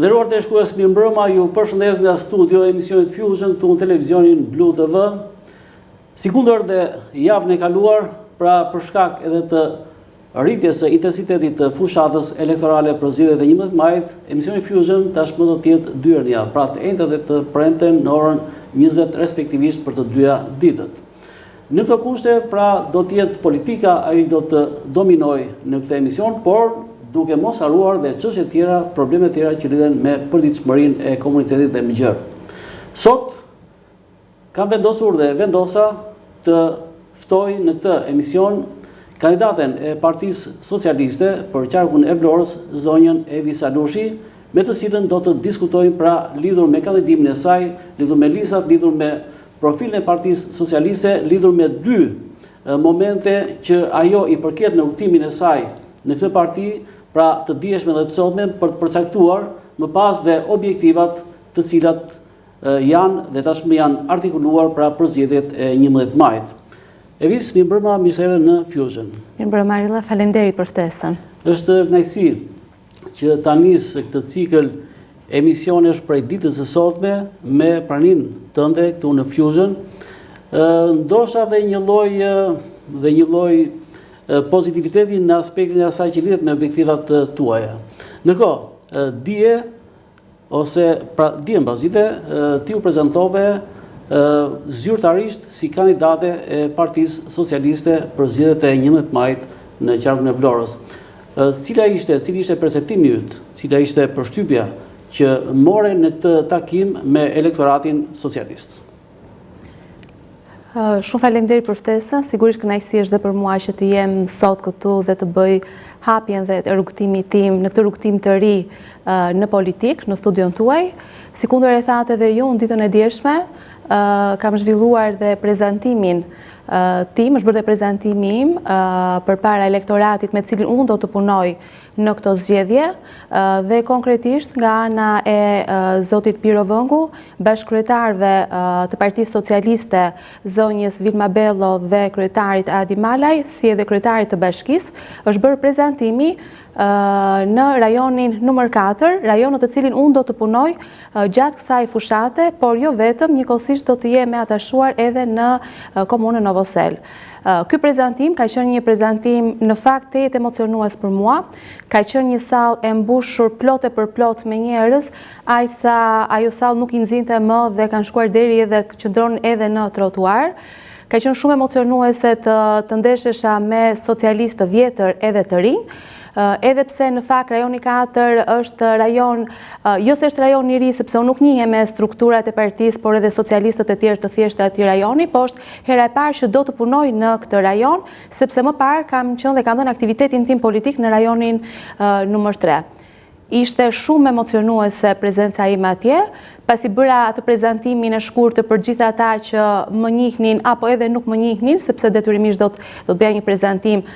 Të nderuar teleshikues, mirëmbrëma, ju përshëndes nga studio e emisionit Fusion këtu në televizionin Blu TV. Sikundër dhe javën e kaluar, pra për shkak edhe të rritjes së intensitetit të fushatës elektorale për zgjedhjet e 11 majit, emisioni Fusion tashmë do të jetë 2 herë në javë, pra të njëjtë dhe të premten në orën 20 respektivisht për të dyja ditët. Në këto kushte, pra do të jetë politika ajo do të dominojë në këtë emision, por duke mos haruar dhe çështje tjera, probleme tjera që lidhen me përditshmërinë e komunitetit dhe mëngjer. Sot kam vendosur dhe vendosa të ftoj në këtë emision kandidaten e Partisë Socialiste për qarkun e Vlorës, zonjën Evi Salushi, me të cilën do të diskutojmë pra lidhur me kandidatimin e saj, lidhur me listat, lidhur me profilin e Partisë Socialiste, lidhur me 2 momente që ajo i përket në rrugtimin e saj në këtë parti, pra të dieshme dhe të sotme për të përcaktuar më pas dhe objektivat të cilat janë dhe tashmë janë artikuluar pra për zgjedhjet e 11 majit. Evis, mirëmbrëma, mirësere në Fusion. Mirëmbrëma, Arilla, faleminderit për ftesën. Është kënaqësi që ta nis këtë cikël emisionesh prej ditës së sotme me praninë tënde këtu në Fusion. Ndoshta dhe një lloj pozitiviteti në aspektin e asaj që lidhet me objektivat tuaja. Ndërkohë, dje mbazite ti u prezantove zyrtarisht si kandidate e Partisë Socialiste për zgjedhjet e 11 majit në qarkun e Vlorës. Cili ishte perceptimi yt, cila ishte përshtypja që more në këtë takim me elektoratin socialist? Shumë faleminderit për ftesën, sigurisht kënaqësi është dhe për mua që të jem sot këtu dhe të bëj hapjen dhe rrugtimin tim në këtë rrugtim të ri në politik, në studion tuaj. Sikundër e thatë edhe ju, në ditën e djeshme, kam zhvilluar dhe prezantimin tim, është bërë dhe prezantimi im përpara elektoratit me cilin unë do të punoj në këto zgjedhje dhe konkretisht nga ana e zotit Piro Vëngu, bashkëkryetarëve të Partisë Socialiste, zonjës Vilma Bello dhe kryetarit Adi Malaj, si edhe kryetarit të bashkisë, është bërë prezantimi në rajonin numër 4, rajon në të cilin unë do të punoj gjatë kësaj fushate, por jo vetëm, njëkohësisht do të jemi atashuar edhe në komunën Novosel. Ky prezantim ka qenë një prezantim në fakt të jetë emocionues për mua, ka qenë një sallë e mbushur plot e për plot me njerëz, ajo sallë nuk i nxinte më dhe kanë shkuar deri edhe qëndron edhe në trotuar. Ka qenë shumë emocionuese të ndeshesha me socialistë të vjetër edhe të rinj, edhe pse në fakt rajoni 4 është rajon, jo se është rajon i ri sepse unë nuk njihem me strukturat e partisë, por edhe socialistët e tjerë të thjeshtë atij rajoni, po është hera e parë që do të punoj në këtë rajon, sepse më parë kam qenë dhe kam dhënë aktivitetin tim politik në rajonin numër 3. Ishte shumë emocionuese prezenca ime atje, pasi bëra atë prezantimin e shkurtër për gjithë ata që më njihnin apo edhe nuk më njihnin, sepse detyrimisht do të bëja një prezantim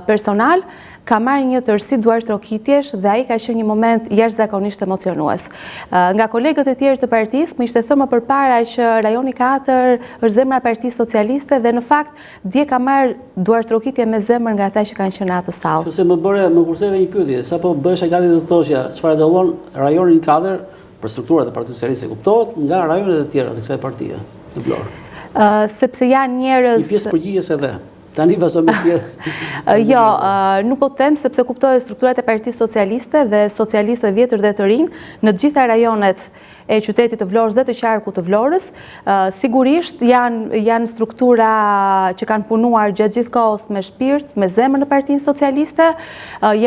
personal. Ka marrë një tërësi duar trokitjesh dhe ai ka qenë një moment jashtëzakonisht emocionues. Nga kolegët e tjerë të partisë më ishte thënë më përpara që rajoni 4 është zemra e Partisë Socialiste dhe në fakt dje ka marrë duar trokitje me zemër nga ata që kanë qenë atë sallë. Nëse më kurseve një pyetje, sapo bëhesha gati të thoshja çfarë dallon rajonin 4 për strukturat e Partisë Socialiste kuptohet nga rajonet e tjera të kësaj partie në Vlorë. Sepse janë njerëz një pjesë përgjigjes edhe. Tani vazhdo me tjerë. Jo, nuk po të them sepse kuptohet strukturat e Partisë Socialiste dhe socialistët vjetër dhe të rinj në të gjitha rajonet e qytetit të Vlorës dhe të qarkut të Vlorës. Sigurisht janë struktura që kanë punuar gjatë gjithë kohës me shpirt, me zemër në Partinë Socialiste.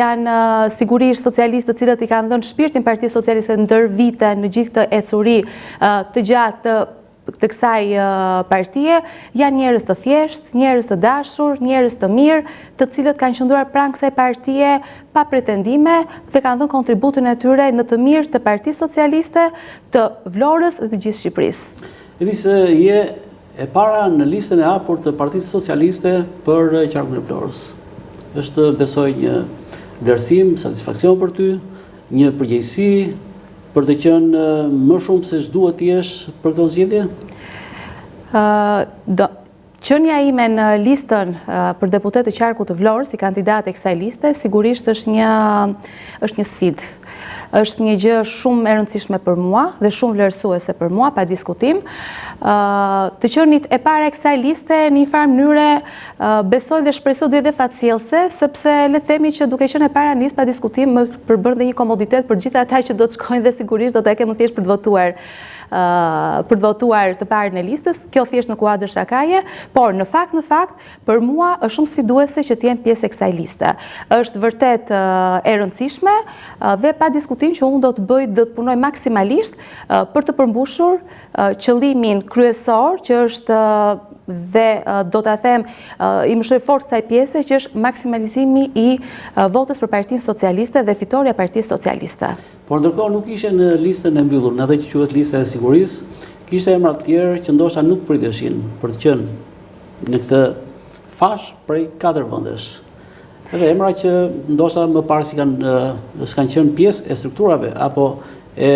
Janë sigurisht socialistë të cilët i kanë dhënë shpirtin Partisë Socialiste ndër vite në gjithë këtë ecuri të gjatë të kësaj partie, janë njerëz të thjesht, njerëz të dashur, njerëz të mirë, të cilët kanë qëndruar pranë kësaj partie pa pretendime dhe kanë dhënë kontributin e tyre në të mirë të Partisë Socialiste, të Vlorës dhe të gjithë Shqipërisë. Evis, je e para në listën e hapur të Partisë Socialiste për qarkun e Vlorës. Është, besoj, një vlerësim, satisfaksion për ty, një përgjegjësi për të qenë më shumë se ç'duhet të jesh për këtë zgjedhje? Qënia ime në listën për deputet të qarkut të Vlorës si kandidate e kësaj liste sigurisht është një sfidë. është një gjë shumë e rëndësishme për mua dhe shumë vlerësuese për mua, pa diskutim. Të qenit e para e kësaj liste në një farë mënyre besoj dhe shpresoj do jetë fatciellse, sepse le të themi që duke qenë e para nis pa diskutim më përbën dhe një komoditet për gjithë ata që do të shkojnë dhe sigurisht do të kemë thjesht për të votuar të parë në listës, kjo thjesht në kuadër shakaje, por në fakt, për mua është shumë sfiduese që të jem pjesë e kësaj liste. Është vërtet e rëndësishme dhe pa diskutim që unë do të punoj maksimalisht për të përmbushur qëllimin kryesor që është dhe do të them i më shoj fort kësaj pjese që është maksimalizimi i votës për Partinë Socialiste dhe fitoria e Partisë Socialiste. Por ndërkohë nuk ishe në listën e mbyllur, në atë që quhet lista e sigurisë, kishte emra të tjerë që ndoshta nuk priteshin për të qenë në këtë fash prej 4 vendesh. Edhe emra që ndoshta më parë s'kan qenë pjesë e strukturave apo e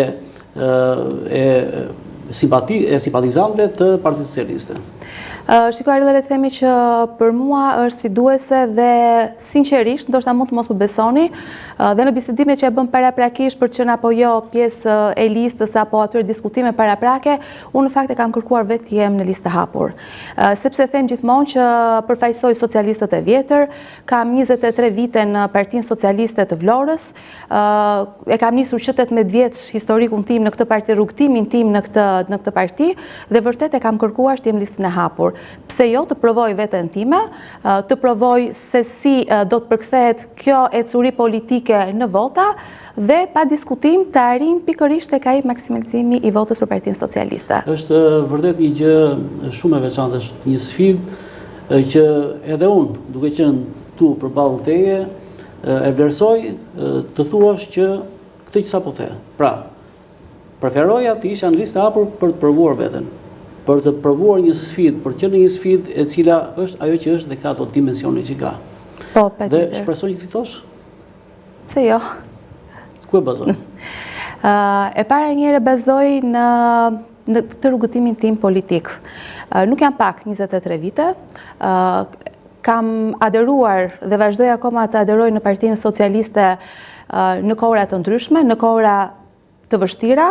simpatizantëve të Partisë Socialiste. Shikoj le të themi që për mua është sfiduese dhe sinqerisht, ndoshta mund të mos më besoni, dhe në bisedimet që e bëm paraprakisht për të qenë apo jo pjesë e listës apo atyre diskutime paraprake, unë në fakt e kam kërkuar vetë jem në listë hapur. Sepse them gjithmonë që përfaqësoj socialistët e vjetër, kam 23 vite në Partinë Socialiste të Vlorës, e kam nisur që 18 vjeç historikun tim në këtë parti, rrugtimin tim në këtë parti dhe vërtet e kam kërkuar të jem listën e hapur. Pse jo, të provoj veten time, të provoj se si do të përkthehet kjo ecuri politike në vota dhe pa diskutim të arrijm pikërisht tek ai maksimalizimi i votës për Partinë Socialiste. Është vërtet një gjë shumë e veçantë, është një sfidë që edhe unë, duke qenë tu përballë teje, e vlerësoj të thuash që këtë që sapo the. Pra, preferoja të isha në listë hapur për të provuar veten, për të provuar një sfidë, për të qenë një sfidë e cila është ajo që është dhe ka ato dimensione që ka. Po, dhe shpresoj që të fitosh? Pse jo? Ku e bazoj? E para njëherë bazoj në të rrugëtimin tim politik. Nuk jam pak 23 vite, kam aderuar dhe vazhdoj akoma të aderoj në Partinë Socialiste në kohra të ndryshme, në kohra të vështira,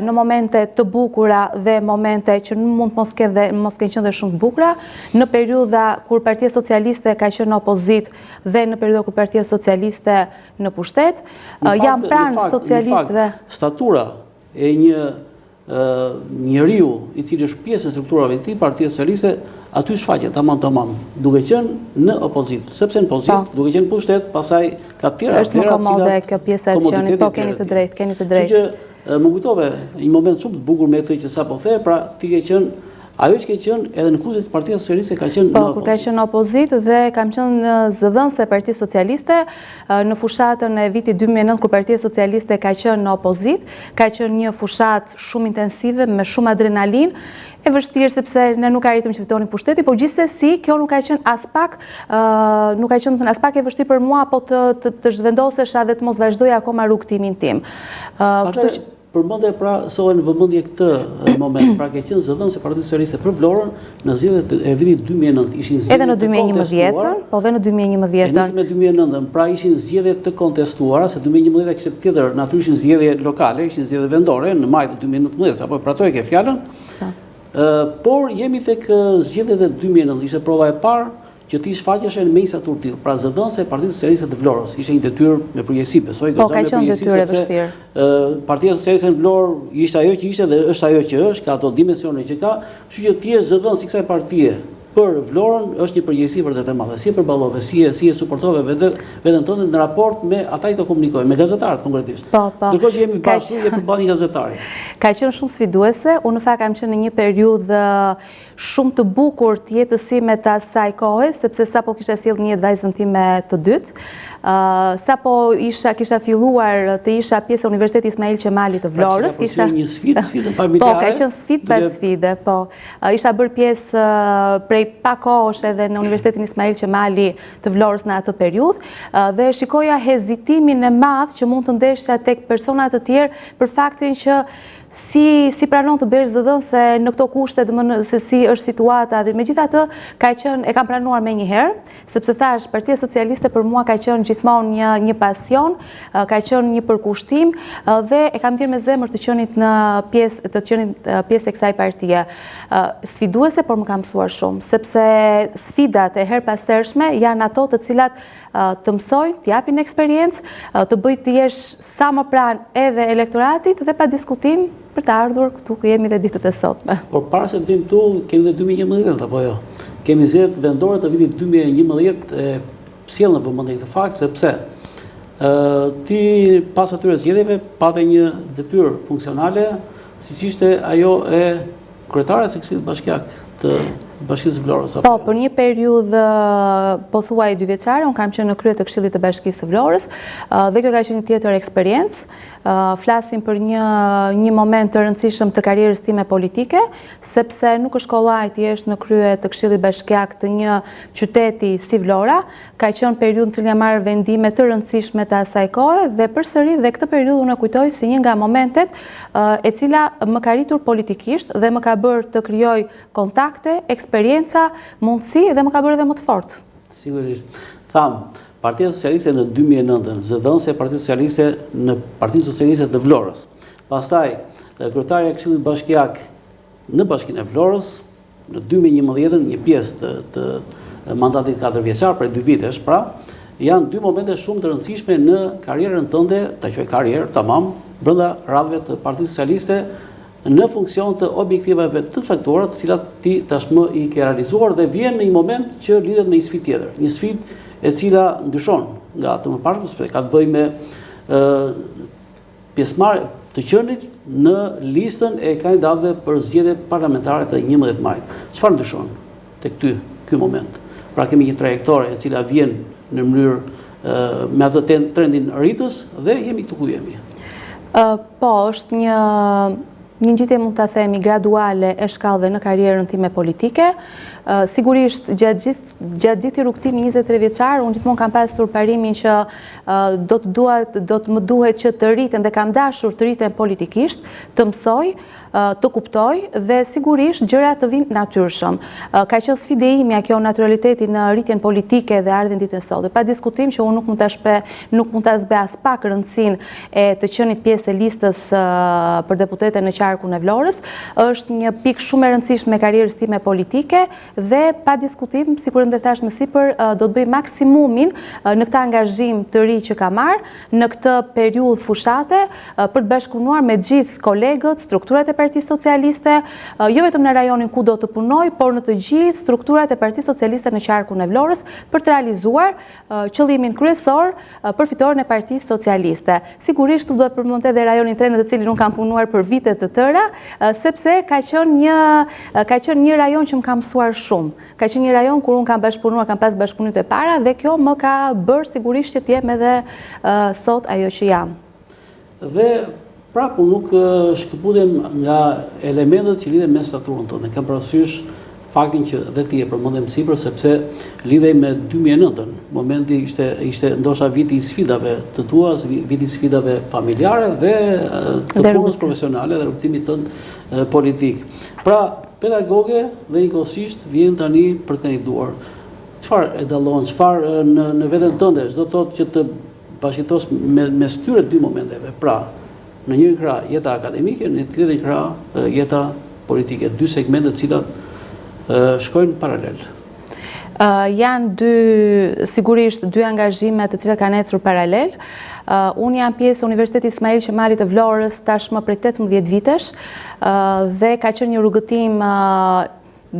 në momente të bukura dhe momente që mund mos kenë qenë dhe shumë të bukura, në periudha kur Partia Socialiste ka qenë në opozitë dhe në periudha kur Partia Socialiste në pushtet. Jam pranë socialistëve. Statura e një njeriu i cili është pjesë e strukturave të Partia Socialiste aty shfaqet tamam, duke qenë në opozitë, sepse në opozitë, duke qenë pushtet, pastaj ka të tjera. Është më komode kjo pjesa e qenit, po keni të drejtë, keni të drejtë. Që më kujtove një moment shumë të bukur me këtë që sapo the, pra ti ke qenë ajo që ke qenë edhe në kuzhet të Partisë Socialiste ka qenë në opozitë. Po, kur ka qenë në opozitë dhe kam qenë zëdhënëse e Partisë Socialiste në fushatën e vitit 2009 kur Partia Socialiste ka qenë në opozitë, ka qenë një fushatë shumë intensive me shumë adrenalin, e vështirë sepse ne nuk arritëm që fitonin pushtetin, por gjithsesi kjo nuk ka qenë as pak e vështirë për mua apo të zhvendosesha dhe të mos vazhdoja akoma rrugtimin tim. Përmendje pra sohen në vëmendje këtë moment, pra ke qenë zëdhënëse e Partisë Socialiste për Vlorën në zgjedhjet e vitit 2009, ishin zgjedhje edhe në 2011, po dhe në 2011. Nisëm me 2009, pra ishin zgjedhje të kontestuara, se 2011 kishte tjetër, natyrisht ishin zgjedhje lokale, ishin zgjedhje vendore në maj të 2019, apo pra ke fjalën. Por jemi tek zgjedhjet e 2009, ishte prova e parë që ti shfaqeshe në mesatur tillë, pra zëdhënëse e Partisë Socialiste të Vlorës. Ishte një detyrë me përgjegjësi, besoj po, ka qenë detyrë e vështirë. Partia Socialiste në Vlorë ishte ajo që ishte dhe është ajo që është, ka ato dimensione që ka, kështu që ti je zëdhënës i kësaj partie për Vlorën është një përgjegjësi vërtet e madhe. Si e përballove, si e suportove veten tënde në raport me ata që komunikojnë, me gazetarët konkretisht. Po. Ndërkohë që jemi bashkë je përballë një gazetari. Ka qenë shumë sfiduese. Unë në fakt kam qenë në një periudhë shumë të bukur të jetës sime të asaj kohe, sepse sapo kisha sjellë një vajzën time të dytë, sapo kisha filluar të isha pjesë e Universitetit Ismail Qemali të Vlorës, kisha një sfidë familjare. Po, ka qenë sfidë pas sfide, po. Isha bërë pjesë prej pa kohësh edhe në Universitetin Ismail Qemali të Vlorës në atë periudhë dhe shikoja hezitimin e madh që mund të ndeshja tek persona të tjerë për faktin që si pranon të bësh zëdhënëse në këto kushte, se si është situata, dhe megjithatë e kam pranuar me njëherë, sepse thash, Partia Socialiste për mua ka qenë gjithmonë një pasion, ka qenë një përkushtim, dhe e kam thirrë me zemër të qenit në pjesë e kësaj partie. Sfiduese, por më ka mësuar shumë, sepse sfidat e her pashershme janë ato të cilat të mësojnë, të japin eksperiencë, të bëjë të jesh sa më pranë edhe elektoratit dhe pa diskutim për të ardhur këtu ku jemi dhe ditët e sotme. Por para se të vim këtu, kemi dhe 2011, apo jo? Kemi zgjedhjet vendore të vitit 2011 e sjell në vëmendje këtë fakt, sepse ti pas atyre zgjedhjeve pate një detyrë funksionale, siç ishte ajo e kryetares së Këshillit Bashkiak të Bashkisë së Vlorës. Po, për një periudhë pothuaj 2 vjeçare, unë kam qenë në krye të Këshillit të Bashkisë së Vlorës, dhe kjo ka qenë një tjetër eksperiencë. Flasim për një moment të rëndësishëm të karrierës time politike, sepse nuk është kollaj të jesh në krye të Këshillit Bashkiak të një qyteti si Vlora. Ka qenë periudhë në cilën jam marrë vendime të rëndësishme të asaj kohe, dhe përsëri dhe këtë periudhë unë e kujtoj si një nga momentet e cila më ka rritur politikisht dhe më ka bërë të krijoj kontakte, eksperienca, mundësi dhe më ka bërë edhe më të fortë. Sigurisht. Partia Socialiste në 2009, zëdhënëse e Partia Socialiste në Partinë Socialiste të Vlorës. Pastaj, kryetarja e Këshillit Bashkiak në Bashkinë e Vlorës, në 2011, një pjesë të mandatit 4 vjeçar, për 2 vitesh, pra, janë 2 momente shumë të rëndësishme në karrierën tënde, ta quaj karrierë, tamam, brenda radhëve të Partisë Socialiste, në funksion të objektivave të caktuara, të cilat ti tashmë i ke realizuar, dhe vjen në një moment që lidhet me një sfidë tjetër, një sfidë e cila ndryshon nga të mëparshme, sepse ka të bëjë me pjesëmarrje të qenit në listën e kandidatëve për zgjedhjet parlamentare të 11 majit. Çfarë ndryshon tek ky moment? Pra kemi një trajektore e cila vjen në mënyrë me atë trendin rritës dhe jemi këtu ku jemi. Po, është një ngjitje, mund ta themi, graduale e shkallëve në karrierën time politike. Sigurisht, gjatë gjithë rrugtimi 23 vjeçar, unë gjithmonë kam pasur parimin që do të më duhet që të rritem, dhe kam dashur të rritem politikisht, të mësoj, të kuptoj, dhe sigurisht gjërat të vinë natyrshëm. Ka qenë sfida ime kjo naturaliteti në rritjen politike dhe ardhin ditën e sotme. Pa diskutim që unë nuk mund ta zbej as pak rëndësinë e të qenit pjesë e listës për deputete në qarkun e Vlorës. Është një pikë shumë e rëndësishme e karrierës time politike, dhe pa diskutim, sikur ndërtash më sipër, do të bëj maksimumin në këtë angazhim të ri që kam marrë në këtë periudhë fushate për të bashkëpunuar me gjithë kolegët, strukturat e Partisë Socialiste, jo vetëm në rajonin ku do të punoj, por në të gjithë strukturat e Partisë Socialiste në qarkun e Vlorës për të realizuar qëllimin kryesor, përfitorin e Partisë Socialiste. Sigurisht do të përmend edhe rajonin Trenët, të cilin unë kam punuar për vite të tëra, sepse ka qenë një rajon që më ka mësuar shumë. Ka qenë një rajon kur unë kam bashkëpunuar, kam pas bashkëpunimit e para, dhe kjo më ka bërë sigurisht që të jem edhe sot ajo që jam. Dhe prapë nuk shkëputem nga elementet që lidhen me staturën tënde. Kam parasysh faktin që dhe ti e përmendem sipër, sepse lidhej me 2009-ën. Momenti ishte ndoshta viti i sfidave të tua, viti i sfidave familjare dhe të punës profesionale dhe rrugtimit tënd politik. Pra, pedagoge dhe njëkohësisht vjen tani për të kandiduar. Çfarë e dallon, çfarë në veten tënde, çdo të thotë që të bashkëtos mes këtyre 2 momenteve. Pra, në njërin krah jeta akademike, në tjetrin krah jeta politike, 2 segmente të cilat shkojnë paralel. Janë sigurisht 2 angazhime të cilat kanë ecur paralel. Unë jam pjesë e Universitetit Ismail Qemali të Vlorës tashmë prej 18 vitesh, dhe ka qenë një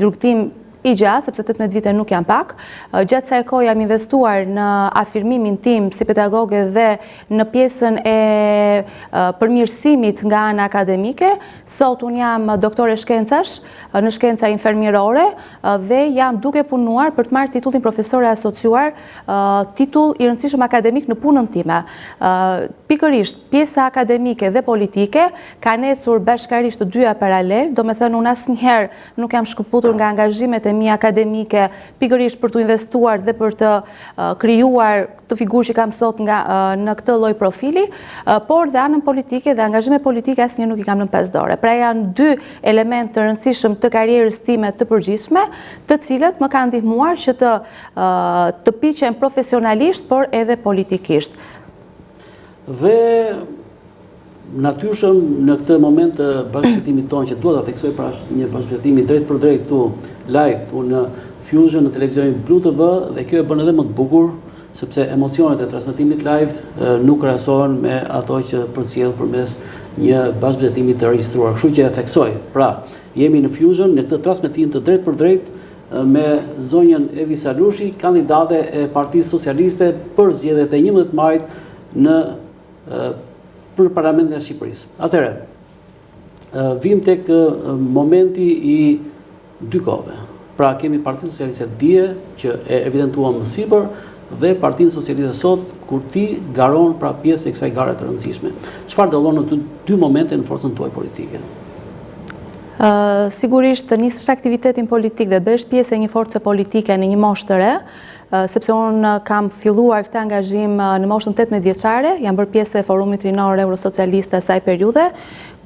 rrugtim i gjatë, sepse 18 vite nuk janë pak. Gjatë kësaj kohe jam investuar në afirmimin tim si pedagoge dhe në pjesën e përmirësimit nga ana akademike. Sot unë jam doktore shkencash në shkenca infermierore dhe jam duke punuar për të marrë titullin profesore asociuar, titull i rëndësishëm akademik në punën time. Pikërisht, pjesa akademike dhe politike kanë ecur bashkërisht të dyja paralel, do me thënë unë asnjëherë nuk jam shkëputur nga angazhimet e themi, akademike, pikërisht për të investuar dhe për të krijuar të figurë që kam sot në këtë lloj profili, por dhe anën politike dhe angazhime politike asnjë nuk i kam në 5 dorë. Pra janë dy elementë të rëndësishëm të karrierës time të përgjithshme, të cilët më kanë ndihmuar që të piqem profesionalisht, por edhe politikisht. Dhe natyrshëm në këtë moment të bashkëjetimit tonë që duhet ta theksoj pra një bashkëjetimi drejt për drejt këtu live në Fusion në televizionin Blu TV, dhe kjo e bën edhe më të bukur sepse emocionet e transmetimit live nuk krahasohen me ato që përcjell përmes një bashkëjetimi të regjistruar. Kështu që e theksoj. Pra, jemi në Fusion në këtë transmetim të drejt për drejt me zonjën Evi Salushi, kandidate e Partisë Socialiste për zgjedhjet e 11 majit për Parlamentin e Shqipërisë. Atëherë, vim tek momenti i dy kohëve. Pra kemi Partinë Socialiste dje që e evidentuam më sipër dhe Partinë Socialiste sot kur ti garon pra pjesë e kësaj gare të rëndësishme. Çfarë dallon në dy momente në forcën tuaj politike? Sigurisht të nisësh aktivitetin politik dhe bësh pjesë e një force politike në një moshë të re, sepse unë kam filluar këtë angazhim në moshën 18 vjeçare, jam bërë pjesë e Forumit Rinor Eurosocialiste asaj periudhe,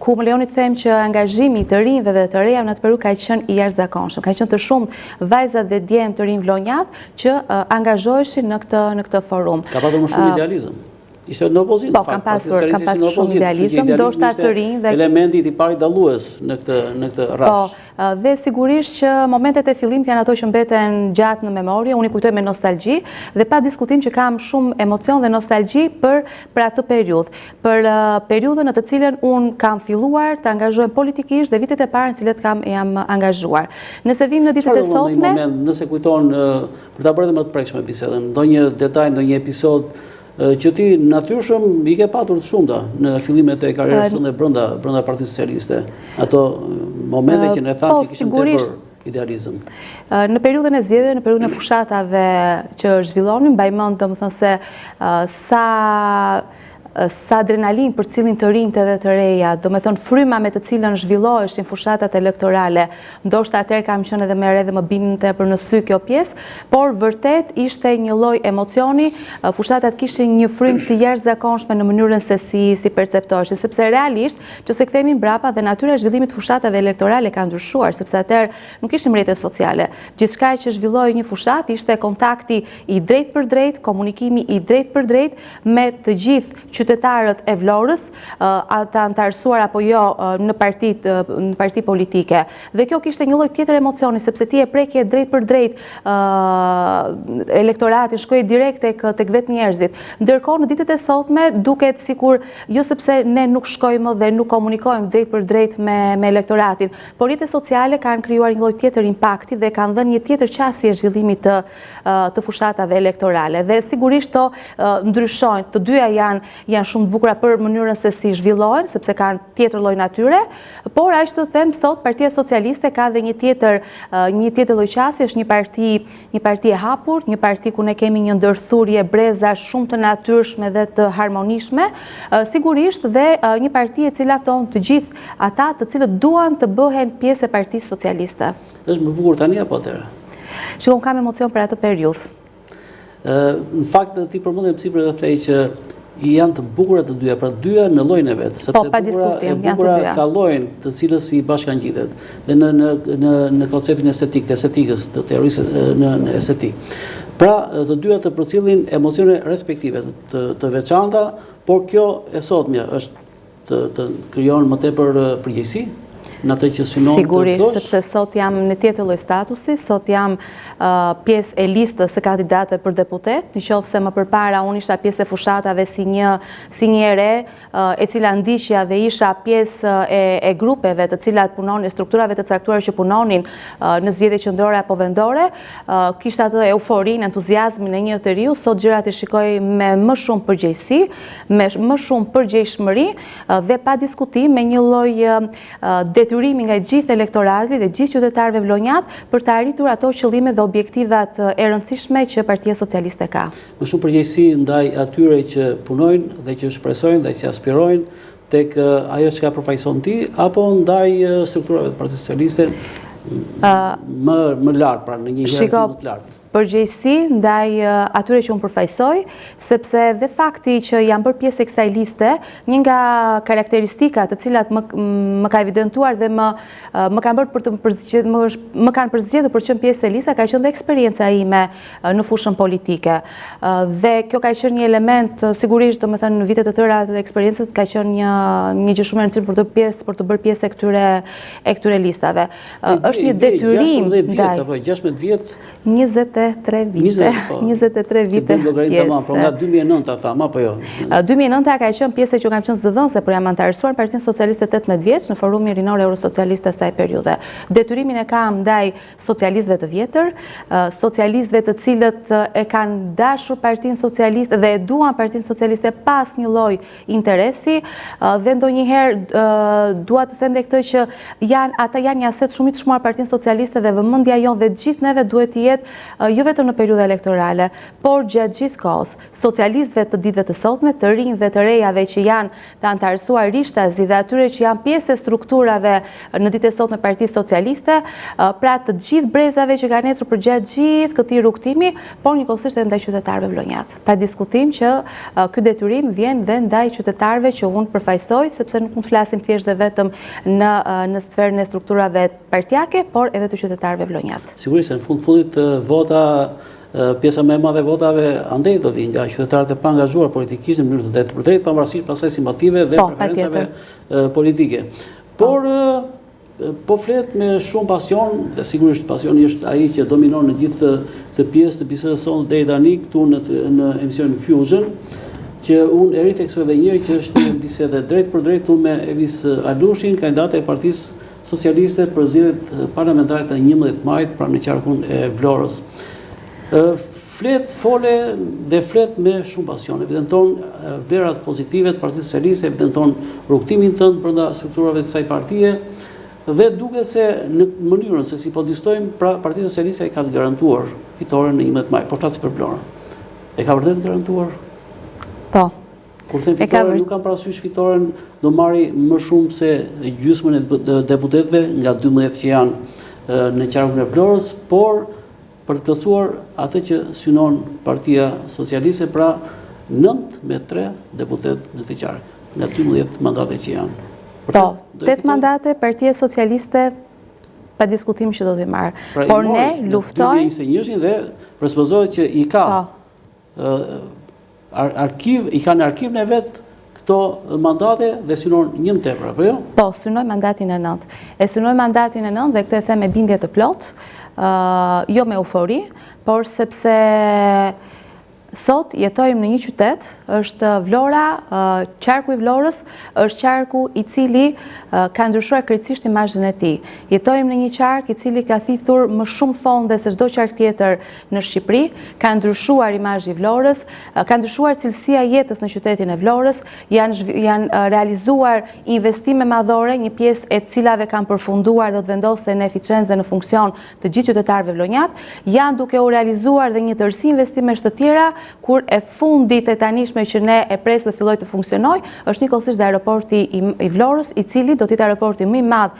ku më lejoni të them që angazhimi të rinjve dhe të reja në atë periudhë ka qenë i jashtëzakonshëm. Ka qenë të shumë vajzat dhe djemë të rinj vlonjat që angazhoheshin në këtë forum. Ka patur më shumë idealizëm. Ishte në opozitë. Po, kam pasur shumë idealizëm, ndoshta të rinj dhe elementi i parë dallues në këtë rrafsh. Po, dhe sigurisht që momentet e fillimit janë ato që mbeten gjatë në memorie, unë i kujtoj me nostalgji dhe pa diskutim që kam shumë emocion dhe nostalgji për atë periudhë, për periudhën në të cilën unë kam filluar të angazhohem politikisht dhe vitet e parë në cilet jam angazhuar. Nëse vim në ditët e sotme, nëse kujton për ta bërë më të prekshme bisedën, ndonjë detaj, ndonjë episod që ti natyrshëm i ke patur të shumta në fillimet e karrierës sënde brenda Partisë Socialiste. Ato momente që ne thamë që kishim tepër idealizëm. Në periudhën e zgjedhjeve, në periudhën e fushatave që zhvillonin, mbaj mend domethënë se sa adrenalin për cilin të rinjtë dhe të reja, do me thonë fryma me të cilën zhvilloheshin fushatat elektorale, ndoshta atëherë kam qenë edhe më re dhe më binin tepër në sy kjo pjesë, por vërtet ishte një lloj emocioni, fushatat kishin një frymë të jashtëzakonshme në mënyrën se si perceptoheshin, sepse realisht, nëse kthehemi mbrapa dhe natyra e zhvillimit të fushatave elektorale ka ndryshuar, sepse atëherë nuk kishim rrjetet sociale. Gjithçka që zhvilloi një fushat ishte kontakti i drejt për drejt, komunikimi i drejt për drejt me të gjithë qytetarët e Vlorës, ata antarësuar apo jo në parti politike. Dhe kjo kishte një lloj tjetër emocioni, sepse ti e prekje drejt për drejt elektoratin, shkoi direkt tek vetë njerëzit. Ndërkohë në ditët e sotme duket sikur jo sepse ne nuk shkojmë dhe nuk komunikojmë drejt për drejt me elektoratin, por rrjetet sociale kanë krijuar një lloj tjetër impakti dhe kanë dhënë një tjetër qasje zhvillimit të fushatave elektorale. Dhe sigurisht to ndryshojnë, të dyja janë shumë të bukura për mënyrën se si zhvillohen, sepse kanë tjetër lloj natyre, por aq të them sot Partia Socialiste ka dhe një tjetër lloj qasje, është një parti e hapur, një parti ku ne kemi një ndërthurje breza shumë të natyrshme dhe të harmonishme, sigurisht dhe një parti e cila fton të gjithë ata të cilët duan të bëhen pjesë e Partisë Socialiste. Është më bukur tani apo atëherë? Shikon, kam emocion për atë periudhë. Në fakt ti përmendem sipër të thej që janë të bukura të dyja, pra dyja në llojin e vet, sepse bukura ka llojin të cilës i bashkangjithet dhe në konceptin estetik, të estetikës, të teorisë në estetik. Pra të dyja të përcjellin emocione respektive të veçanta, por kjo e sotmja është të krijon më tepër përgjegjësi në atë që synon të dosh. Sigurisht, sepse sot jam në tjetër lloj statusi, sot jam pjesë e listës së kandidatëve për deputet, nëse më përpara unë isha pjesë e fushatave si një re, e cila ndiqja dhe isha pjesë e grupeve të cilat punonin, strukturave të caktuara që punonin në zgjedhje qendrore apo vendore, kishte atë euforinë, entuziazmin e një të riu, sot gjërat e shikoj me më shumë përgjegjësi, me më shumë përgjegjshmëri dhe pa diskutim me një lloj detyrimi nga gjithë elektorati dhe gjithë qytetarëve vlonjat për të arritur ato qëllime dhe objektivat e rëndësishme që Partia Socialiste ka. Më shumë përgjegjësi ndaj atyre që punojnë dhe që shpresojnë dhe që aspirojnë tek ajo që ka përfaqëson ti, apo ndaj strukturave të Partisë Socialiste më lartë, pra në një hierarki më të lartë? Përgjegjësi ndaj atyre që unë përfaqësoj, sepse dhe fakti që jam bërë pjesë e kësaj liste, një nga karakteristikat të cilat më ka evidentuar dhe më kanë bërë për të më kanë përzgjedhur për të qenë pjesë e listës, ka qenë dhe eksperjenca ime në fushën politike. Dhe kjo ka qenë një element, sigurisht, domethënë në vitet të tëra të eksperiencës ka qenë një gjë shumë e rëndësishme për të bërë pjesë e këtyre listave. Është një detyrim ndaj 16 vjet, 23 vite. 23 vite pjesë. Pra nga 2009 tham, apo jo? 2009 ka qenë pjesë që kam qenë zëdhënëse, por jam antarësuar në Partinë Socialiste 18 vjeç në Forumin Rinor Eurosocialiste saj periudhe. Detyrimin e kam ndaj socialistëve të vjetër, socialistëve të cilët e kanë dashur Partinë Socialiste dhe e duan Partinë Socialiste pas një lloj interesi, dhe ndonjëherë dua të them dhe këtë që ata janë një aset shumë i çmuar Partinë Socialiste dhe vëmendja jonë dhe gjithë neve duhet të jetë jo vetëm në periudha elektorale, por gjatë gjithë kohës. Socialistëve të ditëve të sotme, të rinj dhe të rejave që janë të antarësuar rishtazi dhe atyre që janë pjesë e strukturave në ditët e sotme Partisë Socialiste, pra të gjithë brezave që kanë ecur për gjatë gjithë këtij rrugtimi, por njëkohësisht edhe ndaj qytetarëve vlonjat. Pa diskutim që ky detyrim vjen dhe ndaj qytetarëve që unë përfaqësoj, sepse nuk mund të flasim thjesht dhe vetëm në sferën e strukturave partijake, por edhe të qytetarëve vlonjat. Sigurisht, në fundit vota, pjesa më e madhe votave andej do vinë nga qytetarët e paangazhuar politikisht në mënyrë të drejtë, pavarësisht pasaj simpative dhe preferencave politike. Por po flet me shumë pasion, dhe sigurisht pasioni është ai që dominon në gjithë të pjesë të bisedës sonë deri tani këtu në emisionin Fusion, që unë e riteksoj edhe njëri që është një bisedë drejt për drejt me Evis Alushin, kandidate e Partisë Socialiste për zgjedhjet parlamentare të 11 majit, pra në qarkun e Vlorës. Flet me shumë pasion, evidenton vlerat pozitive të Partisë Socialiste, evidenton rrugtimin tënd brenda strukturave të kësaj partie, dhe duket se në mënyrën se si po diskutojmë, pra Partia Socialiste ka garantuar fitoren në 11 maj, po flasim për Vlorën. E ka vërtet garantuar? Po. Kur them fitoren, nuk kam parasysh fitoren do marri më shumë se gjysmën e deputetëve nga 12 që janë në qarkun e Vlorës, por për të plotësuar atë që synon Partia Socialiste, pra 9 me 3 deputet në të qark, nga 12 mandate që janë. Po, 8 mandate Partia Socialiste pa diskutim që do t'i marrë. Por ne luftojmë... 2021 dhe presuppozohet që i ka i ka në arkiv në vetë këto mandate dhe synon një më tepër, apo jo? Po, synoj mandatin e 9. E synoj mandatin e 9 dhe këtë e them me bindje të plot, jo me eufori, por sepse sot jetojmë në një qytet, është Vlora, qarku i Vlorës, është qarku i cili ka ndryshuar krejtësisht imazhin e tij. Jetojmë në një qark i cili ka thithur më shumë fonde se çdo qark tjetër në Shqipëri, ka ndryshuar imazhi i Vlorës, ka ndryshuar cilësia e jetës në qytetin e Vlorës, janë realizuar investime madhore, një pjesë e cilave kanë përfunduar do të vendosen në eficiencë në funksion të gjithë qytetarëve vlonjat, janë duke u realizuar dhe një tërësi investimesh të tjera, kur e fundit e tanishme që ne e presë dhe filloj të funksionoj, është njëkohësisht dhe aeroporti i Vlorës, i cili do të jetë aeroporti më i madh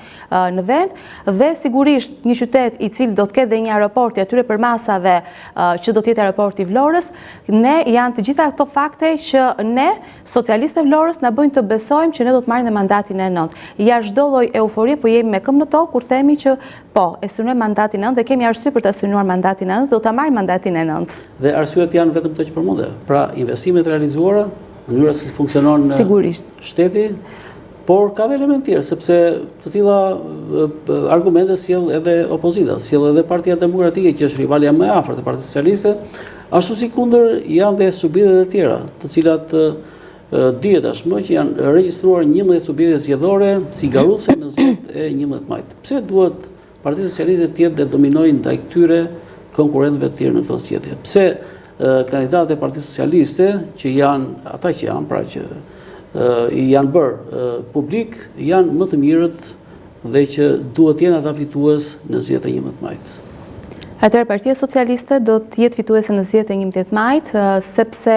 në vend, dhe sigurisht një qytet i cili do të ketë dhe një aeroport i atyre përmasave që do të jetë aeroporti i Vlorës, janë të gjitha këto fakte që ne, socialistët e Vlorës, na bëjnë të besojmë që ne do të marrim dhe mandatin e 9. Ja çdo lloj euforie, po jemi me këmbë në tokë kur themi që po, e synojmë mandatin e 9 dhe kemi arsye për ta synuar mandatin e 9 dhe do ta marrim mandatin e 9. Dhe arsyet janë vetëm të që përmende, pra investimet realizuara, mënyra se si funksionon shteti, por ka dhe element tjerë, sepse të tilla argumente sjell edhe opozita, sjell edhe Partia Demokratike, që është rivalja më e afërt e Partisë Socialiste, ashtu si kundër janë dhe subjektet e tjera, të cilat dihet tashmë që janë regjistruar 11 subjekte zgjedhore si garuese në zgjedhjet e 11 majit. Pse duhet Partia Socialiste të jetë dhe dominojnë ndaj këtyre konkurrentëve të tjerë në këto zgjedhje? Pse kandidatët e Partisë Socialiste, që janë ata që janë, pra që i janë bërë publik, janë më të mirët dhe që duhet jenë ata fitues në zgjedhjet e 11 majit? Atëherë Partia Socialiste do të jetë fituese në zgjedhjet e 11 majit, sepse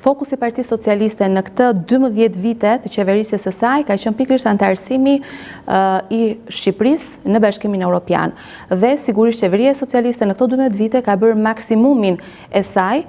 fokusi i Partisë Socialiste në këtë 12 vite të qeverisjes së saj ka qenë pikërisht anëtarësimi i Shqipërisë në Bashkimin Evropian. Dhe sigurisht qeveria socialiste në këto 12 vite ka bërë maksimumin e saj,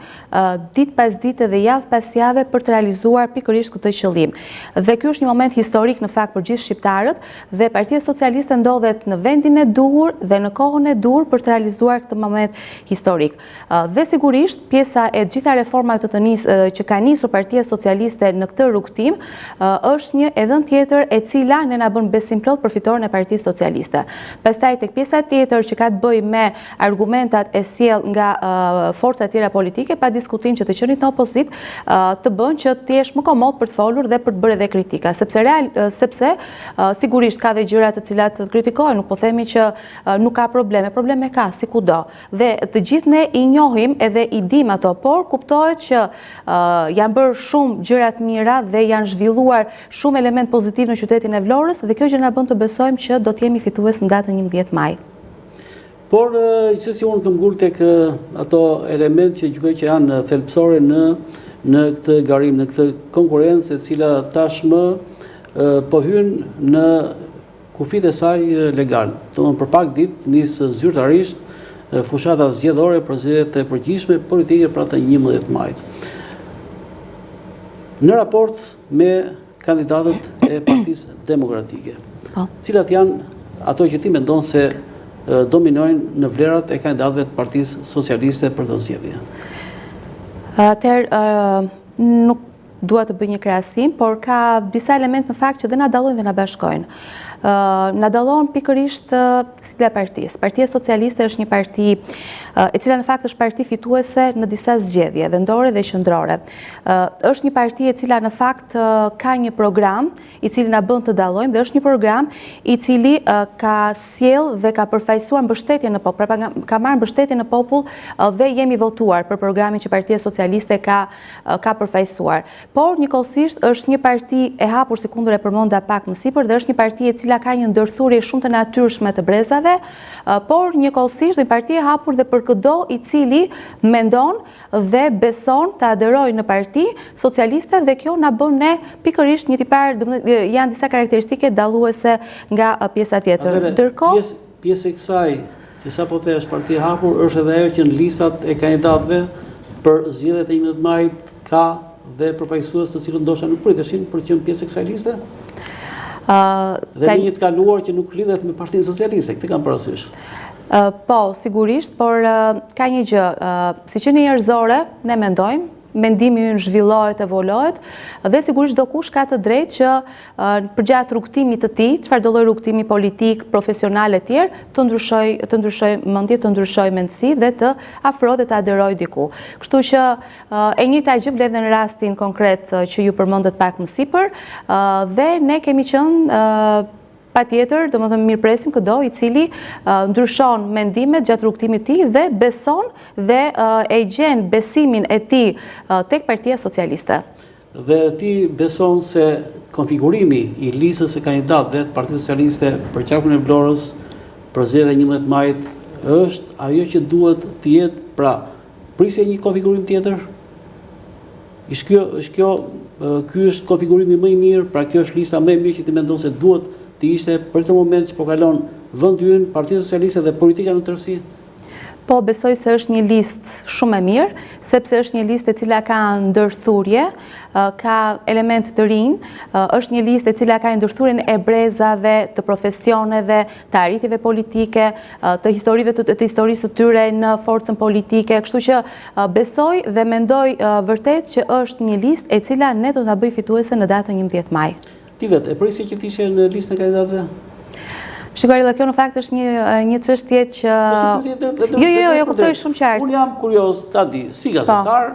ditë pas dite dhe javë pas jave për të realizuar pikërisht këtë qëllim. Dhe ky është një moment historik në fakt për gjithë shqiptarët dhe Partia Socialiste ndodhet në vendin e duhur dhe në kohën e duhur për të realizuar këtë moment historik. Dhe sigurisht pjesa e gjitha reformave që ka nisur Partia Socialiste në këtë rrugtim është një edhën tjetër e cila ne na bën besim plot përfitoren e Partisë Socialiste. Pastaj tek pjesa tjetër që ka të bëjë me argumentat e sjell nga forcat tjera politike, pa diskutim që të qenit në opozit të bën që të jesh më komod për të folur dhe për të bërë edhe kritika, sepse sigurisht ka dhe gjëra të cilat të kritikohen, nuk po themi që nuk ka probleme ka sikudo. Dhe të gjithë ne i njohim edhe i dim ato, por kuptohet që janë bërë shumë gjëra të mira dhe janë zhvilluar shumë element pozitiv në qytetin e Vlorës dhe kjo gjë na bën të besojmë që do të jemi fitues në datën 11 maj. Por gjithsesi unë kam ngurë tek ato elementë që gjykoj që janë thelbësore në këtë garim, në këtë konkurrencë e cila tashmë po hyn në kufit e saj legal. Domethënë për pak ditë nis zyrtarisht fushata zgjedhore për zgjedhjet e përgjithshme politike pra të 11 majit. Në raport me kandidatët e Partisë Demokratike, cilat janë ato që ti mendon se dominojnë në vlerat e kandidatëve të Partisë Socialiste për të zgjedhje? Atëherë nuk dua të bëj një krahasim, por ka disa elementë në fakt që dhe na dallojnë dhe na bashkojnë. Na dallon pikërisht sigla e partisë. Partia Socialiste është një parti e cila në fakt është parti fituese në disa zgjedhje vendore dhe qendrore. Është një parti e cila në fakt ka një program i cili na bën të dallojmë dhe është një program i cili ka sjell dhe ka përfaqësuar mbështetjen në popull, ka marrë mbështetjen në popull dhe jemi votuar për programin që Partia Socialiste ka përfaqësuar. Por njëkohësisht është një parti e hapur, si kundër e përmenda pak më sipër, dhe është një parti e cila ka një ndërthurje shumë të natyrshme të brezave, por njëkohësisht një parti e hapur dhe për çdo i cili mendon dhe beson të aderojë në Parti Socialiste dhe kjo na bën ne pikërisht një tipar, janë disa karakteristike dalluese nga pjesa tjetër. Ndërkohë, pjesë e kësaj që sapo thesh parti e hapur është edhe ajo që në listat e kandidatëve për zgjedhjet e 11 majit ka dhe përfaqësues të cilët ndoshta nuk priteshin për të qenë pjesë e kësaj liste? Dhe një të kaluar që nuk lidhet me Partinë Socialiste, këtë kam parasysh. Po, sigurisht, por ka një gjë, si që një njerëzore, ne mendojmë, mendimi ynë zhvillohet, evoluohet, dhe sigurisht do kush ka të drejtë që përgjatë rrugtimit të tij, çfarëdo lloj rrugtimi politik, profesional e tjerë, të ndryshoj mendje, të ndryshoj mendësi dhe të afrohet dhe të aderojë diku. Kështu që e njëjta gjë vlen në rastin konkret që ju përmendët pak më sipër, dhe ne kemi qenë patjetër, domethënë mirëpresim çdo i cili ndryshon mendimet gjatë rrugtimit të tij dhe beson dhe e gjen besimin e tij tek Partia Socialiste. Dhe ti beson se konfigurimi i listës së kandidatëve të Partisë Socialiste për qarkun e Vlorës për zgjedhjen e 11 majit është ajo që duhet të jetë, pra prisje një konfigurim tjetër? Ky është konfigurimi më i mirë, pra kjo është lista më e mirë që ti mendon se duhet të ishte për këtë moment që po kalon vendi ynë, Partia Socialiste dhe politika në tërësi? Po, besoj se është një listë shumë e mirë, sepse është një listë e cila ka ndërthurje, ka element të rinj, është një listë e cila ka ndërthurjen e brezave, të profesioneve, të arritjeve politike, të historisë të tyre në forcën politike, kështu që besoj dhe mendoj vërtet që është një listë e cila ne do ta bëj fituese në datën 11 maj. Ti vetë, e prisje që ti ishe në listën e kandidatëve? Shikoj, dhe kjo në fakt është një çështje që... Jo, kuptoj shumë qartë. Unë jam kurioz ta di, si gazetar,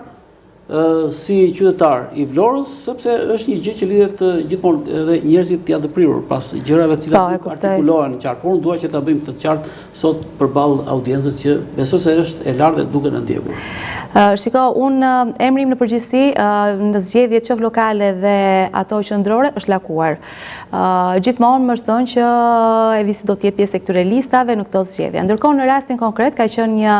si qytetar i Vlorës, sepse është një gjë që lidhet gjithmonë edhe njerëzit janë të prirur pas gjërave të cilat nuk artikulohen qartë. Por unë dua që ta bëjmë këtë qartë sot përballë audiencës që besoj se është e lartë dhe duke na ndjekur. Shiko, unë emrim në përgjithësi në zgjedhjet qoftë lokale dhe ato qendrore është lakuar. Gjithmonë më është thënë që Evisi do të jetë pjesë e këtyre listave në këto zgjedhje. Ndërkohë në rastin konkret ka qenë një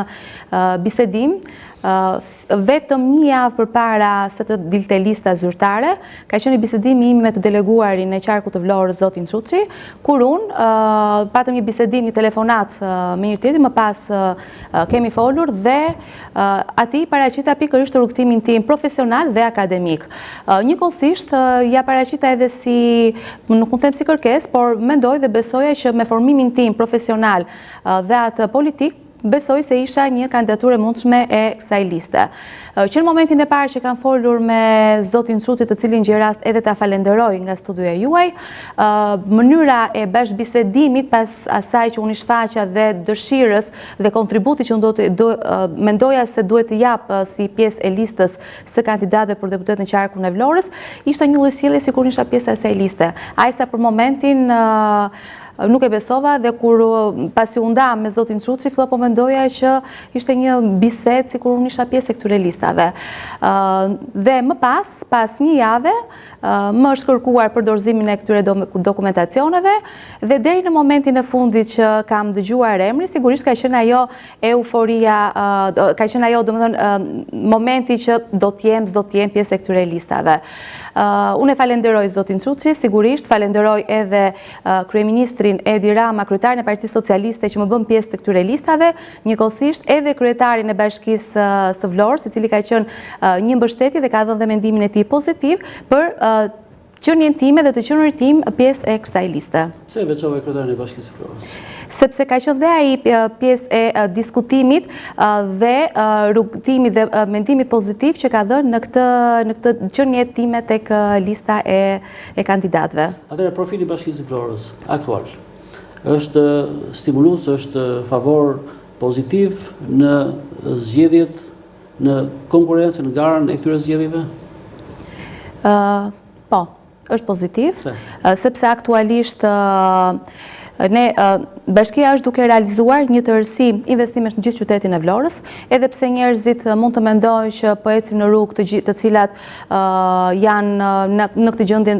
bisedim vetëm një javë përpara se të dilte lista zyrtare, ka qenë një bisedim im me të deleguarin e qarkut të Vlorës, zotin Çuçi, kur unë patëm një bisedim, një telefonat me një tjetër, më pas kemi folur dhe ati paraqita pikërisht rrugtimin tim profesional dhe akademik. Njëkohësisht ja paraqita edhe si, nuk mund të them si kërkesë, por mendoj dhe besoja që me formimin tim profesional dhe atë politik besoj se isha një kandidaturë e mundshme e kësaj liste. Që në momentin e parë që kam folur me zotin Çuçi, të cilin gjej rast edhe ta falenderoj nga studioja juaj, mënyra e bashkëbisedimit pas asaj që unë i shfaqja dhe dëshirës dhe kontributit që unë mendoja se duhet të jap si pjesë e listës së kandidatëve për deputet në qarkun e Vlorës, ishte një lloj sjellje sikur isha pjesë e asaj liste. Ajsa për momentin nuk e besova dhe kur pasi u ndam me zotin Çuçi, fillo po mendoja që ishte një bisedë sikur unë isha pjesë e këtyre listave. Dhe më pas një jave, më është kërkuar për dorëzimin e këtyre dokumentacioneve dhe deri në momentin e fundit që kam dëgjuar emrin, sigurisht ka qenë ajo euforia, ka qenë ajo, domethënë, momenti që do të jem pjesë e këtyre listave. Unë e falenderoj zotin Çuçi, sigurisht falenderoj edhe kryeministrin Edi Rama, kryetarin e Partisë Socialiste që më bën pjesë të këtyre listave, njëkohësisht edhe kryetarin e Bashkisë së Vlorës, i cili ka qenë një mbështetje dhe ka dhënë dhe mendimin e tij pozitiv për qenien time dhe të qenurit tim pjesë e kësaj liste. Pse veçove kryetarin e Bashkisë së Vlorës? Sepse ka qenë dhe ai pjesë e diskutimit dhe rrugtimit dhe mendimit pozitiv që ka dhënë në këtë qenie time tek lista e kandidatëve. Atëherë profili i Bashkisë së Vlorës aktual është stimulues, është favor pozitiv në zgjedhjet, në konkurrencën, në garën e këtyre zgjedhjeve? Po, është pozitiv, sepse aktualisht Bashkia është duke realizuar një tërësi investimesh në gjithë qytetin e Vlorës, edhe pse njerëzit mund të mendojnë që po ecim në rrugë të cilat janë në këtë gjendje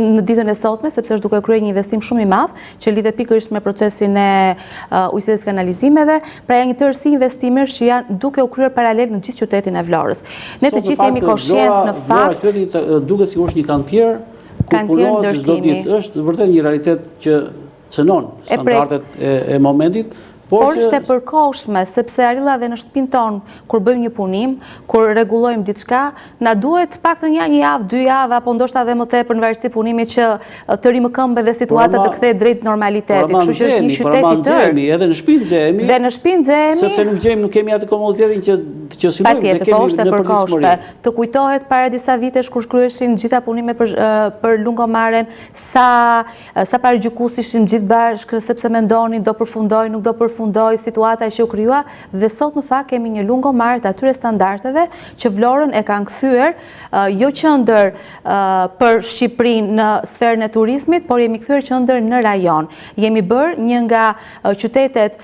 në ditën e sotme, sepse është duke kryer një investim shumë i madh që lidhet pikërisht me procesin e ujësisë kanalizimeve, pra janë një tërësi investimesh që janë duke u kryer paralel në gjithë qytetin e Vlorës. Ne të gjithë jemi koshient në fakt. Vlora duket sikur është një kantier ku punohet çdo ditë. Është vërtet një realitet që cënon standardet e momentit, por është e përkohshme, sepse arilla dhe në shtëpinë tonë, kur bëjmë një punim, kur rregullojmë diçka, na duhet paktën një javë, 2 javë, apo ndoshta edhe më tepër në varësi punimit që të rikëmbë dhe situata të kthehet drejt normalitetit. Kështu që është një qytet i tërë. Edhe në shtëpi nxehemi. Dhe në shtëpi nxehemi. Sepse nuk kemi atë komoditetin që synojmë dhe kemi në përkohshme. Të kujtohet para disa vitesh kur shkruheshin gjitha punimet për Lungomaren, sa paragjykues ishin gjithë bashkë sepse mendonin do përfundoj, nuk do përfundoj situata që u krijua dhe sot në fakt kemi një lungomar të atyre standardeve që Vlorën e kanë kthyer jo qendër për Shqipërinë në sferën e turizmit, por jemi kthyer qendër në rajon. Jemi bërë një nga qytetet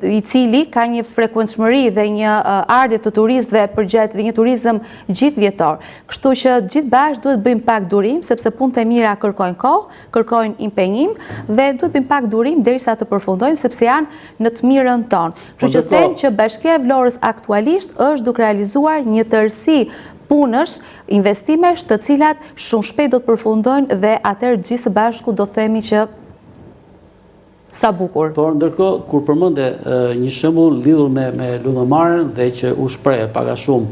i cili ka një frekuencëshmëri dhe një ardhje të turistëve përgjatë dhe një turizëm gjithvjetor. Kështu që gjithë bashkë duhet bëjmë pak durim, sepse punët e mira kërkojnë kohë, kërkojnë impenjim dhe duhet bëjmë pak durim derisa të përfundojmë, sepse janë në të mirën tonë. Kështu që them që Bashkia e Vlorës aktualisht është duke realizuar një tërësi punësh, investimesh të cilat shumë shpejt do të përfundojnë dhe atëherë gjithë së bashku do themi që sa bukur. Por ndërkohë kur përmende një shembull lidhur me Lungomaren dhe që u shpreh pak a shumë,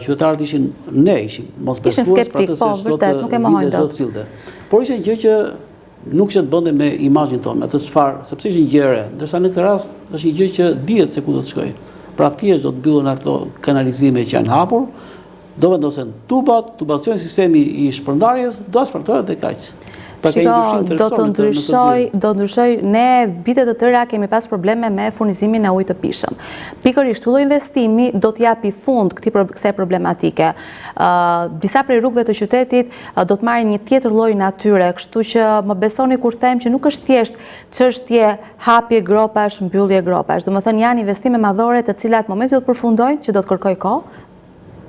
qytetarët ishim mos besues për atë se vërtet, nuk e mohojnë dot. Por ishte gjë që nuk që të bënde me imazhin tonë, atë çfarë, sepse ishte një gjë e re, ndërsa në këtë rast është një gjë që dihet se ku do të shkojë. Pra thjesht do të mbyllen ato kanalizime që janë hapur, do vendosen tubat, tubacioni sistemi i shpërndarjes, do asfaltohet dhe kaq. Shiko, do të ndryshoj, ne vitet të tëra kemi pas probleme me furnizimin e ujit të pishëm. Pikërisht, ky lloj investimi do të japi fund kësaj problematike. Disa prej rrugëve të qytetit do të marrin një tjetër lloj natyre, kështu që më besoni kur them që nuk është thjesht çështje hapje gropash, mbyllje gropash. Domethënë janë investime madhore të cilat momenti do të përfundojnë, që do të kërkoj kohë.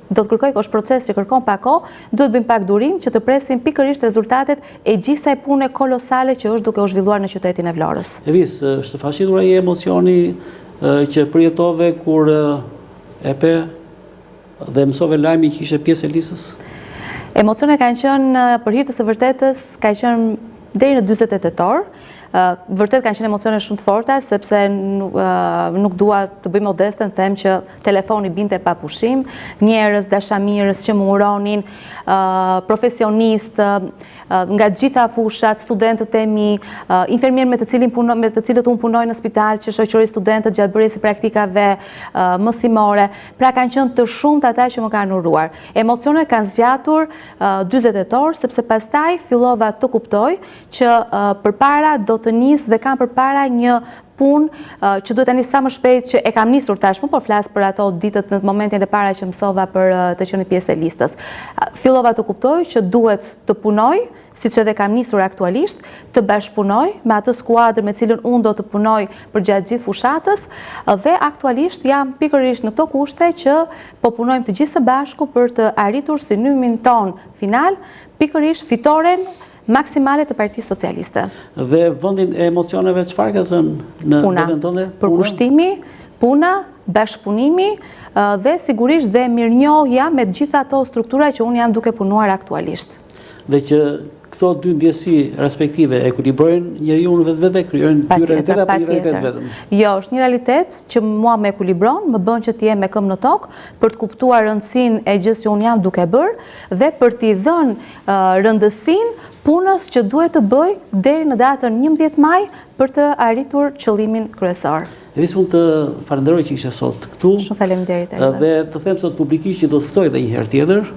Është proces që kërkon pak kohë, duhet bëjmë pak durim që të presim pikërisht rezultatet e gjithë kësaj pune kolosale që është duke u zhvilluar në qytetin e Vlorës. Evis, është fascinuar ai emocioni që përjetove kur e pe dhe mësove lajmin që ishe pjesë e listës? Emocionet kanë qenë, për hir të së vërtetës, ka qenë deri në 48 tetor. Vërtet kanë qenë emocione shumë të forta, sepse nuk dua të bëj modeste, them që telefoni binte pa pushim, njerëz dashamirës që më uronin, profesionistë nga gjitha fushat, studentët e mi, infermierë me të cilët unë punoj në spital, që shoqëroj studentët gjatë bërjes së praktikave mësimore. Pra kanë qenë të shumtë ata që më kanë uruar. Emocionet kanë zgjatur 40 tetor, sepse pastaj fillova të kuptoj që përpara do të nis dhe kam përpara një punë që duhet të nis sa më shpejt, që e kam nisur tashmë, por flas për ato ditët në momentin e para që mësova për të qenë pjesë e listës. Fillova të kuptoj që duhet të punoj, siç edhe kam nisur aktualisht, të bashkëpunoj me atë skuadër me cilën unë do të punoj për gjatë gjithë fushatës, dhe aktualisht jam pikërisht në këto kushte që po punojmë të gjithë së bashku për të arritur synimin ton final, pikërisht fitoren maksimale të Partisë Socialiste. Dhe vendin e emocioneve çfarë ka thënë në veten tënde? Përkushtimi, puna, bashkëpunimi dhe sigurisht dhe mirënjohja me të gjitha ato struktura që unë jam duke punuar aktualisht. Dhe që këto dy ndjesi respektive ekuilibrojnë njeriu në vetvete, krijojnë dy realitete apo një realitet vetëm? Jo, është një realitet që mua më ekuilibron, më bën që të jem me këmbë në tokë për të kuptuar rëndësinë e gjës që unë jam duke bërë dhe për t'i dhënë rëndësinë punës që duhet të bëj deri në datën 11 maj për të arritur qëllimin kryesor. Evis, mund të falenderoj që ishe sot këtu. Shumë faleminderit. Dhe të them sot publikisht që do të ftoj edhe një herë tjetër.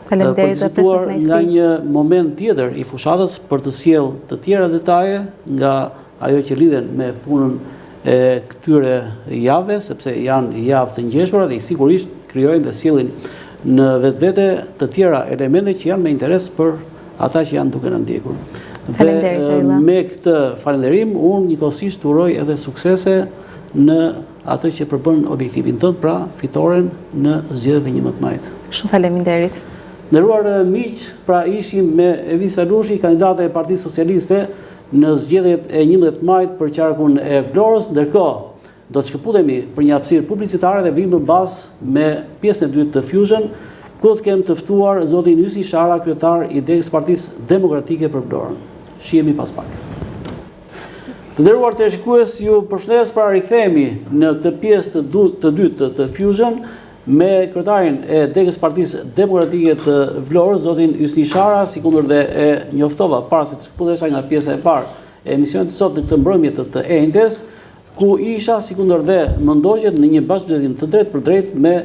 Faleminderit dhe presim kënaqësi. Nga një moment tjetër i fushatës për të sjellë të tjera detaje nga ajo që lidhen me punën e këtyre javëve, sepse janë javë të ngjeshura dhe sigurisht krijojnë dhe sjellin në vetvete të tjera elemente që janë me interes për ata që janë duke në ndjekur. Dhe me këtë falenderim, unë njëkohësisht uroj edhe suksese në atë që përbën objektivin tënd, pra fitoren në zgjedhjet e 11 majit. Shumë faleminderit. Nderuar miq, pra ishim me Evis Alushi, kandidate e Partisë Socialiste në zgjedhjet e 11 majit për qarkun e Vlorës. Ndërkohë, do të shkëputemi për një hapësirë publicitare dhe vim pas me pjesën e dytë të Fusion, ku do të kemë të ftuar zotin Ysi Shara, kryetar i Degës Partisë Demokratike për Vlorën. Shihemi pas pak. Të nderuar teleshikues, ju përshëndes, pra rikthehemi në këtë pjesë të dytë të Fusion me kryetarin e Degës Partisë Demokratike të Vlorës, zotin Ysi Shara, sikundër dhe e njoftova para se të shkëputesha nga pjesa e parë e emisionit të sot në këtë mbrëmje të enjtes, ku isha sikundër dhe më ndoqet në një bashkëzgjedhje të drejtë për drejtë me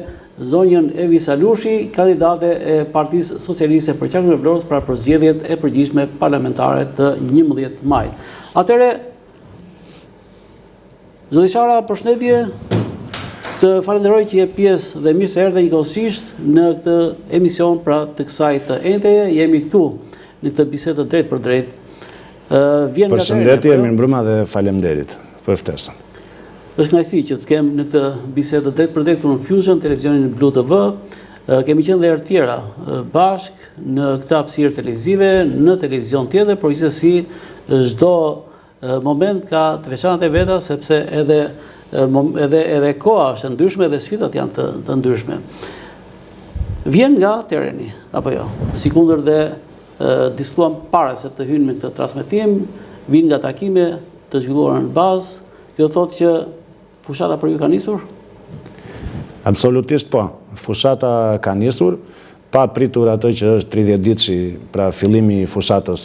zonjën Evis Alushi, kandidate e Partisë Socialiste për qarkun e Vlorës, pra për zgjedhjet e përgjithshme parlamentare të 11 majit. Atëre, zoti Shara, përshëndetje. Të falenderoj që je pjesë dhe mirë se erdhe njëkohësisht në këtë emision pra të kësaj të enjteje. Jemi këtu në këtë bisedë të drejtë për drejtë. Përshëndetje, mirëmbrëma dhe faleminderit për ftesën. Është kënaqësi që të kem në këtë bisedë të drejtë për drejtë në Fusion, televizionin Blu TV. Kemi qenë dhe herë tjera bashkë në këtë hapësirë televizive, në televizion tjetër, por gjithsesi çdo moment ka të veçantë e veta, sepse edhe koha është e ndryshme dhe sfidat janë të ndryshme. Vjen nga terreni, apo jo? Sikundër dhe diskutuam para se të hynë me këtë transmetim, vjen nga takime të zhvilluara në bazë. Kjo thotë që fushata për ju ka nisur? Absolutisht po. Fushata ka nisur, pa pritur atë që është 30 ditëshi pra fillimi i fushatës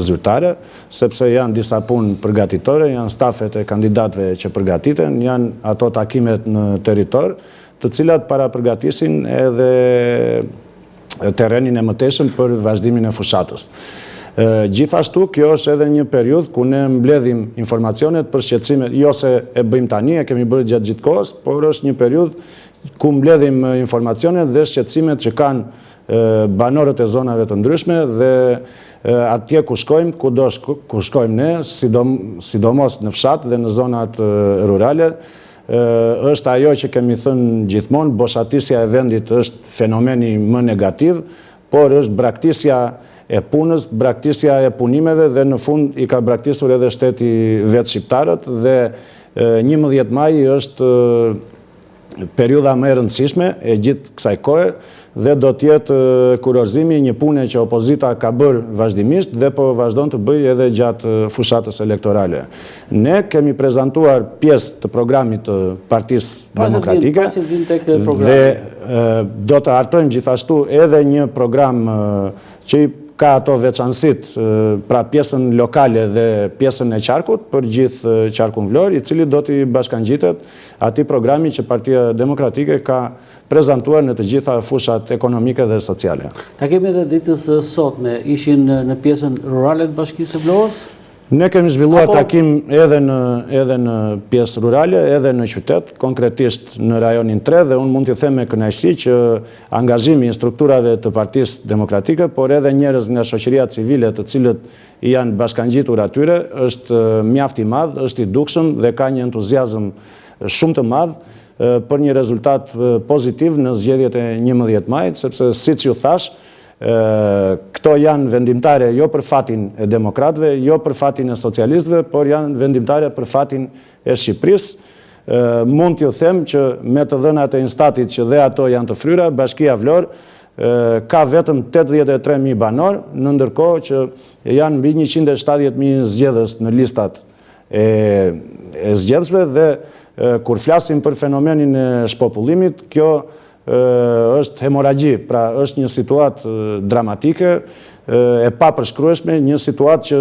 zyrtare, sepse janë disa punë përgatitore, janë stafet e kandidatëve që përgatiten, janë ato takimet në territor, të cilat para përgatisin edhe terrenin e mëtejshëm për vazhdimin e fushatës. Gjithashtu, kjo është edhe një periudhë ku ne mbledhim informacionet për shqetësimet, jo se e bëjmë tani, e kemi bërë gjatë gjithë kohës, por është një periudhë ku mbledhim informacionet dhe shqetësimet që kanë banorët e zonave të ndryshme dhe atje ku shkojmë, ku shkojmë ne, sidomos në fshat dhe në zonat rurale, është ajo që kemi thënë gjithmonë, boshatisja e vendit është fenomeni më negativ, por është braktisja e punës, braktisja e punimeve dhe në fund i ka braktisur edhe shteti vetë shqiptarët dhe 11 maj është periudha më e rëndësishme e gjithë kësaj kohe dhe do tjetë kurorëzimi një pune që opozita ka bërë vazhdimisht dhe po vazhdon të bëjë edhe gjatë fushatës elektorale. Ne kemi prezentuar pjesë të programit të Partisë Demokratike dhe do të hartojmë gjithashtu edhe një program që ka ato veçanësit, pra pjesën lokale dhe pjesën e qarkut për gjithë qarkun Vlorë, i cili do t'i bashkangjitet atij programi që Partia Demokratike ka prezentuar në të gjitha fushat ekonomike dhe sociale. Takimi edhe ditës sotme ishin në pjesën rurale të Bashkisë së Vlorës? Ne kemi zhvilluar takim edhe në pjesë rurale, edhe në qytet, konkretisht në rajonin 3 dhe unë mund t'ju them me kënaqësi që angazhimi i strukturave të Partisë Demokratike, por edhe njerëz nga shoqëria civile të cilët janë bashkangjitur atyre, është mjaft i madh, është i dukshëm dhe ka një entuziazëm shumë të madh për një rezultat pozitiv në zgjedhjet e 11 majit, sepse siç ju thash, këto janë vendimtare jo për fatin e demokratëve, jo për fatin e socialistëve, por janë vendimtare për fatin e Shqipërisë. Mund t'ju them që me të dhënat e Instatit që dhe ato janë të fryra, Bashkia Vlorë ka vetëm 83.000 banor, në ndërkohë që janë mbi 170.000 zgjedhës në listat e zgjedhësve dhe kur flasim për fenomenin e shpopullimit, kjo është hemoragji, pra është një situatë dramatike, e papërshkrueshme, një situatë që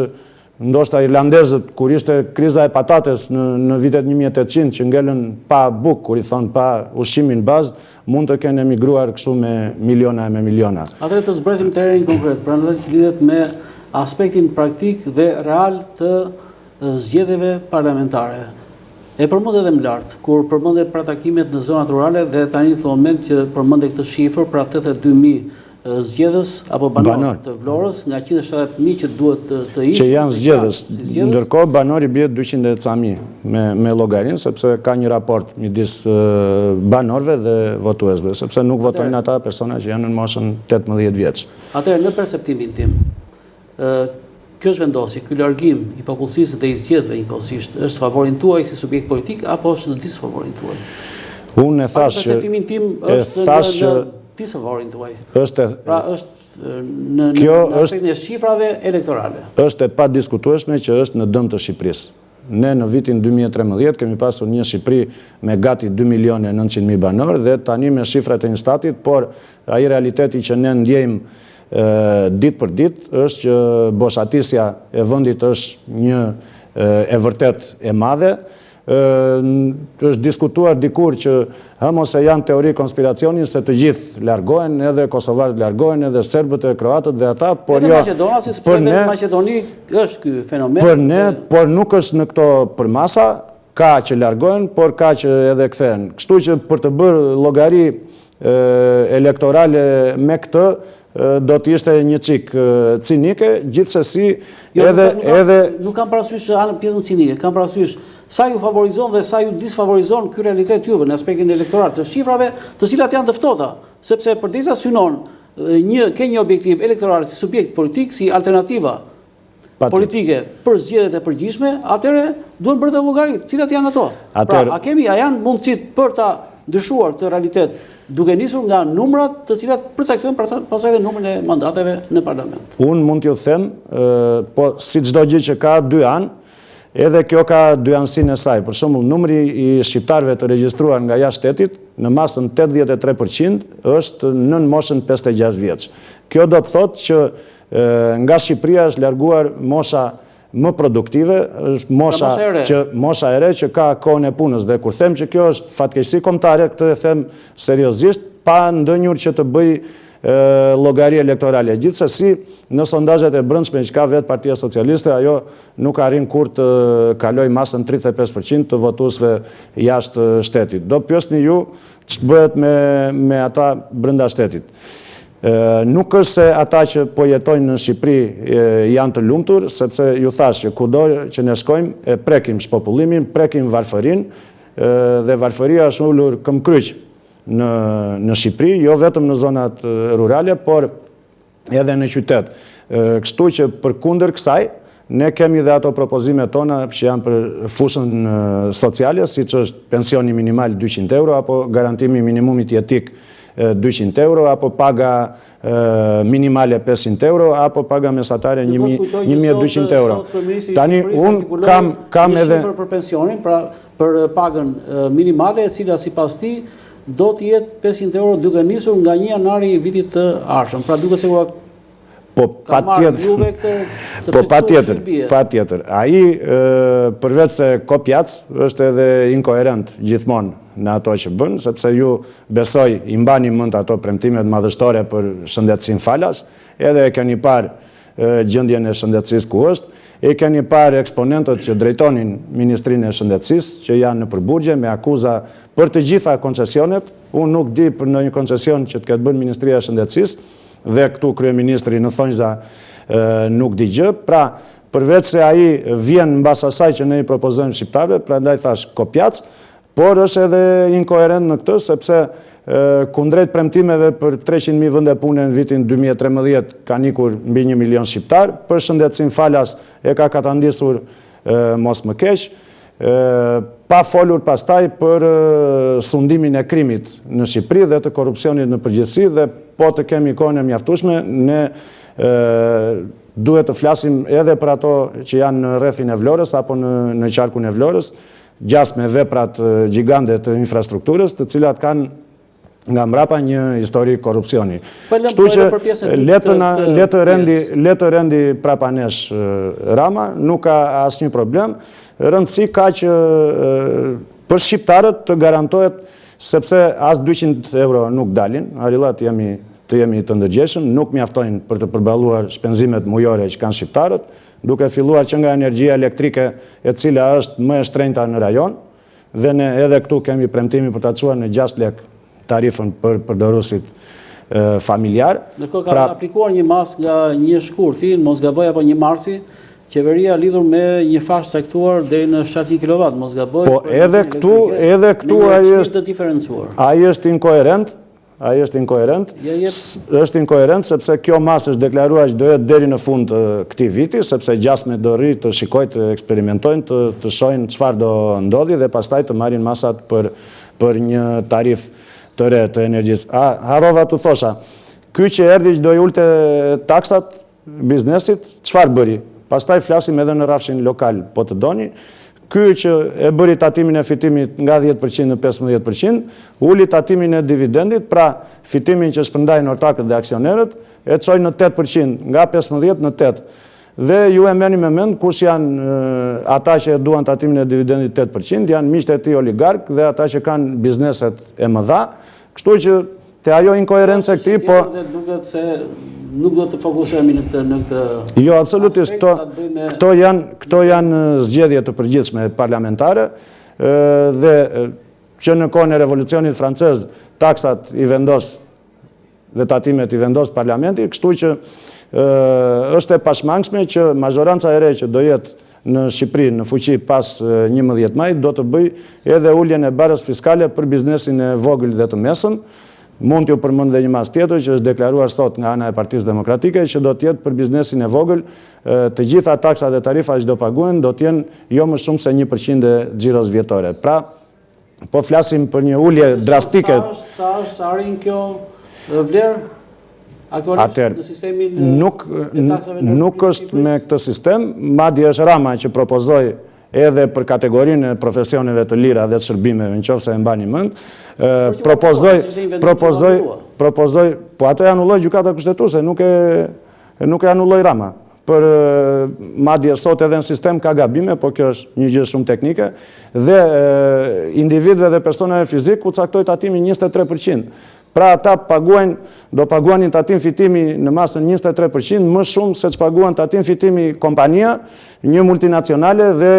ndoshta irlandezët, kur ishte kriza e patates në vitet 1800, që ngelen pa bukë, kur i thonë pa ushqimin bazë, mund të kenë emigruar kështu me miliona e me miliona. Atëherë të zbresim terrenin konkret, pra në që lidhet me aspektin praktik dhe real të zgjedhjeve parlamentare. E përmend edhe më lartë, kur përmendet pra takimet në zonat rurale dhe tani në këtë moment që përmendet këtë shifër, pra 82.000 zgjedhës apo banor të Vlorës nga 170.000 që duhet të ishte. Që janë zgjedhës, ndërkohë banori bie 200.000 me llogarinë, sepse ka një raport midis banorëve dhe votuesve, sepse nuk votojnë ata persona që janë në moshën 18 vjeç. Atëherë në perceptimin tim, kjo zhvendosje, ky largim i popullsisë dhe i zgjedhësve njëkohësisht është favorin tuaj si subjekt politik apo është në disfavorin tuaj? Unë e thash që perceptimin tim është në disfavorin tuaj. Pra është në aspektin e shifrave elektorale. Është e padiskutueshme që është në dëm të Shqipërisë. Ne në vitin 2013 kemi pasur një Shqipëri me gati 2.900.000 banorë dhe tani me shifrat e Instatit, por ai realiteti që ne ndjejmë ditë për ditë është që boshatisja e vendit është një e vërtet e madhe. Është diskutuar dikur që mos e janë teori konspiracioni se të gjithë largohen, edhe kosovarët largohen, edhe serbët e kroatët dhe ata, por jo. Maqedona, si sepse në Maqedoni është ky fenomen. Për ne, por nuk është në këto përmasa, ka që largohen, por ka që edhe kthehen. Kështu që për të bërë llogari elektorale me këtë do të ishte një çik cinike, gjithsesi edhe nuk kam parasysh anën pjesën cinike, kam parasysh sa ju favorizon dhe sa ju disfavorizon ky realitet juve në aspektin elektoral të shifrave, të cilat janë të ftohta, sepse përderisa synon ke një objektiv elektoral si subjekt politik, si alternativa politike për zgjedhjet e përgjithshme, atëherë duhen bërë të llogarit, cilat janë ato. Pra, a janë mundësit për ta ndryshuar këtë realitet duke nisur nga numrat të cilat përcaktojnë pastaj edhe numrin e mandateve në parlament. Unë mund t'ju them, po si çdo gjë që ka dy anë, edhe kjo ka dy anësinë e saj. Për shembull, numri i shqiptarëve të regjistruar nga jashtë shtetit në masën 83% është nën moshën 56 vjeç. Kjo do të thotë që nga Shqipëria është larguar mosha më produktive, është mosha e re që ka kohën e punës dhe kur them që kjo është fatkeqësi kombëtare, këtë e them seriozisht, pa ndonjëherë që të bëj llogari elektorale. Gjithsesi, në sondazhet e brendshme që ka vetë Partia Socialiste, ajo nuk arrin kur të kaloj masën 35% të votuesve jashtë shtetit. Do pyesni ju ç'të bëhet me ata brenda shtetit. Nuk është se ata që po jetojnë në Shqipëri janë të lumtur, sepse ju thash që kudo që ne shkojmë e prekim shpopullimin, prekim varfërinë, dhe varfëria është ulur këmbkryq në Shqipëri, jo vetëm në zonat rurale, por edhe në qytet. Kështu që përkundër kësaj, ne kemi dhe ato propozimet tona që janë për fushën sociale, siç është pensioni minimal 200 euro, apo garantimi minimumit jetik 200 euro, apo paga minimale 500 euro, apo paga mesatare 1200 euro. Tani, unë kam edhe... Një shifër për pensionin, pra për pagën minimale, e cila sipas ti do të jetë 500 euro duke nisur nga 1 janari i vitit të ardhshëm. Pra duke se Po patjetër. Ai përveç se kopjac është edhe inkoherent gjithmonë në ato që bën, sepse ju besoj i mbani mend ato premtimet madhështore për shëndetësinë falas, edhe e keni parë gjendjen e shëndetësisë ku është, e keni parë eksponentët që drejtonin Ministrinë e Shëndetësisë, që janë në përburgje me akuza për të gjitha koncesionet. Unë nuk di për ndonjë koncesion që të ketë bërë Ministria e Shëndetësisë, dhe këtu kryeministri në thonjza nuk di gjë. Pra, përveç se ai vjen mbas asaj që ne i propozojmë shqiptarëve, prandaj thash kopjac, por është edhe inkoherent në këtë, sepse kundrejt premtimeve për 300.000 vende pune në vitin 2013 ka nikur mbi 1 milion shqiptar, për shëndetësinë falas e ka katandisur mos më keq, pa folur pastaj për sundimin e krimit në Shqipëri dhe të korrupsionit në përgjithësi, dhe po të kemi kohën e mjaftueshme, ne duhet të flasim edhe për ato që janë në rrethin e Vlorës apo në qarkun e Vlorës, gjas me veprat gjigande të infrastrukturës, të cilat kanë nga mbrapa një histori korrupsioni. Kështu që le të rendi prapa nesh Rama, nuk ka asnjë problem. Rëndësi ka që për shqiptarët të garantohet, sepse as 200 euro nuk dalin, arillat të jemi të ndërgjeshëm, nuk mjaftojnë për të përballuar shpenzimet mujore që kanë shqiptarët, duke filluar që nga energjia elektrike e cila është më e shtrenjta në rajon, dhe ne edhe këtu kemi premtimi për të çuar në 6 lek tarifën për përdoruesit familjar. Ndërkohë ka aplikuar një mas nga një shkurti, mos gaboj, apo një marsi, qeveria lidhur me një fash caktuar deri në 700 kW, mos gaboj. Po edhe këtu ai është inkoherent. Është inkoherent sepse kjo masë është deklaruar që do jetë deri në fund të këtij viti, sepse gjasmet do rri të shikojnë, të eksperimentojnë, të shohin çfarë do ndodhi dhe pastaj të marrin masat për një tarif të re të energjisë. Harrova t'u thosha, ky që erdhi që do i ulte taksat biznesit, çfarë bëri? Pastaj flasim edhe në rrafshin lokal, po të doni. Ky që e bëri tatimin e fitimit nga 10% në 15%, uli tatimin e dividendit, pra fitimin që shpërndajnë ortakët dhe aksionerët, e çoi në 8%, nga 15 në 8%. Dhe ju e merrni me mend kush janë ata që duan tatimin e dividendit 8%, janë miqtë e tij oligark dhe ata që kanë bizneset e mëdha. Kështu që te ajo inkoherencë e këtij, po duket se nuk do të fokusohemi në këtë. Jo, absolutisht. Këto janë zgjedhje të përgjithshme parlamentare, dhe që në kohën e revolucionit francez taksat i vendos dhe tatimet i vendos parlamenti, kështu që është e pashmangshme që mazhoranca e re që do jetë në Shqipëri në fuqi pas 11 majit do të bëj edhe uljen e barës fiskale për biznesin e vogël dhe të mesëm. Mund t'ju përmend dhe një mas tjetër që është deklaruar sot nga ana e Partisë Demokratike, që do të jetë për biznesin e vogël, të gjitha taksat dhe tarifat që do paguhen do të jenë jo më shumë se 1% e xhiros vjetore. Pra, po flasim për një ulje drastike. Sa arrin kjo vlerë aktualisht në sistemin e taksave? Nuk është me këtë sistem, madje është Rama që propozoi edhe për kategorinë e profesioneve të lira dhe të shërbimeve, nëse e mbani mend, propozoi, po atë e anulloi gjykata kushtetuese, nuk e anulloi Rama. Për madje sot edhe në sistem ka gabime, po kjo është një gjë shumë teknike, dhe individëve dhe personave fizik u caktoi tatimi 23%. Pra ata do paguanin tatim fitimi në masën 23% më shumë se që paguan tatim fitimi kompania, një multinacionale dhe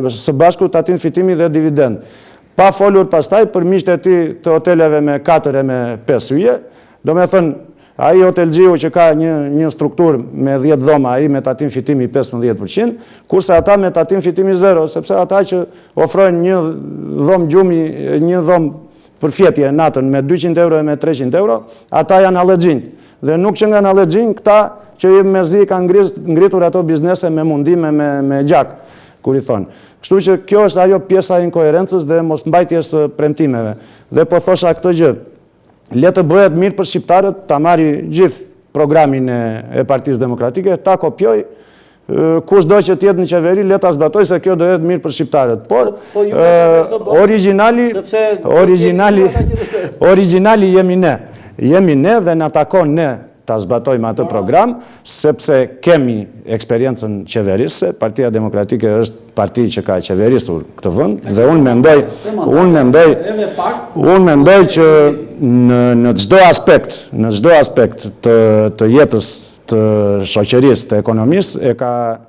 së bashku tatim fitimi dhe dividend. Pa folur pastaj për miqtë e tij të hoteleve me 4 e me 5 yje, do me thënë, ai hotelgjiu që ka një strukturë me 10 dhoma, ai me tatim fitimi 15%, kurse ata me tatim fitimi 0, sepse ata që ofrojnë një dhomë gjumi, një dhomë për fjetje natën me 200 euro e me 300 euro, ata janë allexhin. Dhe nuk që nga në allexhin, këta që i mezi kanë ngritur ato biznese me mundime me gjak, kur i thonë. Kështu që kjo është ajo pjesa e inkoherencës dhe mos mbajtjes premtimeve. Dhe po thosha këtë gjë, le të bëhet mirë për shqiptarët, ta marri gjithë programin e Partisë Demokratike, ta kopjoj, kush do që tjetë në qeveri, le ta zbatoj se kjo do jetë mirë për shqiptarët. Por, originali jemi ne. Jemi ne dhe në takon ne ta zbatojmë atë program, sepse kemi eksperiencën qeverisë, Partia Demokratike është parti që ka qeverisur këtë vend, dhe unë mendoj që në çdo aspekt të jetës të shoqërisë, të ekonomisë,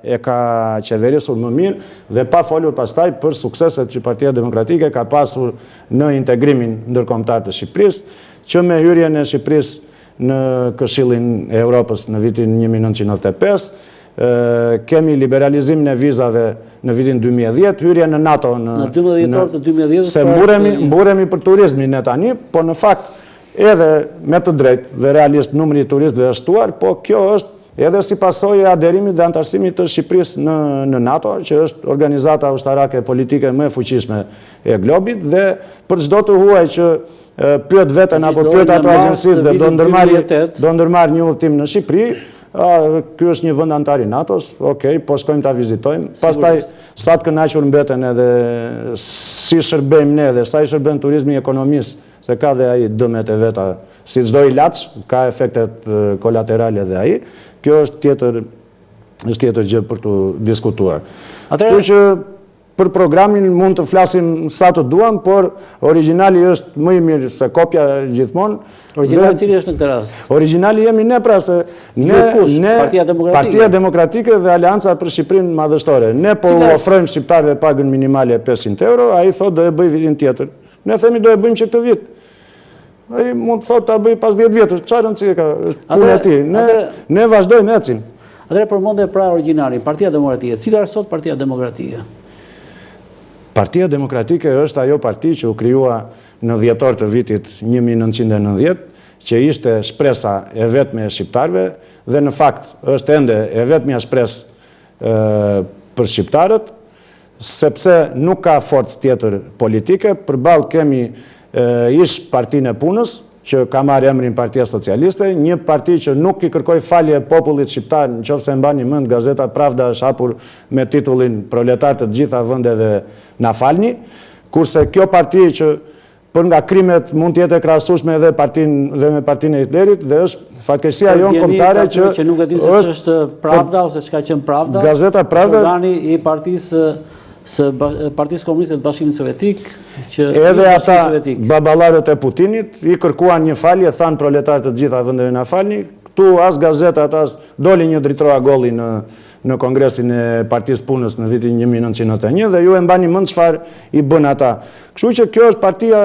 e ka qeverisur më mirë dhe pa folur pastaj për sukseset që Partia Demokratike ka pasur në integrimin ndërkombëtar të Shqipërisë, që me hyrjen e Shqipërisë në Këshillin e Europës në vitin 1995, kemi liberalizimin e vizave në vitin 2010, hyrje në NATO në 12 të 2010, se mburemi për turizmin ne tani, po në fakt edhe me të drejtë dhe realisht numri i turistëve është shtuar, po kjo është edhe si pasojë e aderimit dhe antarësimit të Shqipërisë në NATO, që është organizata ushtarake politike më e fuqishme e globit, dhe për çdo të huaj që pyet veten apo pyet ato agjensitë dhe do ndërmarr një udhëtim në Shqipëri, ky është një vend antar i NATO-s, okej, po shkojmë ta vizitojmë. Pastaj sa të kënaqur mbeten edhe si shërbejmë ne dhe sa i shërben turizmi ekonomisë, se ka dhe ai dëmet e veta, si çdo ilaç, ka efektet kolaterale dhe ai. Kjo është tjetër gjë për të diskutuar. Kështu që për programin mund të flasim sa të duam, por originali është më i mirë se kopja gjithmonë. Originali cili është në këtë rast? Originali jemi ne, pra se ne Partia Demokratike dhe Aleanca për Shqipërinë Madhështore. Ne po ofrojmë shqiptarëve pagën minimale 500 euro, ai thotë do e bëj vitin tjetër. Ne themi do e bëjmë që këtë vit. Ai mund të thotë ta bëj pas 10 vjetësh, çfarë rëndësie ka? Punë e tij. Ne vazhdojmë ecim. Atëherë përmendë pra originali, Partia Demokratike. Cila është sot Partia Demokratike? Partia Demokratike është ajo parti që u krijua në dhjetor të vitit 1990, që ishte shpresa e vetme e shqiptarëve dhe në fakt është ende e vetmja shpresë për shqiptarët, sepse nuk ka forcë tjetër politike. Përballë kemi ish Partinë e Punës, që ka marrë emrin Partia Socialiste, një parti që nuk i kërkoi falje popullit shqiptar, nëse e mbani mend, gazeta Pravda është hapur me titullin Proletar të gjitha vendeve na falni, kurse kjo parti që për nga krimet mund të jetë e krahasueshme edhe me partinë e Hitlerit, dhe është fatkeqësia jonë kombëtare që nuk e di se ç'është Pravda ose ç'ka qenë Pravda. Gazeta Pravda organi i Partisë Komuniste të Bashkimit Sovjetik, që edhe ata baballarët e Putinit i kërkuan një falje, thanë proletarët të gjitha vendeve na falni. Këtu as gazetat, as doli një dritroa golli në Kongresin e Partisë Punës në vitin 1991 dhe ju e mbani mend çfarë i bën ata. Kështu që kjo është partia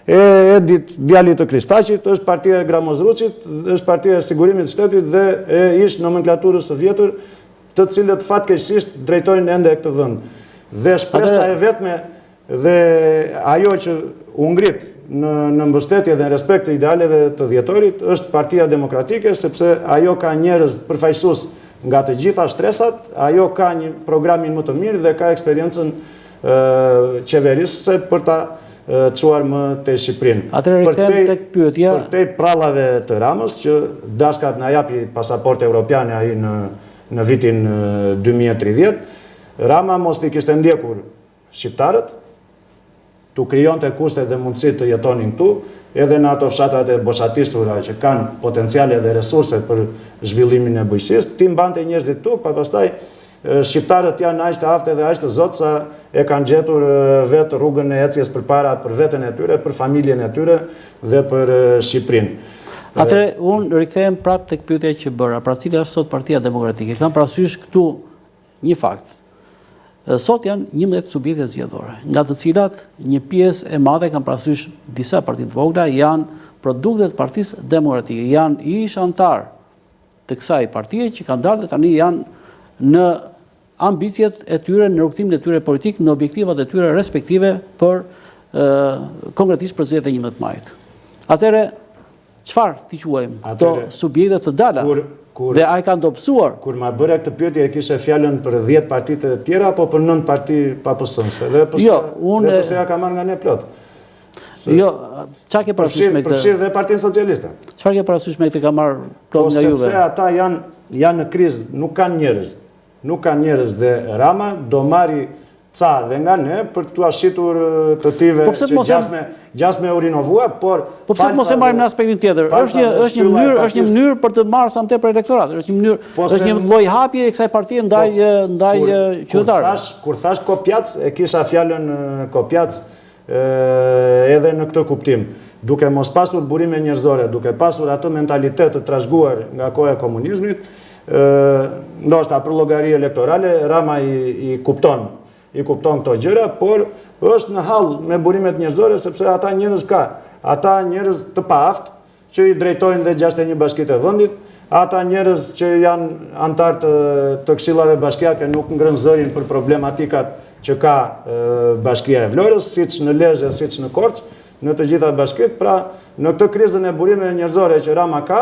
e Edit Djalit të Kristaqit, është partia e Gramozruçit, është partia e Sigurimit të Shtetit dhe e ish nomenklaturës së vjetër, të cilët fatkeqësisht drejtojnë ende këtë vend. Dhe shpresa e vetme dhe ajo që u ngrit në mbështetje dhe në respekt të idealeve të dhjetorit është Partia Demokratike, sepse ajo ka njerëz përfaqësues nga të gjitha shtresat, ajo ka një programin më të mirë dhe ka eksperiencën qeverisëse për ta çuar më te Shqipërinë. Për te prallave të Ramës, që dashkat na japi pasaportë europiane ai në vitin 2030, Rama mos t'i kishte ndjekur shqiptarët, t'u krijonte kushte dhe mundësi të jetonin këtu, edhe në ato fshatrat e boshatisura që kanë potenciale dhe resurse për zhvillimin e bujqësisë, ti mbante njerëzit këtu, pa pastaj shqiptarët janë aq të aftë dhe aq të zotë sa e kanë gjetur vetë rrugën e ecjes përpara për veten e tyre, për familjen e tyre dhe për Shqipërinë. Atëre, unë rikthehem prapë tek pyetja që bëra, pra cila është sot Partia Demokratike. Kam parasysh këtu një fakt. Sot janë 11 subjekte zgjedhore, nga të cilat një pjesë e madhe kam parasysh disa parti të vogla janë produktet të Partisë Demokratike, janë ish antar të kësaj partie që kanë dalë dhe tani janë në ambicjet e tyre, në rrugtimin e tyre politik, në objektivat e tyre respektive për konkretisht për zgjedhjet e 11 majit. Atëre, çfarë ti quajmë këto subjekte të dala? Dhe ai kanë dobësuar. Kur ma bëre këtë pyetje, kishe fjalën për 10 partitë të tjera apo për 9 parti papësënse? Dhe pse ja ka marrë nga ne plot? Jo, çka ke parasysh me këtë? Përfshirë dhe Partinë Socialiste. Çfarë ke parasysh me këtë ka marrë plot nga juve? Sepse ata janë në krizë, nuk kanë njerëz. Nuk kanë njerëz dhe Rama do marri ca dhe nga ne për t'u shitur të tive që gjasme u rinovua, por... Po pse mos e marrim në aspektin tjetër? Është një mënyrë për të marrë sa më tepër elektorat. Është një lloj hapje e kësaj partie ndaj qytetarëve. Kur thash kopjac, e kisha fjalën kopjac edhe në këtë kuptim. Duke mos pasur burime njerëzore, duke pasur atë mentalitet të trashëguar nga koha e komunizmit, ndoshta për llogari elektorale, Rama i kupton këto gjëra, por është në hall me burimet njerëzore, sepse ata njerëz ka. Ata njerëz të paaftë, që i drejtojnë dhe 61 bashkitë e vendit, ata njerëz që janë antar të këshillave bashkiake nuk ngrën zërin për problematikat që ka Bashkia e Vlorës, siç në Lezhë, siç në Korçë, në të gjitha bashkitë. Pra, në këtë krizën e burimeve njerëzore që Rama ka,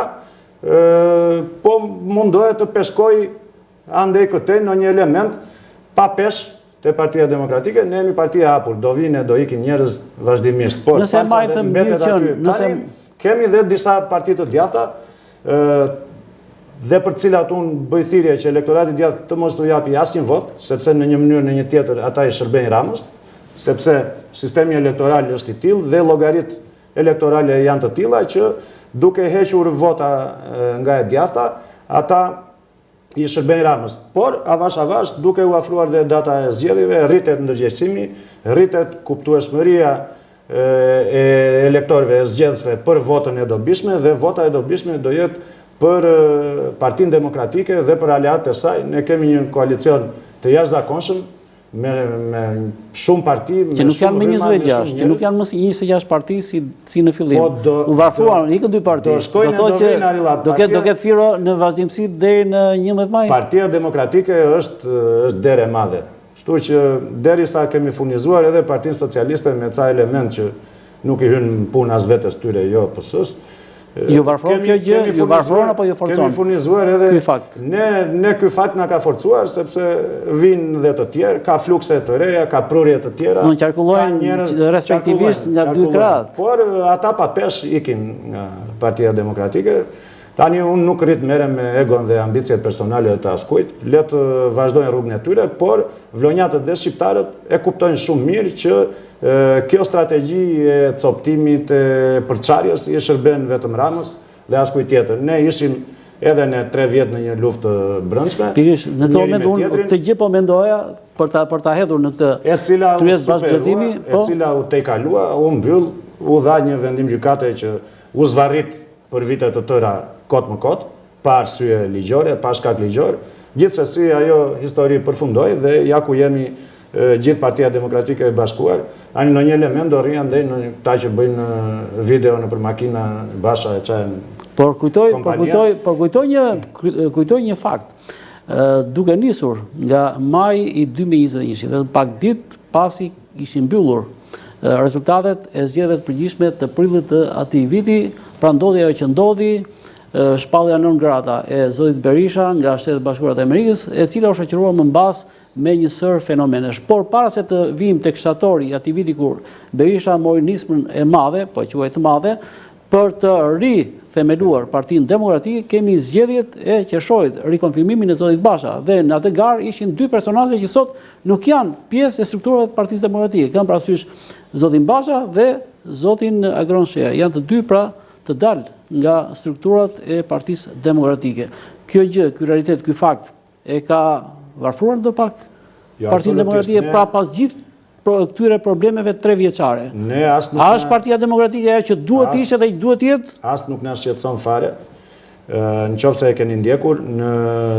po mundohet të peshkoj andej këtej në një element pa pesh të Partia Demokratike. Ne jemi partia e hapur, do vinë, do ikin njerëz vazhdimisht. Nëse majtëm kemi dhe disa parti të djathta, dhe për cilat unë bëj thirrje që elektorati djathtë të mos t'u japi asnjë vot, sepse në një mënyrë në një tjetër ata i shërbejnë Ramës, sepse sistemi elektoral është i tillë dhe llogaritë elektorale janë të tilla që duke hequr vota nga e djathta, ata i shërbejnë Ramës. Por, avash duke u afruar dhe data e zgjedhjeve, rritet ndërgjegjësimi, rritet kuptueshmëria e elektorëve e zgjedhësve për votën e dobishme, dhe vota e dobishme do jetë për Partinë Demokratike dhe për aleatët e saj. Ne kemi një koalicion të jashtëzakonshëm me shumë parti, që nuk janë më 26, që nuk janë më 26 parti si në fillim. U varfruan, ikën 2 parti. Do ketë thirrje në vazhdimsi deri në 11 maj. Partia Demokratike është derë e madhe. Kështu që derisa kemi furnizuar edhe Partinë Socialiste me ca element që nuk i hyn punë as vetes tyre, jo PS-s. Ju varfron kjo gjë, ju varfron apo ju forcon? Kemi furnizuar edhe ky fakt. Ne ky fakt na ka forcuar sepse vinë dhe të tjerë, ka flukse të reja, ka prurje të tjera. Do qarkullojnë respektivisht nga 2 krahët. Por ata pa pesh ikin nga Partia Demokratike. Tani unë nuk rrit merrem me egon dhe ambicjet personale të askujt. Le të vazhdojnë rrugën e tyre, por vlonjatët dhe shqiptarët e kuptojnë shumë mirë që kjo strategji e coptimit e përçarjes i shërben vetëm Ramës dhe askujt tjetër. Ne ishim edhe në 3 vjet në një luftë brendshme. Pikërisht, në këtë moment unë këtë gjë po mendoja për ta hedhur në këtë tryezë bashkëjetimi, e cila u tejkalua, u mbyll, u dha një vendim gjykate që u zvarrit për vite të tëra kot më kot, pa arsye ligjore, pa shkak ligjor. Gjithsesi ajo histori përfundoi dhe ja ku jemi gjithë Partia Demokratike e Bashkuar. Ani në një element do rrinë ndaj në ta që bëjnë video në për makina Basha e çajën. Por kujtoj një fakt. Duke nisur nga maj i 2021 dhe pak ditë pasi ishin mbyllur rezultatet e zgjedhjeve të përgjithshme të prillit të atij viti, pra ndodhi ajo që ndodhi, shpallja non grata e zotit Berisha nga Shtetet Bashkuara të Amerikës, e cila u shoqërua më mbas me një sër fenomenesh. Por para se të vijmë tek shtatori i atij viti kur Berisha mori nismën e madhe, po quhet të madhe, për të rithemeluar Partinë Demokratike, kemi zgjedhjet e qershorit, rikonfirmimin e zotit Basha, dhe në atë garë ishin 2 personazhe që sot nuk janë pjesë e strukturave të Partisë Demokratike. Kam parasysh zotin Basha dhe zotin Agron Shea. Janë të 2 pra të dalë nga strukturat e Partisë Demokratike. Kjo gjë, ky realitet, ky fakt e ka varfruar do pak Jo, Partinë Demokratike pra pas gjithë këtyre problemeve 3 vjeçare? A është Partia Demokratike ajo që duhet ishte dhe duhet jetë? As nuk na shqetëson fare. Në qoftë se e keni ndjekur në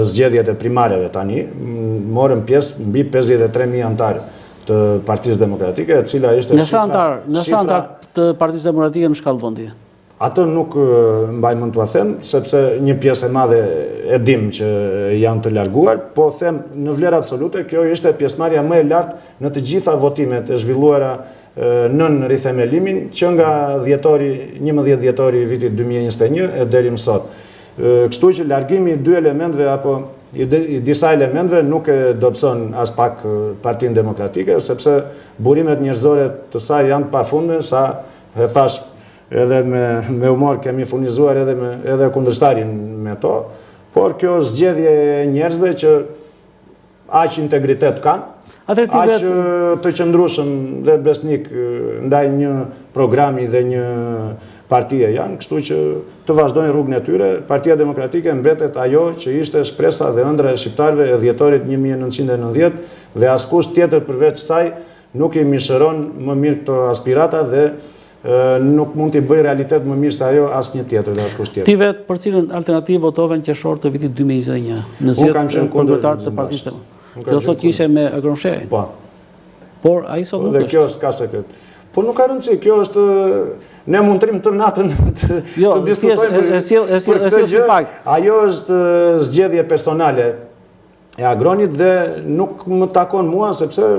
zgjedhjet e primareve tani, morën pjesë mbi 53.000 antarë të Partisë Demokratike, e cila ishte Nëse antar të Partisë Demokratike në shkallë vendi? Atë nuk mbaj mund t'ua them, sepse një pjesë e madhe e dim që janë të larguar, po them në vlerë absolute, kjo ishte pjesëmarrja më e lartë në të gjitha votimet e zhvilluara nën rithemelimin, që nga 11 dhjetori i vitit 2021 e deri më sot. Kështu që largimi i 2 elementve apo i disa elementve nuk e dobëson as pak Partinë Demokratike, sepse burimet njerëzore të saj janë pafundme, sa e thash edhe me humor kemi furnizuar edhe kundërshtarin me to, por kjo është zgjedhje e njerëzve që aq integritet kanë, aq të qëndrueshëm dhe besnik ndaj një programi dhe një partie janë, kështu që të vazhdojnë rrugën e tyre. Partia Demokratike mbetet ajo që ishte shpresa dhe ëndra e shqiptarëve e dhjetorit 1990 dhe askush tjetër përveç saj nuk i mishëron më mirë këto aspirata dhe nuk mund t'i bëj realitet më mirë se ajo asnjë tjetër dhe askush tjetër. Ti vetë për cilën alternativë votove në qershor të vitit 2021 në zgjedhjet kombëtare të Partisë? Do thotë që ishe me Agromshejin. Po. Por ai sot nuk është. Dhe kjo s'ka sekret. Po nuk ka rëndësi, kjo është ne mund trim të natën të diskutojmë për këtë gjë. Ajo është zgjedhje personale e Agronit dhe nuk më takon mua sepse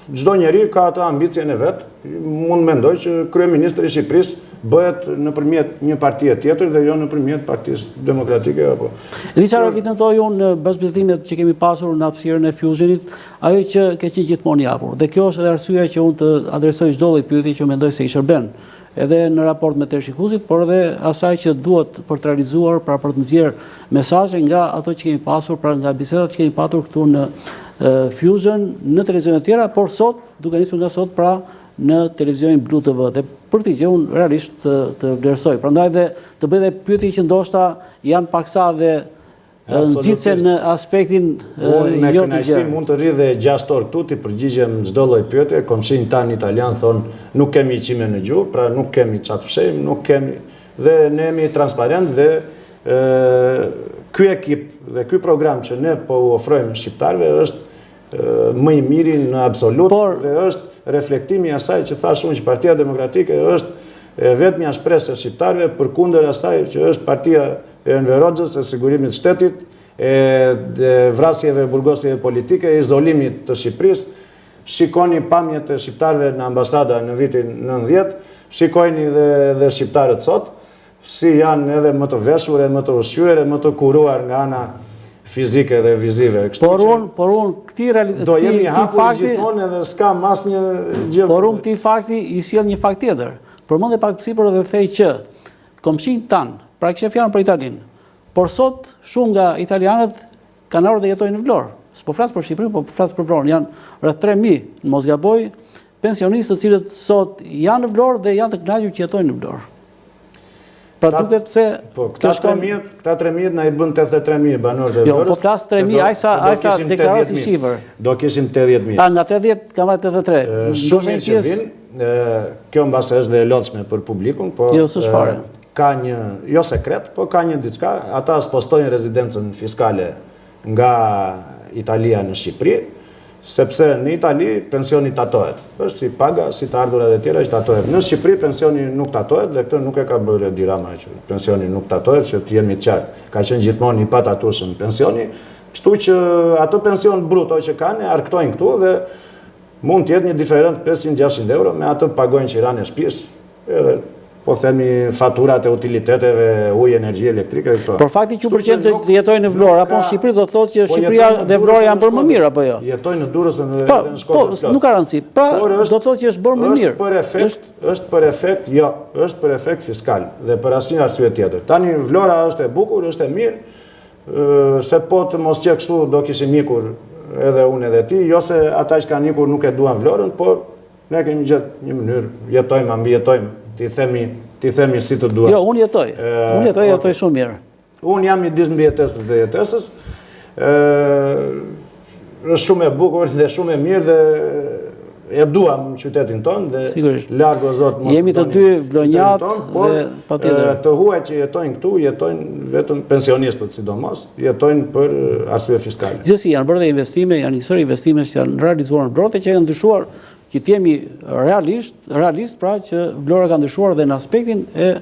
çdo njeri ka atë ambicien e vet. Mund mendoj që kryeministri i Shqipërisë bëhet nëpërmjet një partie tjetër dhe jo nëpërmjet Partisë Demokratike apo. Di çfarë evidentoi unë në bazbllëtimet që kemi pasur në hapësirën e Fusionit, ajo që ke qenë gjithmonë i hapur. Dhe kjo është edhe arsyeja që unë të adresoj çdo lloj pyetje që mendoj se i shërben, edhe në raport me Tershikusit, por edhe asaj që duhet për të realizuar, pra për të nxjerrë mesazhe nga ato që kemi pasur, pra nga bisedat që kemi patur këtu në Fusion, në televizionet tjera, por sot, duke nisur nga sot, pra në televizionin Blu TV. Dhe për këtë gjë unë realisht të vlerësoj. Prandaj dhe të bëj dhe pyetje që ndoshta janë paksa dhe nxitse në aspektin me kënaqësi mund të rri dhe 6 orë këtu ti përgjigjem çdo lloj pyetje. Komshinj tan italian thonë nuk kemi qime në gjuhë, pra nuk kemi çat fshejmë, nuk kemi dhe ne jemi transparent dhe ky ekip dhe ky program që ne po u ofrojmë shqiptarëve është më i miri në absolut dhe është reflektimi asaj që thash unë që Partia Demokratike është vetmja shpresë e shqiptarëve përkundër asaj që është partia e Enver Hoxhës, e sigurimit shtetit, e vrasjeve, burgosjeve politike, e izolimit të Shqipërisë. Shikoni pamjet e shqiptarëve në ambasada në vitin 90, shikojni dhe shqiptarët sot, si janë edhe më të veshur, më të ushqyer, më të kuruar nga ana fizike dhe vizive. Por unë këti fakti... Do jemi hapur gjithmonë edhe s'kam asnjë gjë. Por unë këti fakti i sjell një fakt tjetër. Përmendje pak sipër dhe thej që komshinjt tanë, pra kishe fjalën për Italinë, por sot shumë nga italianët kanë ardhur dhe jetojnë në Vlorë. S'po flas për Shqipërinë, po flas për Vlorën. Janë rreth 3.000, mos gaboj, pensionistë të cilët sot janë në Vlorë dhe janë të kënaqur që jetojnë në Vlorë. Pra duket se këta 3.000 na i bën 83.000 banorë të Vlorës. Jo, po flas 3.000, ajsa deklaratë si shifër. Do kishim 80.000. Nga 80 ka marrë 83. Shumë që vinë, kjo mbase është dhe e lotshme për publikun, po ka një, jo sekret, po ka një diçka, ata spostojnë rezidencën fiskale nga Italia në Shqipëri, sepse në Itali pensioni tatohet. Është si paga, si të ardhurat e tjera që tatohet. Në Shqipëri pensioni nuk tatohet dhe këtë nuk e ka bërë Edi Rama që pensioni nuk tatohet, që të jemi të qartë. Ka qenë gjithmonë i patatueshëm pensioni, kështu që ato pension bruto që kanë arktojnë këtu dhe mund të jetë një diferencë 500-600 euro me atë pagojnë qirane e shtëpisë, edhe po themi faturat e utiliteteve, ujë, energji elektrike dhe këto. Por fakti që përqend të jetojnë në Vlorë apo në Shqipëri do thotë që Shqipëria dhe Vlora janë bërë më mirë apo jo? Jetojnë në Durrës dhe në Shkodër. Po, nuk ka rëndësi. Pra, do thotë që është bërë më mirë. Është për efekt fiskal dhe për asnjë arsye tjetër. Tani Vlora është e bukur, është e mirë, se po të mos qe kështu do kishim ikur edhe unë edhe ti, jo se ata që kanë ikur nuk e duan Vlorën, por ne kemi gjetë një mënyrë, jetojmë, ambijetojmë. Ti themi si të duash. Jo, unë jetoj shumë mirë. Unë jam i disë mbi jetesës dhe jetesës. është shumë e bukur dhe shumë e mirë dhe e duam qytetin tonë dhe largo zot mos. Jemi të dy vlonjat dhe patjetër. Të huaj që jetojnë këtu, jetojnë vetëm pensionistët sidomos, jetojnë për arsye fiskale. Gjithsesi janë bërë dhe investime, janë një sër investime që janë realizuar në Vlorë që janë ndryshuar, që t'jemi realist, pra që Vlora ka ndryshuar dhe në aspektin e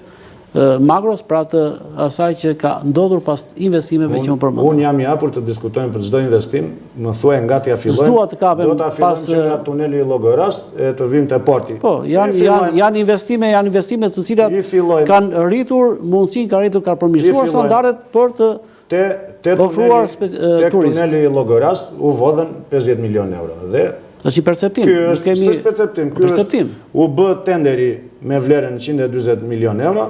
makros, pra të asaj që ka ndodhur pas investimeve që unë përmendëm. Unë jam i hapur të diskutojmë për çdo investim, më thuaj nga t'ja fillojmë. S'dua të kapem do ta fillojmë që nga tuneli i Llogoras e të vim te porti. Po, janë investime të cilat kanë rritur mundësinë, kanë përmirësuar standardet për të ofruar turizëm. Tek tuneli i Llogoras u vodhen 50 milionë euro dhe është një perceptim. Ky është perceptim. U bë tenderi me vlerën 140 milionë euro.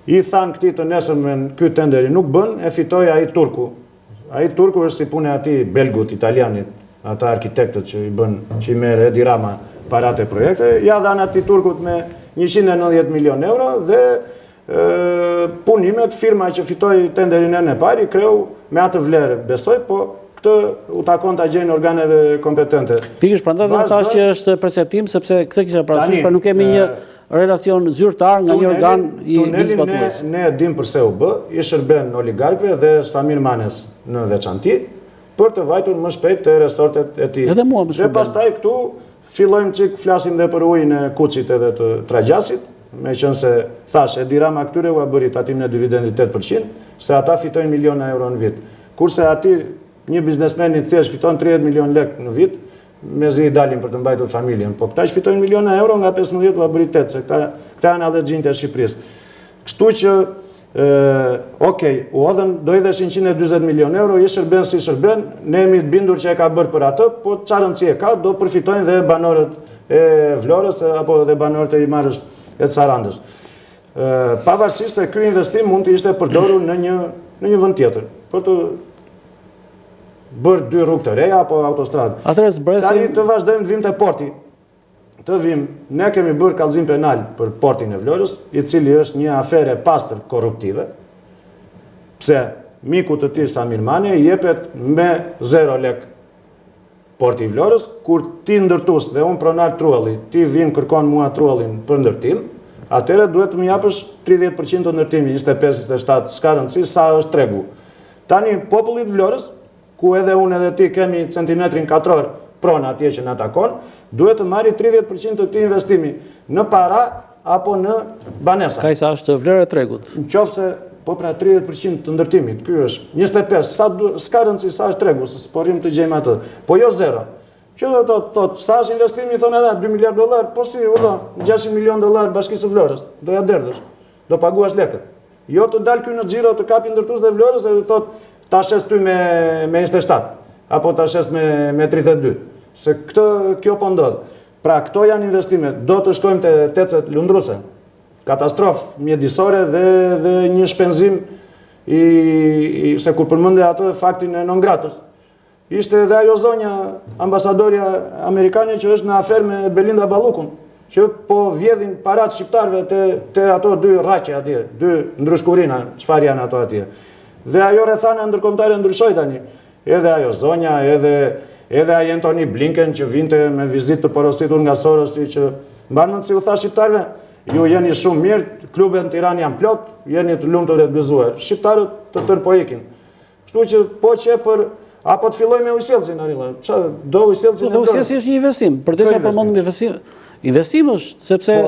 I thanë këti të nesërmen ky tenderi nuk bën, e fitoi ai turku. Ai turku është si pune ati belgut, italianit, ata arkitektët që i bën, që i merr Edi Rama parate projekte, ja dhanë ati turkut me 190 milionë euro dhe punimet, firma që fitoi tenderin e pari, kreu me atë vlerë, besoj, po këtë u takon të gjejnë organeve kompetente. Pikërisht prandaj do të thash që është perceptim, sepse këtë kisha parasysh, pra nuk kemi një relacion zyrtar nga një organ i zbatues. Ne dim përse u bë, i shërben oligarkëve dhe Samir Manes në veçanti, për të vajtur më shpejt të resortet e tij. Edhe mua më shërben. Dhe pastaj këtu fillojmë çik flasim dhe për ujin e Kuçit edhe të Tragjasit, meqense thash Edi Rama këtyre u bëri tatimin e dividendit 8%, se ata fitojnë miliona euro në vit. Kurse aty një biznesmen i thjesht fiton 30 milion lek në vit, mezi i dalin për të mbajtur familjen. Po këta që fitojnë miliona euro nga 15 u bëri 8, se këta janë allegjinjtë e Shqipërisë. Kështu që, u odhen, do i dhe 120 milion euro, i shërben si shërben, ne jemi të bindur që e ka bërë për atë, po çfarë rëndësie ka, do përfitojnë dhe banorët e Vlorës, apo dhe banorët e Imarës e Sarandës. Pavarësisht se ky investim mund të ishte përdorur në një vend tjetër, për të bërë 2 rrugë të reja apo autostradë. Tani të vazhdojmë të vim të porti. Të vim, ne kemi bërë kallëzim penal për portin e Vlorës, i cili është një afere pastër korruptive, pse miku të tij Samir Mane i jepet me 0 lek porti i Vlorës, kur ti ndërtues dhe unë pronar Trualli, ti vin kërkon mua Truallin për ndërtim, atëherë duhet të më japësh 30% të ndërtimit, 25-27, s'ka rëndësi sa është tregu. Tani populli i Vlorës, ku edhe unë edhe ti kemi centimetrin katror pronë atje që në takon, duhet të marri 30% të këtij investimi në para apo në banesa. Ka sa është vlera e tregut. Në qoftë se po pra 30% të ndërtimit, ky është 25, s'ka rëndësi sa është tregu, se sporim të gjejmë atë, po jo 0. Që do të thotë, sa është investimi, thonë edhe $2 miliard, po si, urdo, $600 milion Bashkisë së Vlorës, do ja derdhësh, do paguash lekët. Jo të dalë ky në xhiro të kapi ndërtues dhe Vlorës dhe thotë ta shes ty me 27, apo ta shes me 32. Se kjo po ndodh. Pra, këto janë investime. Do të shkojmë te tecet lundruse. Katastrofë mjedisore dhe një shpenzim se kur përmendë atë faktin e non-gratës. Ishte edhe ajo zonja ambasadorja amerikane që është në aferë me Belinda Ballukun, që po vjedhin parat shqiptarëve te ato 2 rraqe atje, 2 ndryshkurina, çfarë janë ato atje. Dhe ajo rrethana ndërkombëtare ndryshoi tani. Edhe ajo zonja, edhe ai Antony Blinken që vinte me vizitë të porositur nga Sorosi, që mban mend si u tha shqiptarëve, ju jeni shumë mirë, klubet në Tiranë janë plot, jeni të lumtur e të gëzuar. Shqiptarët të tërë po ikin. Kështu që po që për apo të filloj me ujësjellsin Arilla. Çfarë do ujësjellsin? Do ujësjellsi është një investim, përdesë përmendim investim. Investim është sepse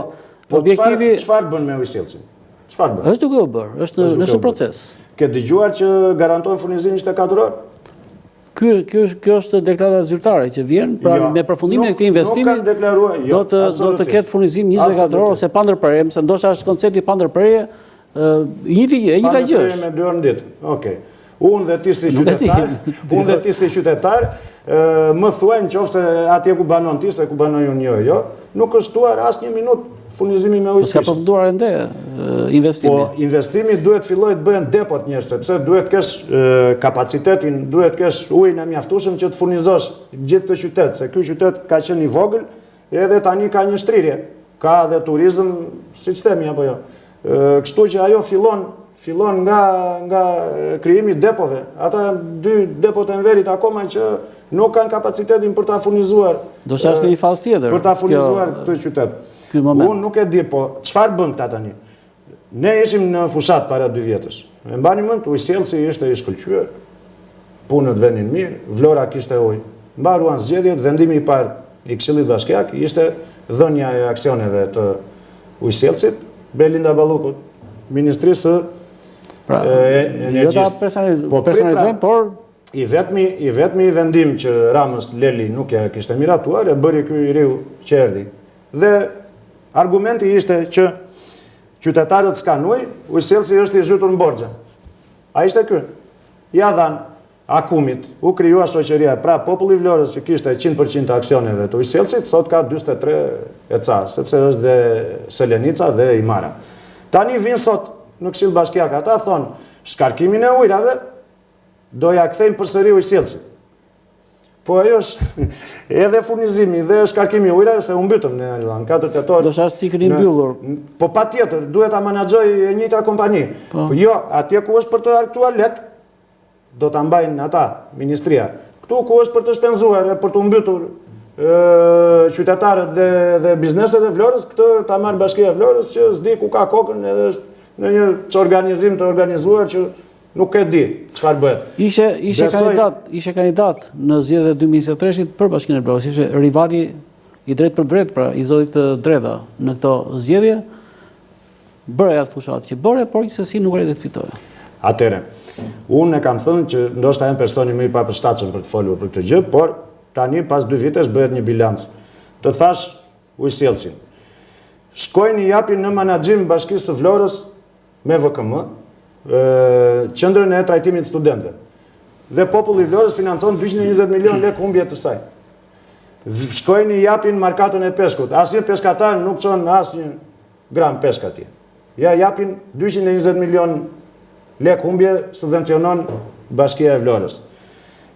objektivi çfarë bën me ujësjellsin? Çfarë bën? Është duke u bërë, është në proces. Ke dëgjuar që garantojnë furnizimin 24 orë? Kjo është deklarata zyrtare që vjen, pra me përfundimin e këtij investimi do të ketë furnizim 24 orë ose pa ndërprerje, se ndoshta është koncepti pa ndërprerje, një gjë është. Me 2 orë në ditë. Okej. Unë dhe ti si qytetar, më thuaj nëse atje ku banon ti, se ku banoj unë jo, nuk është tuar as 1 minutë furnizimi me ujë. S'ka përfunduar ende investimi. Po investimi duhet filloj të bëhen depot njerëz, sepse duhet kesh kapacitetin, duhet kesh ujin e mjaftueshëm që të furnizosh gjithë këtë qytet, se ky qytet ka qenë i vogël, edhe tani ka një shtrirje, ka edhe turizëm siç themi apo jo. Kështu që ajo fillon fillon nga krijimi i depove. Ata janë 2 depot e Enverit akoma që nuk kanë kapacitetin për ta furnizuar. Do të është një fazë tjetër. Për ta furnizuar këtë qytet. Unë nuk e di, po çfarë bën këta tani? Ne ishim në fushat para 2 vjetësh. E mbani mend, ujësjellsi ishte i shkëlqyer. Punët vendin mirë, Vlora kishte ujë. Mbaruan zgjedhjet, vendimi i parë i Këshillit Bashkiak ishte dhënia e aksioneve të ujësjellsit Belinda Ballukut, Ministrisë Energjisë. Jo ta personalizojmë, por i vetmi vendim që Ramës Leli nuk ja kishte miratuar, e bëri ky i riu që erdhi. Dhe argumenti ishte që qytetarët s'kan ujë, ujësjellsi është i zhytur në borxhe. A ishte ky? Ja dhan Akumit, u krijua shoqëria, pra populli i Vlorës që kishte 100% aksioneve të ujësjellsit, sot ka 43 e ca, sepse është dhe Selenica dhe Imara. Tani vinë sot në Këshill Bashkiak, ata thonë, shkarkimin e ujrave do ja kthejmë përsëri ujësjellsit. Po ajo është edhe furnizimi dhe shkarkimi i ujrave se u mbytëm në 4 tetor. Do të është cikli i mbyllur. Po patjetër, duhet ta menaxhojë e njëjta kompani. Po jo, atje ku është për të argëtuar lek, do ta mbajnë ata, ministria. Këtu ku është për të shpenzuar e për të mbytur qytetarët dhe bizneset e Vlorës, këtë ta marr Bashkia e Vlorës që s'di ku ka kokën, edhe është në një organizim të organizuar që nuk e di çfarë bëhet. Ishe kandidat në zgjedhjet e 2023 për Bashkinë e Vlorës, ishte rivali i drejt për drejt, pra i zotit Dreda në këto zgjedhje. Bëre atë fushat që bëre, por gjithsesi nuk arriti të fitoje. Atëre, unë e kam thënë që ndoshta jam personi më i papërshtatshëm për të folur për këtë gjë, por tani pas 2 vitesh bëhet një bilanc. Të thash ujësjellsin. Shkojnë i japin në menaxhim Bashkisë së Vlorës me VKM, qendrën e trajtimit të studentëve. Dhe populli i Vlorës financon 220 milion lekë humbje të saj. Shkojnë i japin markatën e peshkut. Asnjë peshkatar nuk çon asnjë gram peshk atje. Ja japin 220 milion lekë humbje, subvencionon Bashkia e Vlorës.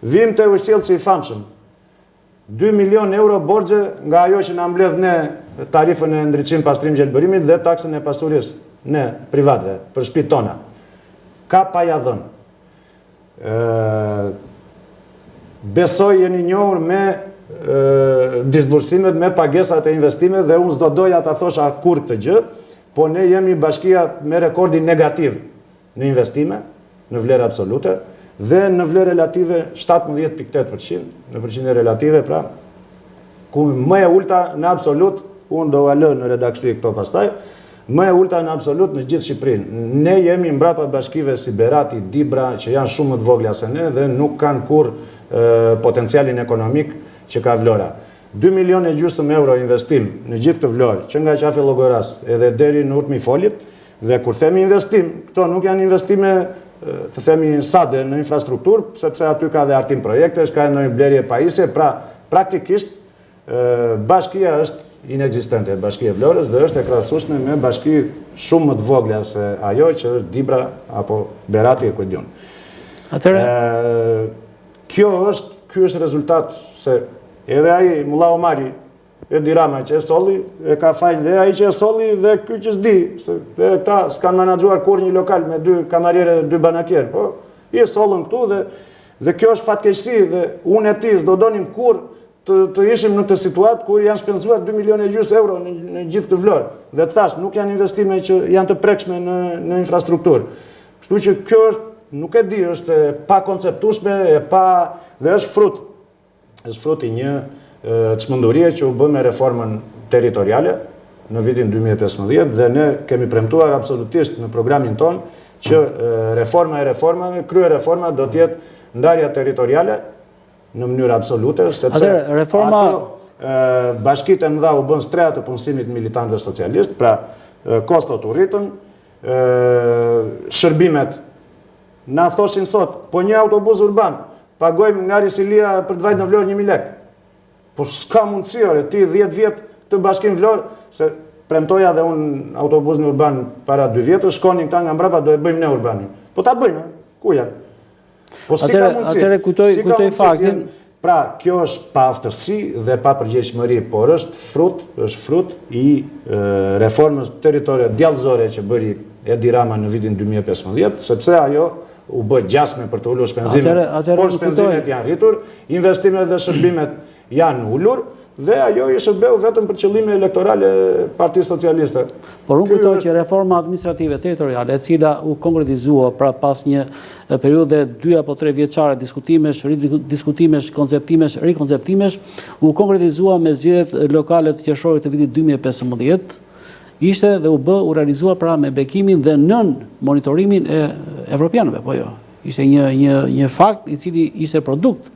Vim të ujësjellsi i famshëm. 2 milion euro borxhe nga ajo që na mbledh ne tarifën e ndriçim pastrim gjelbërimit dhe taksën e pasurisë ne privatëve për shtëpitë tona. Ka pa ja dhënë. Besoj jeni njohur me disbursimet, me pagesat e investimeve dhe unë s'do doja ta thosha kur këtë gjë, po ne jemi bashkia me rekordin negativ në investime, në vlerë absolute, dhe në vlerë relative 17.8%, në përqindje relative, pra, ku më e ulta në absolut, unë do alë në redaksi këto pastaj, më e ulta në absolut në gjithë Shqipërinë. Ne jemi mbrapa bashkive si Berati, Dibra, që janë shumë më të vogla se ne dhe nuk kanë kur potencialin ekonomik që ka Vlora. 2,5 milion euro investim në gjithë këtë Vlorë, që nga Qafi Llogoras edhe deri në Urtmi Folit, dhe kur themi investim, këto nuk janë investime të themi sade në infrastrukturë, sepse aty ka dhe artim projektesh, ka në blerje pajisje, pra praktikisht bashkia është inexistente, Bashkia e Vlorës, dhe është e krahasueshme me bashki shumë më të vogla se ajo që është Dibra apo Berati e Kudion. Atëre ky është rezultat se edhe ai Mulla Omari Edi Rama që e solli, e ka fajnë dhe ai që e solli dhe ky që s'di, se ta s'kan menaxhuar kur një lokal me 2 kamarierë, 2 banakierë, po i sollën këtu dhe kjo është fatkeqësi dhe unë e ti s'do donim kur të ishim në këtë situatë kur janë shpenzuar 2,5 milion euro në gjithë të Vlorë. Dhe të thash, nuk janë investime që janë të prekshme në infrastrukturë. Kështu që kjo është, nuk e di, është pa konceptueshme, dhe është frut i një çmendurie që u bë me reformën territoriale në vitin 2015 dhe ne kemi premtuar absolutisht në programin ton që krye reforma do të jetë ndarja territoriale në mënyrë absolute, sepse bashkitë e mëdha u bën streha të punësimit militantëve socialist, pra kostot u rritën, shërbimet na thoshin sot, po një autobus urban pagojmë nga Risilia për të vajtë në Vlorë 1.000 lekë. Po s'ka mundësi, ti 10 vjet të Bashkinë Vlorë, se premtoja dhe unë autobusin urban para 2 vjetës, shkonin këta nga mbrapa, do e bëjmë ne urbanin. Po ta bëjmë, ku janë? Po si ka mundësi? Atëre kujtoj faktin. Pra, kjo është pa aftërsi dhe pa përgjegjësi, por është frut i reformës territoriale djallëzore që bëri Edi Rama në vitin 2015, sepse ajo u bë gjasme për të ulur shpenzimet, por shpenzimet janë rritur, investimet dhe shërbimet janë ulur, dhe ajo i shërbeu vetëm për qëllime elektorale Partisë Socialiste. Por unë kujtoj që reforma administrative territoriale, e cila u konkretizua pra pas një periudhe 2 apo 3 vjeçare diskutimesh, ridiskutimesh, konceptimesh, rikonceptimesh, u konkretizua me zgjedhjet lokale të qershorit të vitit 2015, ishte dhe u realizua pra me bekimin dhe nën monitorimin e evropianëve, po jo. Ishte një fakt i cili ishte produkt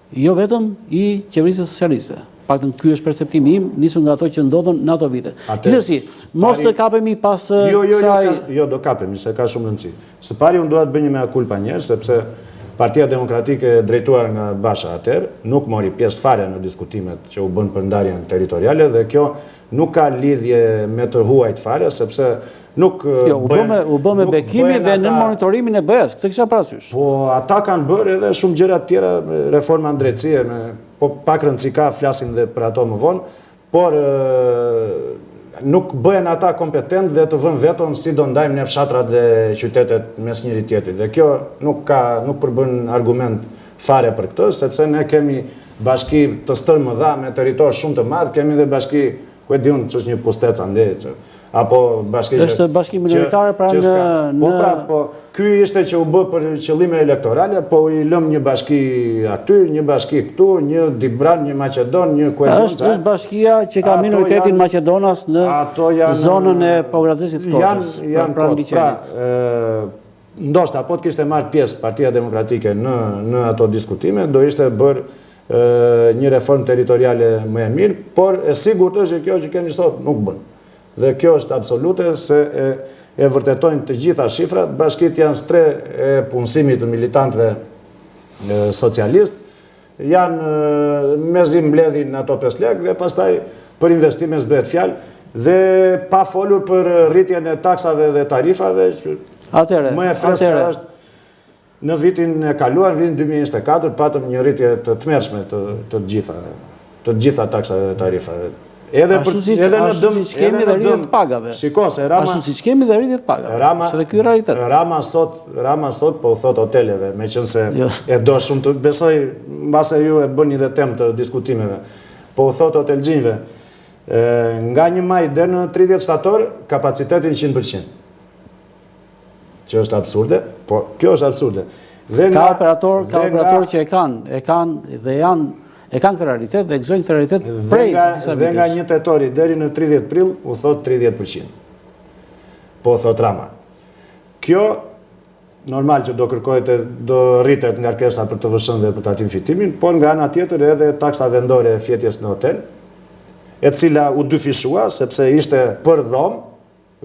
jo vetëm i qeverisë socialiste. Paktën ky është perceptimi im, nisur nga ato që ndodhen në ato vite. Gjithsesi, mos të kapemi pas kësaj. Jo, do kapemi, se ka shumë rëndësi. Së pari unë dua të bëj një mea culpa njerëz, sepse Partia Demokratike drejtuar nga Basha atëherë nuk mori pjesë fare në diskutimet që u bën për ndarjen territoriale dhe kjo nuk ka lidhje me të huajt fare, sepse nuk u bë me bekimin dhe në monitorimin e BE-s, këtë kisha parasysh. Po ata kanë bërë edhe shumë gjëra të tjera, reforma drejtësie, po pak rëndësi ka, flasim dhe për ato më vonë, por nuk bëhen ata kompetent dhe të vënë veton si do ndajmë ne fshatrat dhe qytetet mes njëri tjetrit. Dhe kjo nuk përbën argument fare për këtë, sepse ne kemi bashki të stërmëdha me territor shumë të madh, kemi dhe bashki, ku e diun ç'është një pustet ande, apo bashki është bashki minoritare pra po ky ishte që u bë për qëllime elektorale, po i lëm një bashki aty, një bashki këtu, një Dibran, një Maqedon, një Kuedon. Është bashkia që ka minoritetin Maqedonas në zonën e Pogradecit të Korçës. Ndoshta po të kishte marrë pjesë Partia Demokratike në ato diskutime, do ishte bërë një reformë territoriale më e mirë, por e sigurt është që kjo që keni sot nuk bën. Dhe kjo është absolute se e vërtetojnë të gjitha shifrat. Bashkit janë 3 e punësimit të militantëve socialist, janë mezim mbledhin ato 5 lekë dhe pastaj për investime s'bëhet fjalë dhe pa folur për rritjen e taksave dhe tarifave. Më e freskëta është në vitin e kaluar, vitin 2024, patëm një rritje të tmerrshme të gjitha taksave dhe tarifave. Ashtu siç kemi dhe rritje të pagave. Ashtu siç kemi dhe rritje të pagave. Se dhe ky realitet. Rama sot po u thot hoteleve, meqense e do shumë të besoj, mbase ju e bëni dhe temë të diskutimeve. Po u thot hotelxhinjve, nga 1 maj deri në 30 shtator kapacitetin 100%. Që është absurde, po kjo është absurde. Ka operator që e kanë dhe janë e kanë këtë realitet dhe gëzojnë këtë realitet prej disa vitesh. Dhe nga 1 tetori deri në 30 prill u thot 30%. Po thot Rama. Kjo normal që do rritet ngarkesa për të vëshën dhe për të atim fitimin, por nga ana tjetër edhe taksa vendore e fjetjes në hotel, e cila u dyfishua sepse ishte për dhomë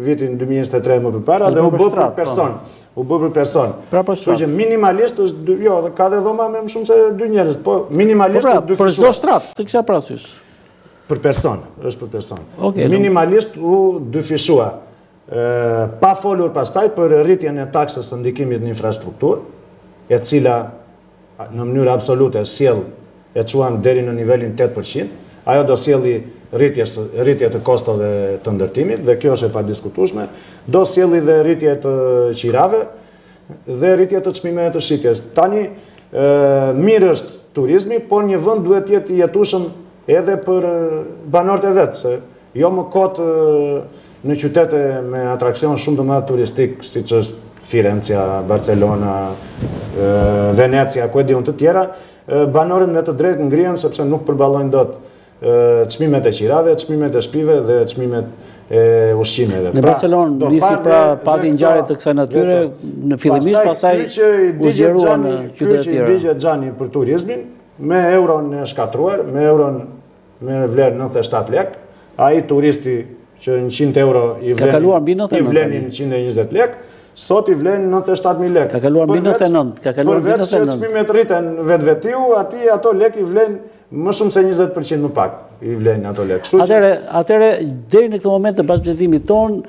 vitin 2023 më përpara dhe u bë për person. Kështu që minimalisht është, jo, ka dhe dhoma me më shumë se 2 njerëz, po minimalisht u dyfishua. Për çdo strat, të kisha parasysh. Për person, është për person. Minimalisht u dyfishua. Pa folur pastaj për rritjen e taksës së ndikimit në infrastrukturë, e cila në mënyrë absolute sjell e çuan deri në nivelin 8%. Ajo do sjelli rritje të kostove të ndërtimit, dhe kjo është e padiskutueshme, do sjelli dhe rritje të qirave dhe rritje të çmimeve të shitjes. Tani, mirë është turizmi, por një vend duhet jetë i jetueshëm edhe për banorët e vet, se jo më kot në qytete me atraksion shumë të madh turistik, siç është Firenca, Barcelona, Venecia, ku e diun të tjera, banorët me të drejtë ngrihen sepse nuk përballojnë dot çmimet e qirave, çmimet e shtëpive dhe çmimet e ushqimeve. Në Barcelonë nisi pra pati ngjarje të kësaj natyre, në fillimisht pastaj u zgjerua në qytete të tjera. Ky që digje Xhani për turizmin, me euron e shkatruar, me euron me vlerë 97 lek, ai turisti që në 100 euro i vlenin 120 lek, sot i vlen 97.000 lek. Ka kaluar mbi 99. Përveç që çmimet rriten vetvetiu, ato lek i vlen më shumë se 20% më pak i vlen ato lek. Atëre deri në këtë moment të bashkëbledhimit ton,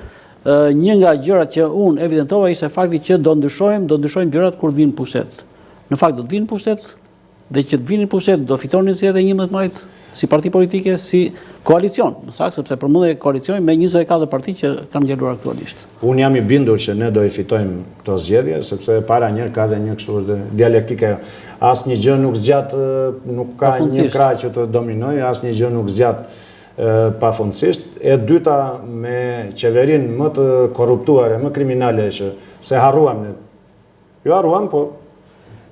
një nga gjërat që unë evidentova ishte fakti që do ndryshojmë gjërat kur të vinë pushtet. Në fakt do të vinë pushtet, dhe që të vinin pushtet do fitoni zgjedhjet e 11 majit si parti politike, si koalicion, më saktë, sepse përmendej koalicion me 24 parti që kanë ngjeluar aktualisht. Unë jam i bindur që ne do i fitojmë këto zgjedhje, sepse para njëherë ka dhe një kështu është dialektike. Asnjë gjë nuk zgjat, nuk ka një krah që të dominojë, asnjë gjë nuk zgjat pafundësisht. E dyta, me qeverinë më të korruptuare, më kriminale që se harruam ne. Jo harruam, po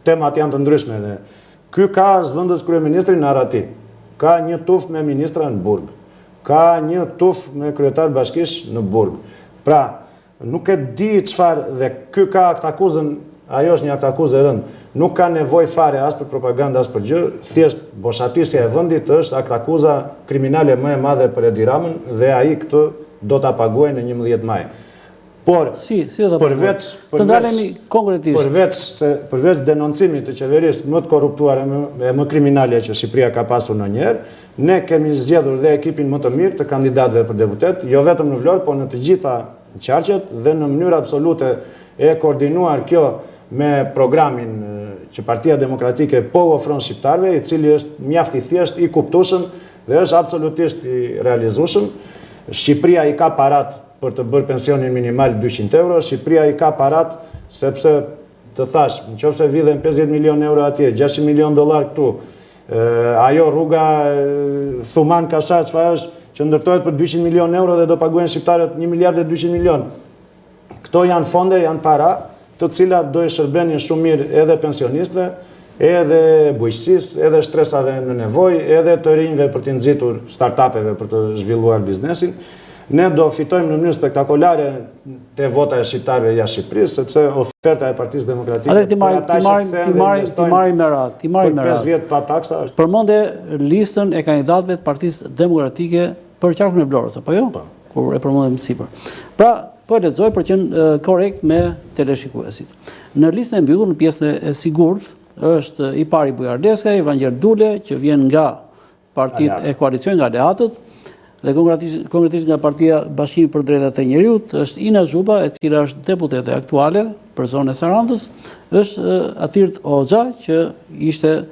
temat janë të ndryshme dhe ky ka zëvendës kryeministri në Arati. Ka një tuf me ministra në Burg, ka një tuf me kryetar bashkish në Burg. Pra, nuk e di çfarë dhe ky ka akt akuzën, ajo është një akt akuzë e rëndë, nuk ka nevojë fare as për propagandë as për gjë, thjesht boshatisja e vendit është akt akuza kriminale më e madhe për Edi Ramën dhe ai këtë do ta paguajë në 11 maj. Por përveç denoncimit të qeverisë më të korruptuar e më kriminale që Shqipëria ka pasur ndonjëherë, ne kemi zgjedhur dhe ekipin më të mirë të kandidatëve për deputet, jo vetëm në Vlorë, por në të gjitha qarqet dhe në mënyrë absolute e koordinuar kjo me programin që Partia Demokratike po ofron shqiptarëve, i cili është mjaft i thjesht, i kuptueshëm dhe është absolutisht i realizueshëm. Shqipëria i ka parat për të bërë pensionin minimal 200 euro, Shqipëria i ka parat sepse të thash, nëse vidhen 50 milion euro atje, 600 milion dollar këtu, ajo rruga Thuman Kashar çfarë është që ndërtohet për 200 milion euro dhe do paguajnë shqiptarët 1 miliard e 200 milion. Këto janë fonde, janë para, të cilat do i shërbenin shumë mirë edhe pensionistëve, edhe bujqësisë, edhe shtresave në nevojë, edhe të rinjve për të nxitur startupeve për të zhvilluar biznesin. Ne do fitojmë në mënyrë spektakolare te vota e shqiptarëve jashtë Shqipërisë, sepse oferta e Partisë Demokratike ti marrim me radhë, për 5 vjet pa taksa është. Përmendë listën e kandidatëve të Partisë Demokratike për qarkun e Vlorës, apo jo? Kur e përmendëm sipër. Pra, po e lexoj për të qenë korrekt me teleshikuesit. Në listën e mbyllur në pjesën e sigurt është i pari Bujar Leskaj, Vangjel Dule, që vjen nga partitë e koalicionit, nga aleatët, dhe konkretisht nga Partia Bashkimi për Drejtat e Njerëzit është Ina Zhuba, e cila është deputete aktuale për zonën e Sarandës, është Atirt Hoxha, që ishte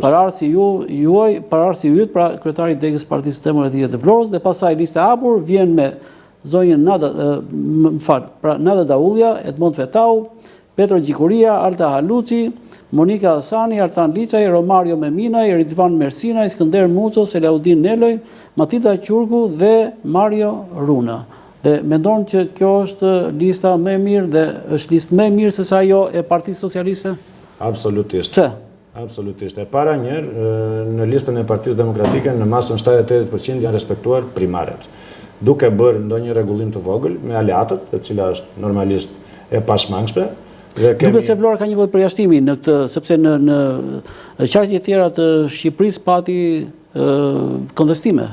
pararsi juaj, pararsi yt, pra kryetari i degës Partisë Demokratike të Vlorës, dhe pastaj lista e hapur vjen me zonjën Nada Daullia, Edmond Fetau, Petro Gjikuria, Alta Haluci, Monika Hasani, Artan Liçaj, Romario Meminaj, Ridvan Mersinaj, Skënder Muco, Selaudin Neloj, Matilda Qurku dhe Mario Runa. Dhe mendon që kjo është lista më e mirë dhe është listë më e mirë se sa ajo e Partisë Socialiste? Absolutisht. Pse? Absolutisht. E para njëherë, në listën e Partisë Demokratike në masën 70-80% janë respektuar primaret. Duke bërë ndonjë rregullim të vogël me aleatët, e cila është normalisht e pashmangshme. Duket se Vlora ka një lloj përjashtimi në këtë, sepse në qarqe tjera të Shqipërisë pati kontestime.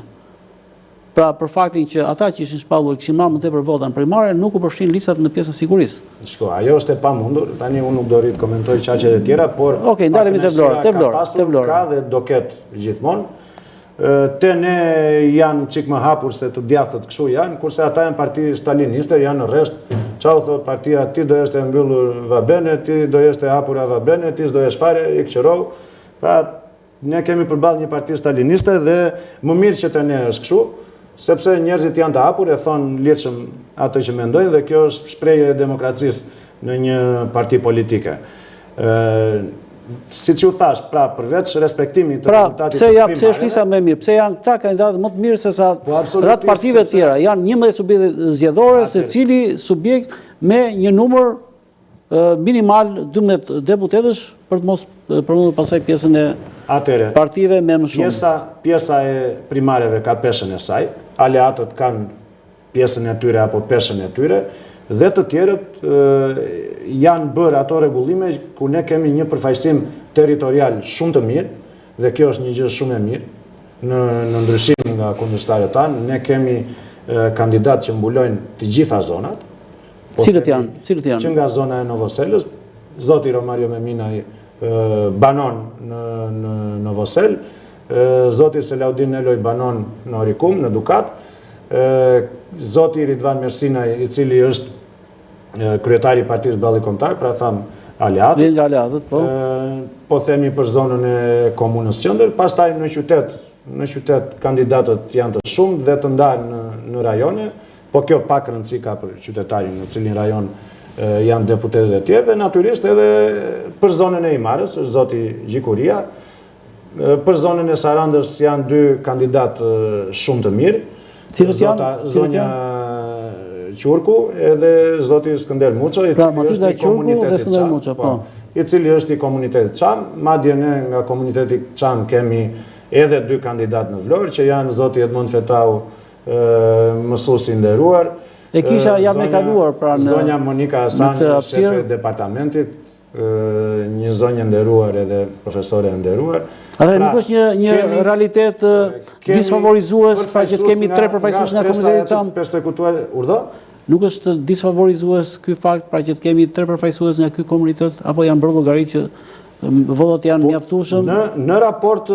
Pra për faktin që ata që ishin shpallur kishin marrë më tepër vota në primare, nuk u përfshin listat në pjesën sigurisë. Shko, ajo është e pamundur. Tani unë nuk do rrit komentoj qarqet e tjera, por Okej, ndalemi te Vlora, ka dhe do ketë gjithmonë. Te ne janë çik më hapur se të djathtët kështu janë, kurse ata janë parti staliniste, janë në rresht. Çau thot partia, ti do jesh të mbyllur vabene, ti do jesh të hapur vabene, ti s'do jesh fare i këqërov. Pra, ne kemi përballë një parti staliniste dhe më mirë që te ne është kështu, sepse njerëzit janë të hapur, e thonë ligjshëm ato që mendojnë dhe kjo është shprehje e demokracisë në një parti politike. Si që u thash, pra përveç respektimit të rezultatit të primareve... Pse është lista më e mirë? Pse janë këta kandidatë më të mirë se sa ratë partive tjera? Janë 11 subjekte zgjedhore, se cili subjekt me një numër minimal 12 deputetësh për të mos përmendur pasaj pjesën e partive me më shumë. Pjesa e primareve ka peshën e saj, aleatët kanë pjesën e tyre apo peshën e tyre, dhe të tjerët janë bërë ato rregullime ku ne kemi një përfaqësim territorial shumë të mirë, dhe kjo është një gjë shumë e mirë në ndryshim nga kundërshtarët tanë. Ne kemi kandidatë që mbulojnë të gjitha zonat. Cilët janë? Që nga zona e Novoselës, zoti Romario Meminaj banon në Novosel, zoti Selaudin Neloj banon në Orikum, në Dukat, zoti Ridvan Mersinaj, i cili është kryetari i Partisë Balli Kombëtar, pra tham aleatët. Vjen nga aleatët, po. Po themi për zonën e komunës qendër, pastaj në qytet kandidatët janë të shumë dhe të ndarë në rajone, po kjo pak rëndësi ka për qytetarin në cilin rajon janë deputetët e tjerë, dhe natyrisht edhe për zonën e Imarës, është zoti Gjikuria, për zonën e Sarandës janë 2 kandidatë shumë të mirë, zonja Qurku edhe zoti Skënder Muço, i cili është i komunitetit Çam. Madje ne nga komuniteti Çam kemi edhe 2 kandidatë në Vlorë, që janë zoti Edmond Fetau, mësuesi i nderuar. E kisha jam e kaluar pra në zonja Monika Asani, shefe e departamentit, një zonjë nderuar edhe profesore e nderuar. Atëherë nuk është një realitet disfavorizues pra që kemi 3 përfaqësues nga komuniteti Çam. Persekutuar, urdhë? Nuk është disfavorizues ky fakt pra që kemi 3 përfaqësues nga ky komunitet, apo janë bërë llogari që votat janë mjaftueshëm? Në raport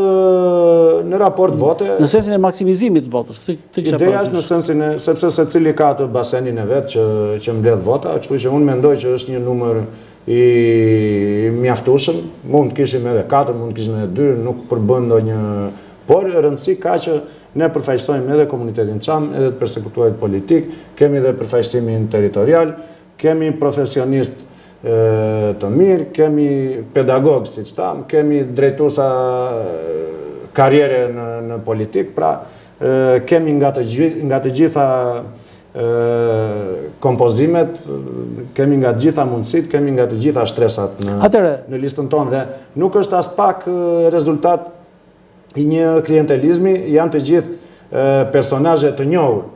vote, në sensin e maksimizimit të votës. Ideja është në sensin e, sepse secili ka atë basenin e vet që mbledh vota, kështu që unë mendoj që është një numër i mjaftueshëm. Mund të kishim edhe 4, mund të kishim edhe 2, nuk përbën ndonjë, por rëndësi ka që ne përfaqësojmë edhe komunitetin Çam, edhe të përsekutuarit politik, kemi edhe përfaqësimin territorial, kemi profesionistë të mirë, kemi pedagogë, siç tham, kemi drejtuesa karriere në politik, pra kemi nga të gjitha kompozimet, kemi nga të gjitha mundësit, kemi nga të gjitha shtresat në listën tonë, dhe nuk është as pak rezultat i një klientelizmi, janë të gjithë personazhe të njohur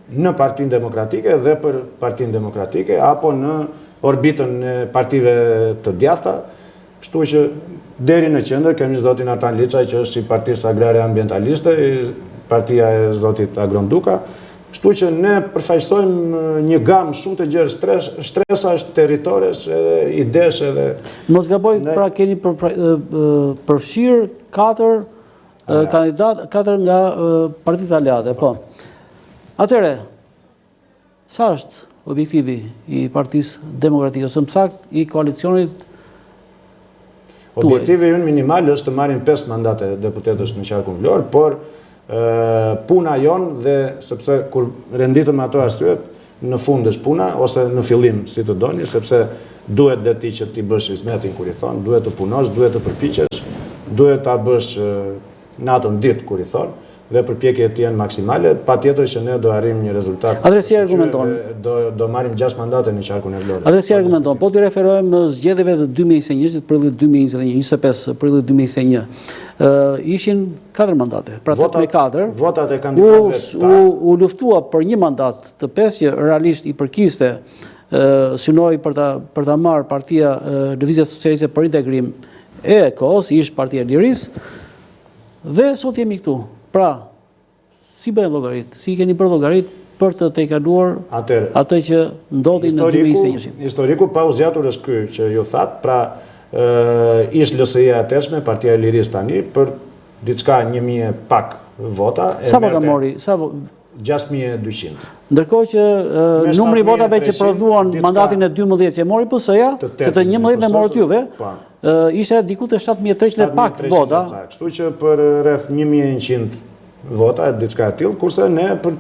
në Partinë Demokratike dhe për Partinë Demokratike, apo në orbitën e partive të djathta, kështu që deri në qendër kemi zotin Artan Liçaj, që është i Partisë Agrare Ambientaliste, partia e zotit Agron Duka, kështu që ne përfaqësojmë një gamë shumë të gjerë shtresash, territoresh, edhe idesh, edhe... Mos gaboj, pra keni përfshirë 4 kandidat, 4 nga partitë aleate, po. Atëre, sa është objektivi i Partisë Demokratike, ose më saktë i koalicionit tuaj? Objektivi ynë minimal është të marrin 5 mandate deputetësh në qarkun Vlorë, por puna jonë, dhe sepse kur renditëm ato arsyet, në fund është puna, ose në fillim, si të doni, sepse duhet dhe ti që ti bësh hizmetin kur i thonë, duhet të punosh, duhet të përpiqesh, duhet ta bësh natën ditë kur i thonë, dhe përpjekjet janë maksimale, patjetër që ne do arrijmë një rezultat. Atëherë si argumenton? Do marrim 6 mandate në qarkun e Vlorës. Atëherë si argumenton? Po t'i referojmë zgjedhjeve të 2021, prillit 2021, 25 prillit 2021. Ishin 4 mandate. Pra 8 me 4. Votat e kandidatëve u luftua për një mandat të 5 që realisht i përkiste, synoi për ta marrë Partia Lëvizja Socialiste për Integrim e KOS, ishte Partia e Lirisë, dhe sot jemi këtu. Pra, si bëjnë llogarit? Si keni bërë llogarit për të tejkaluar atë që ndodhi në 2021? Historiku pa u zgjatur është ky që ju thatë, pra ishte LSI-ja e atëshme, Partia e Lirisë tani, për diçka 1000 pak vota. Sa vota mori? 6200. Ndërkohë që numri i votave që prodhuan mandatin e 12 që mori PS-ja, që të 11 e morët juve, ishte diku të 7300 pak vota. Kështu që për rreth 1100 vota, diçka e tillë, kurse ne për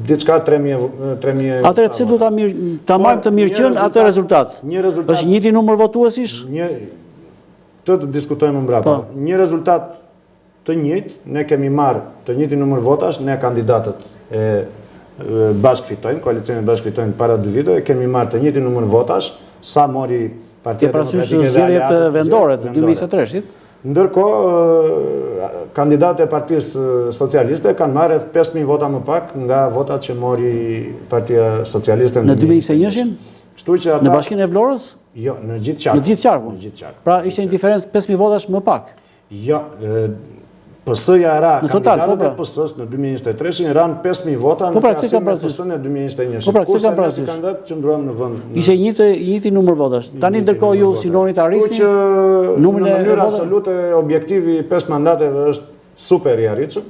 diçka 3000. Atëherë pse duhet ta marrim të mirëqen atë rezultat? Është njëjti numër votuesish? Të diskutojmë mbrapa. Një rezultat të njëjtë, ne kemi marrë të njëjtin numër votash, ne kandidatët e bashkë fitojnë, koalicioni bashkë fitojnë para 2 viteve, kemi marrë të njëjtin numër votash, sa mori Partia Demokratike dhe zgjedhjet vendore të 2023-shit. Ndërkohë, kandidatët e Partisë Socialiste kanë marrë rreth 5000 vota më pak nga votat që mori Partia Socialiste në 2021-shin. Në Bashkinë e Vlorës? Jo, në gjithë qarkun. Në gjithë qarkun. Pra ishte një diferencë 5000 votash më pak. Jo, PS-ja ra kandidatët e PS-s në 2023 ranë 5000 vota në krahasim me PS-n e 2021. Kurse ne si kandidat qëndruam në vend. Ishte njëjti numër votash. Tani ndërkohë ju sinoni të arrisni numrin e mënyrë absolute objektivi 5 mandateve është super i arritshëm,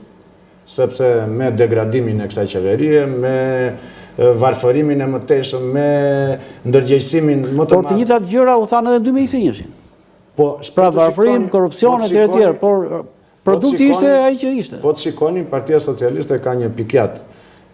sepse me degradimin e kësaj qeverie, me varfërimin e mëtejshëm, me ndërgjegjësimin më të madh. Por të njëjtat gjëra u thanë edhe në 2021. Po, pra varfërim, korrupsion etj, por produkti ishte ai që ishte. Po të shikoni, Partia Socialiste ka një pikjat.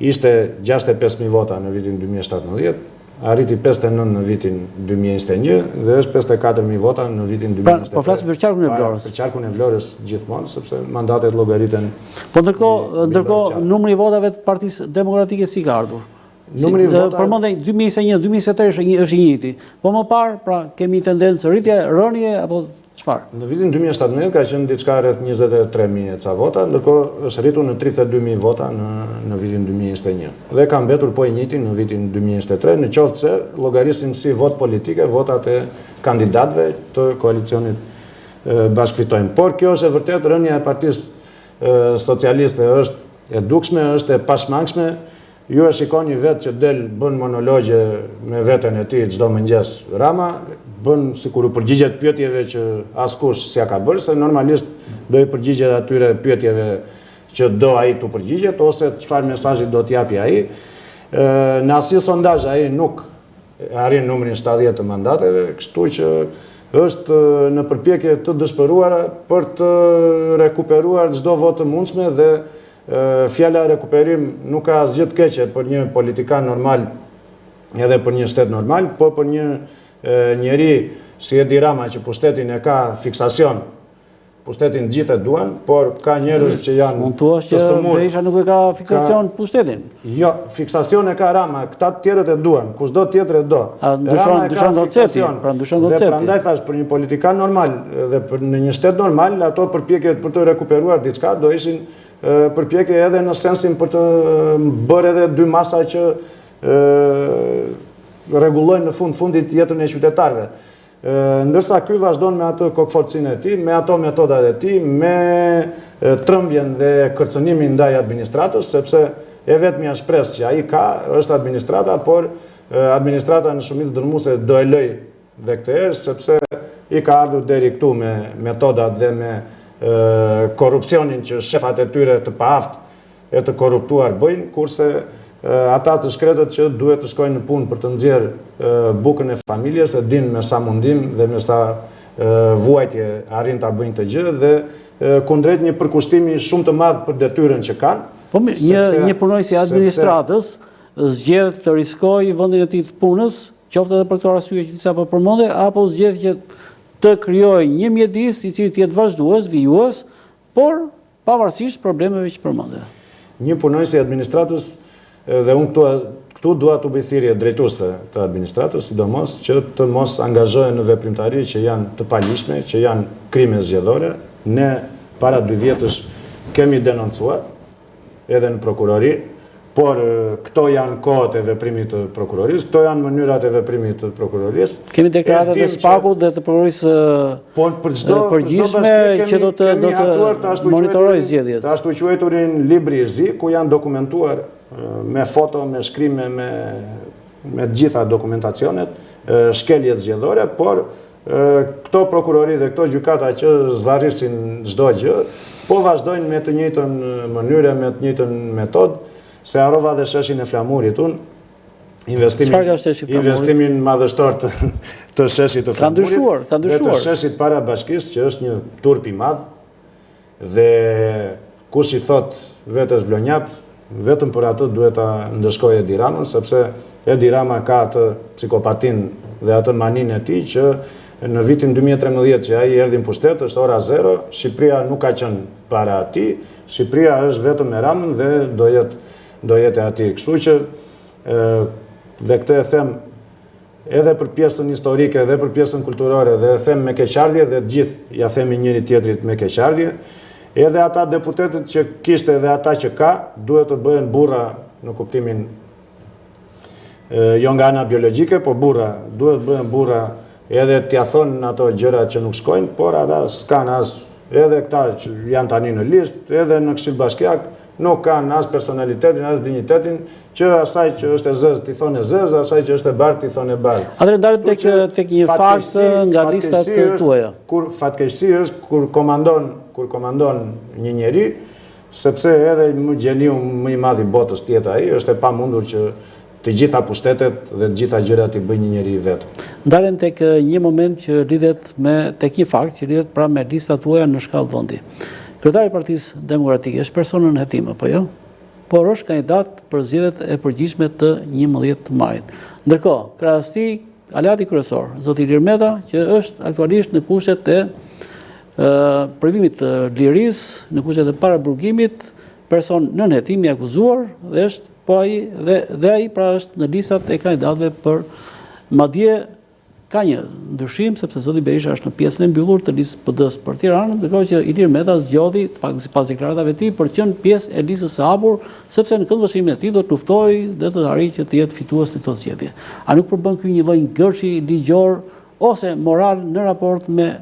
Ishte 65.000 vota në vitin 2017, arriti 59 në vitin 2021 dhe është 54.000 vota në vitin 2023. Po flasim për qarkun e Vlorës. Për qarkun e Vlorës gjithmonë, sepse mandatet llogariten. Po ndërkohë numri i votave të Partisë Demokratike si ka ardhur? Numri i votave përmendej 2021-2023 është i njëjti. Po më parë, pra kemi tendencë rritje, rënje apo çfarë? Në vitin 2017 ka qenë diçka rreth 23.000 ca vota, ndërkohë është rritur në 32.000 vota në vitin 2021. Dhe ka mbetur po i njëjti në vitin 2023, në qoftë se llogarisim si vot politike votat e kandidatëve të koalicionit bashkëfitojmë. Por kjo është e vërtet rënja e Partisë Socialiste është e dukshme, është e pashmangshme. Ju e shikoni vetë që del bën monologje me veten e tij çdo mëngjes Rama, bën sikur u përgjigjet pyetjeve që askush s'ia ka bërë, se normalisht do i përgjigjet atyre pyetjeve që do ai t'u përgjigjet ose çfarë mesazhi do t'japi ai. Në asnjë sondazh ai nuk arrin numrin 70 të mandateve, kështu që është në përpjekje të dëshpëruar për të rekuperuar çdo votë të mundshme dhe fjala rekuperim nuk ka asgjë të keqe për një politikan normal edhe për një shtet normal, po për një njeri si Edi Rama që pushtetin e ka fiksacion, pushtetin gjithë e duan, por ka njerëz që janë mund thua që Berisha nuk e ka fiksacion pushtetin. Jo, fiksacion e ka Rama, këta të tjerët e duan, kushdo tjetër e do. Ndryshon koncepti, pra ndryshon koncepti. Dhe prandaj thash për një politikan normal dhe në një shtet normal, ato përpjekjet për të rekuperuar diçka do ishin përpjekje edhe në sensin për të bërë edhe dy masa që rregullojnë në fundit jetën e qytetarëve. Ndërsa ky vazhdon me atë kokforcinë e tij, me ato metodat e tij, me trembjen dhe kërcënimin ndaj administratës, sepse e vetmja shpresë që ai ka është administrata, por administrata në shumicë dërmuese do e lëj dhe këtë herë, sepse i ka ardhur deri këtu me metodat dhe me korrupsionin që shefat e tyre të paaft e të korruptuar bëjnë, kurse ata të shkretët që duhet të shkojnë në punë për të nxjerrë bukën e familjes, e din me sa mundim dhe me sa vuajtje arrin ta bëjnë të gjë dhe kundrejt një përkushtimi shumë të madh për detyrën që kanë. Po një punonjës i administratës zgjedh të riskojë vendin e tij të punës, qoftë edhe për këto arsye që disa po përmendë, apo zgjedh që të krijojë një mjedis i cili të jetë vazhdues, vijues, por pavarësisht problemeve që përmendë. Një punonjës i administratës, dhe unë këtu dua të bëj thirrje drejtuesve të administratës, sidomos që të mos angazhohen në veprimtari që janë të palishme, që janë krime zgjedhore. Ne para 2 vjetësh kemi denoncuar edhe në prokurori, por këto janë kohët e veprimit të prokurorisë, këto janë mënyrat e veprimit të prokurorisë. Kemi deklaratat e SPAK-ut dhe të prokurorisë përgjithshme që do të monitorojë zgjedhjet. Të ashtu quajturin libri i zi, ku janë dokumentuar me foto, me shkrime, me gjitha dokumentacionet, shkeljet zgjedhore, por këto prokurori dhe këto gjykata që zvarrisin çdo gjë, po vazhdojnë me të njëjtën mënyrë, me të njëjtën metodë. Se harrova dhe sheshin e Flamurit unë, investimin madhështor të sheshit të Flamurit, dhe të sheshit para bashkisë, që është një turp i madh, dhe kush i thot vetes vlonjat, vetëm për atë duhet ta ndëshkojë Edi Ramën, sepse Edi Rama ka atë psikopatin dhe atë manin e tij që në vitin 2013 që ai erdhi në pushtet, është ora 0, Shqipëria nuk ka qenë para atij, Shqipëria është vetëm me Ramën dhe do jetë e ati. Kështu që dhe këtë e them edhe për pjesën historike dhe për pjesën kulturore dhe e them me keqardhje dhe gjithë ja themi njëri tjetrit me keqardhje, edhe ata deputetët që kishte dhe ata që ka duhet të bëhen burra në kuptimin jo nga ana biologjike, po burra, duhet të bëhen burra edhe t'ia thonë ato gjërat që nuk shkojnë, por ata s'kan as edhe këta që janë tani në listë, edhe në Këshill Bashkiak nuk kanë as personalitetin, as dignitetin, që asaj që është e zezë t'i thonë e zezë, asaj që është e bardhë t'i thonë e bardhë. Atëherë ndalet tek një farsë nga listat tuaja. Kur fatkeqësi është kur komandon një njeri, sepse edhe më gjeniu më i madh i botës tjetër ai, është e pamundur që të gjitha pushtetet dhe të gjitha gjërat i bën një njeri vetë. Ndalem tek një moment që lidhet tek një fakt që lidhet pra me listat tuaja në shkallë vendi. Kryetari i Partisë Demokratike është personën Hetim apo jo? Por është kandidat për zgjedhjet e përgjithshme të 11 majit. Ndërkohë, krahas tij, aleati kryesor, zoti Ilir Meta, që është aktualisht në kushtet e privimit të lirisë, në kushtet e paraburgimit, person nën hetim i akuzuar dhe është ai pra është në listat e kandidatëve për madje ka një ndryshim sepse zoti Berisha është në pjesën e mbyllur të listës PD-s për Tiranën, ndërkohë që Ilir Meta zgjodhi pas deklaratave të tij për të qenë pjesë e listës së hapur, sepse në këndvështrimin e tij do të luftojë dhe të arrijë që të jetë fitues në këtë zgjedhje. A nuk përbën ky një lloj ngërçi ligjor ose moral në raport me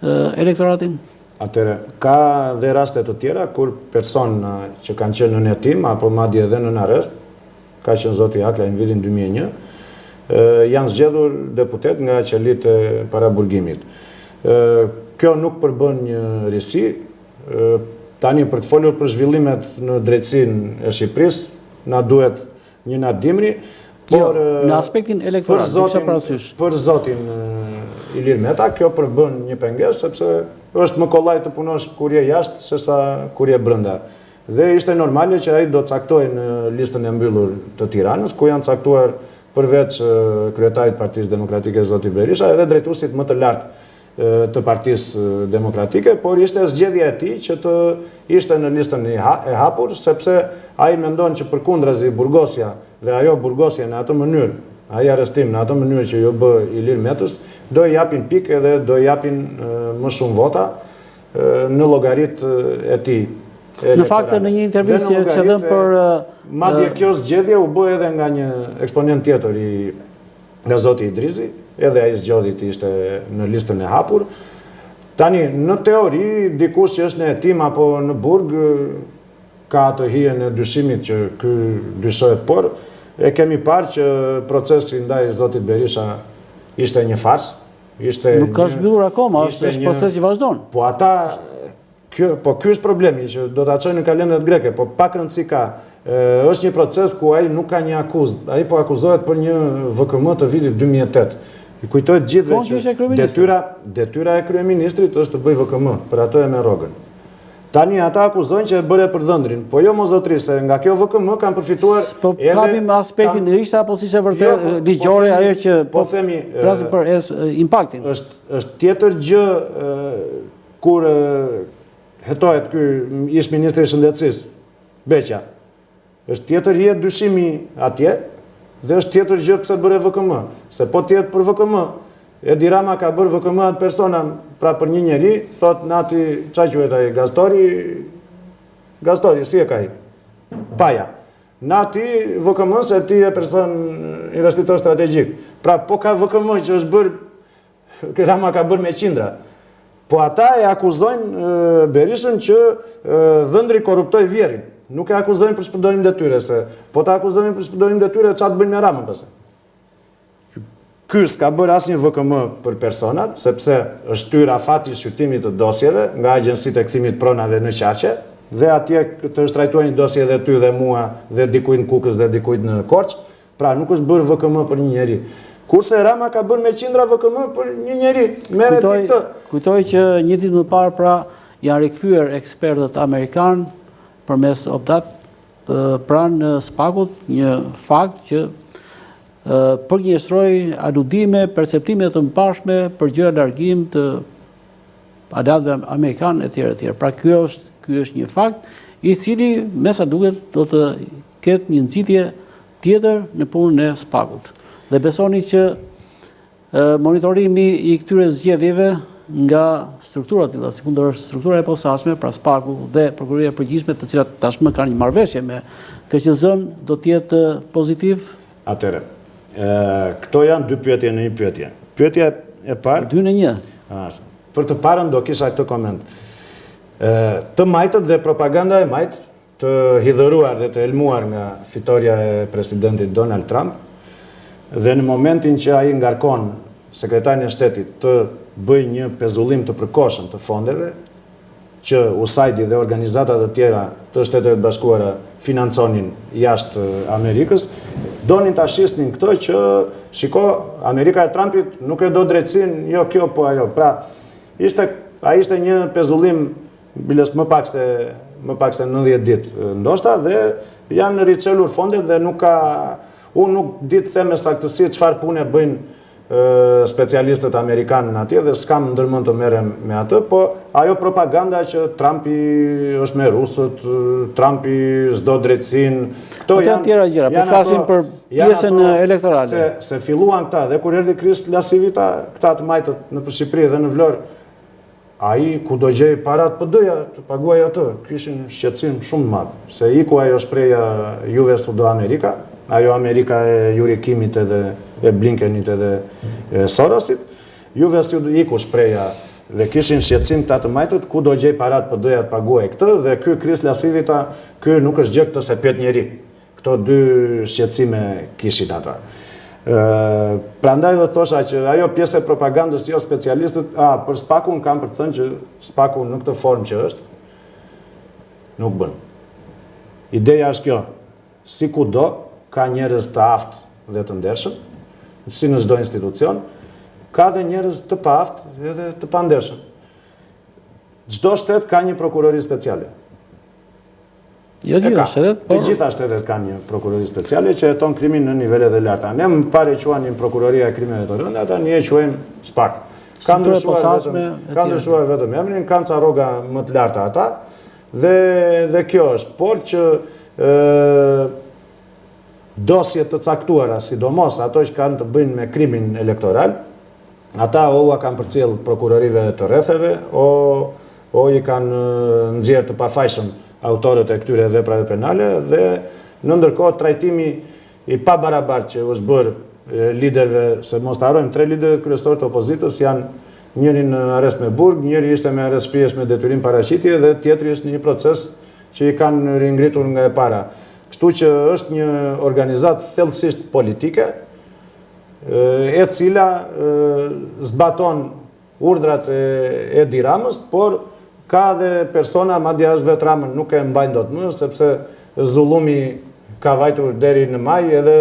elektoratin? Atëre, ka dhe raste të tjera kur person që kanë qenë në hetim apo madje edhe në arrest, ka qenë zoti Akla në vitin 2001, janë zgjedhur deputet nga qelit e paraburgimit. Kjo nuk përbën një risi. Tani për të folur për zhvillimet në drejtësinë e Shqipërisë, na duhet një natë dimri, por në aspektin elektoral, për zotin Ilir Meta, kjo përbën një pengesë sepse është më kollaj të punosh kur je jashtë sesa kur je brenda. Dhe ishte normale që ai do të caktojë në listën e mbyllur të Tiranës, ku janë caktuar përveç kryetarit Partisë Demokratike zoti Berisha edhe drejtuesit më të lartë të Partisë Demokratike, por ishte zgjedhja e tij që të ishte në listën e hapur, sepse ai mendon që përkundrazi burgosja dhe ajo burgosja në atë mënyrë, ai arrestim në atë mënyrë që ju bë Ilir Metës, do i japin pikë edhe do i japin më shumë vota në llogaritë e tij. Në fakt, në një intervistë që kishte dhënë për madje kjo zgjedhje u bë edhe nga një eksponent tjetër nga zoti Idrizi, edhe ai zgjodhi të ishte në listën e hapur. Tani, në teori, dikush që është në hetim apo në burg ka atë hijen e dyshimit që ky dyshohet, por e kemi parë që procesi ndaj zotit Berisha ishte një fars. Nuk ka zhvillur akoma, është proces që vazhdon. Po ata ky është problemi që do ta çojnë në kalendrat greke, po pak rëndësi ka. Është një proces ku ai nuk ka një akuzë. Ai po akuzohet për një VKM të vitit 2008. I kujtohet gjithëve që detyra e kryeministrit është të bëjë VKM, për atë e me rrogën. Tani ata akuzojnë që e bëre për dhëndrin, po jo mozotri, se nga kjo VKM kanë përfituar edhe... Po kapim aspektin e ishte apo si që vërtet ligjore ajo që po prasim për impaktin. Është tjetër gjë kur hetohet ky ish ministri i shëndetësisë, Beqa. Është tjetër hije dyshimi atje dhe është tjetër gjë pse bëre VKM. Se po tjetë për VKM, Edi Rama ka bërë VKM atë persona, pra për një njeri, thot nati, qa quhet ai, Gastori, si e ka i? Paja. Nati VKM se ti e person investitor strategjik. Pra po ka VKM që është bërë, Rama ka bërë me qindra. Po ata e akuzojnë Berishën që dhëndri korruptoi vjerin. Nuk e akuzojnë për shpërdorim detyre, se po ta akuzojnë për shpërdorim detyre, çfarë të bëjnë me Ramën pëse? Ky s'ka bërë asnjë VKM për personat, sepse është tyra fati shqyrtimit të dosjeve nga agjensitë e kthimit pronave në Qaqe, dhe atje të është trajtuar një dosje dhe ty dhe mua dhe dikujt në Kukës dhe dikujt në Korç, pra nuk është bërë VKM për një njeri. Kurse Rama ka bërë me qindra VKM për një njeri. Kujtoj që një ditë më parë pra janë rikthyer ekspertët amerikanë përmes Opdat pranë Spakut, një fakt që përgjithësoj aludime, perceptime të mëparshme për gjëra largim të aleatëve amerikanë etj. Pra ky është një fakt i cili me sa duket do të ketë një nxitje tjetër në punën e Spakut. Dhe besoni që monitorimi i këtyre zgjedhjeve nga strukturat tilla, sikundër është struktura e posaçme, pra Spaku dhe prokuroria e përgjithshme, të cilat tashmë kanë një marrëveshje me KQZ-n, do të jetë pozitiv? Atëre, këto janë dy pyetje në një pyetje. Pyetja e parë... 2 në 1. Për të parën do kisha këtë koment. Të majtët dhe propaganda e majtë, të hidhëruar dhe të elmuar nga fitoria e presidentit Donald Trump, dhe në momentin që ai ngarkon sekretarin e shtetit të bëj një pezullim të përkohshëm të fondeve, që USAID dhe organizatat e tjera të Shtetet Bashkuara financonin jashtë Amerikës, donin ta shisnin këtë që shiko, Amerika e Trumpit nuk e do drejtësinë, jo kjo po ajo. Pra, ai ishte një pezullim biles më pak se 90 ditë ndoshta dhe janë riçelur fondet dhe unë nuk di të them me saktësi çfarë pune bëjnë specialistët amerikanë atje dhe s'kam ndërmend të merrem me atë, po ajo propaganda që Trumpi është me rusët, Trumpi s'do drejtësinë, këto janë tjera gjëra, po flasim për pjesën elektorale. Se filluan këta dhe kur erdhi Kris Lasivita, këta të majtët në Shqipëri dhe në Vlorë, ai ku do gjej parat PD-ja të paguaj atë, kishin shqetësim shumë madh, se iku ajo shpreja Juve sudo Amerika, ajo Amerika e Yuri Kimit edhe e Blinkenit edhe Sorosit, Juve sudo iku shpreja dhe kishin shqetësim të majtët ku do gjej parat PD-ja të paguaj këtë, dhe ky Kris Lasivita, ky nuk është gjë këtë se pjet njeri. Këto dy shqetësime kishin ata. Prandaj do të thosha që ajo pjesë e propagandës jo specialistët, për SPAK-un kam për të thënë që SPAK-un në këtë formë që është, nuk bën. Ideja është kjo, si kudo ka njerëz të aftë dhe të ndershëm, si në çdo institucion, ka dhe njerëz të paaftë edhe të pandershëm. Çdo shtet ka një prokurori speciale. Jo gjitha shtetet, por të gjitha shtetet kanë një prokurori speciale që heton krimin në nivelet e larta. Ne më pare quanim prokuroria e krimeve të rënda, ata ne quajmë SPAK. Ka ndryshuar vetëm emrin, kanë ca rroga më të larta ata, dhe kjo është, por që dosjet të caktuara, sidomos ato që kanë të bëjnë me krimin elektoral, ata o kanë përcjell prokurorive të rretheve, o i kanë nxjerrë të pafajshëm autorët e këtyre veprave penale, dhe në ndërkohë trajtimi i pabarabartë që është bërë liderëve, se mos të harrojmë, 3 liderët kryesorë të opozitës janë njëri në arrest me burg, njëri ishte me arrest shpijesh me detyrim paraqitje dhe tjetri është një proces që i kanë ringritur nga e para. Kështu që është një organizatë thellësisht politike, e cila zbaton urdhrat e Edi Ramës, por ka dhe persona, madje as vetë Ramën nuk e mbajnë dot më, sepse zullumi ka vajtur deri në maj edhe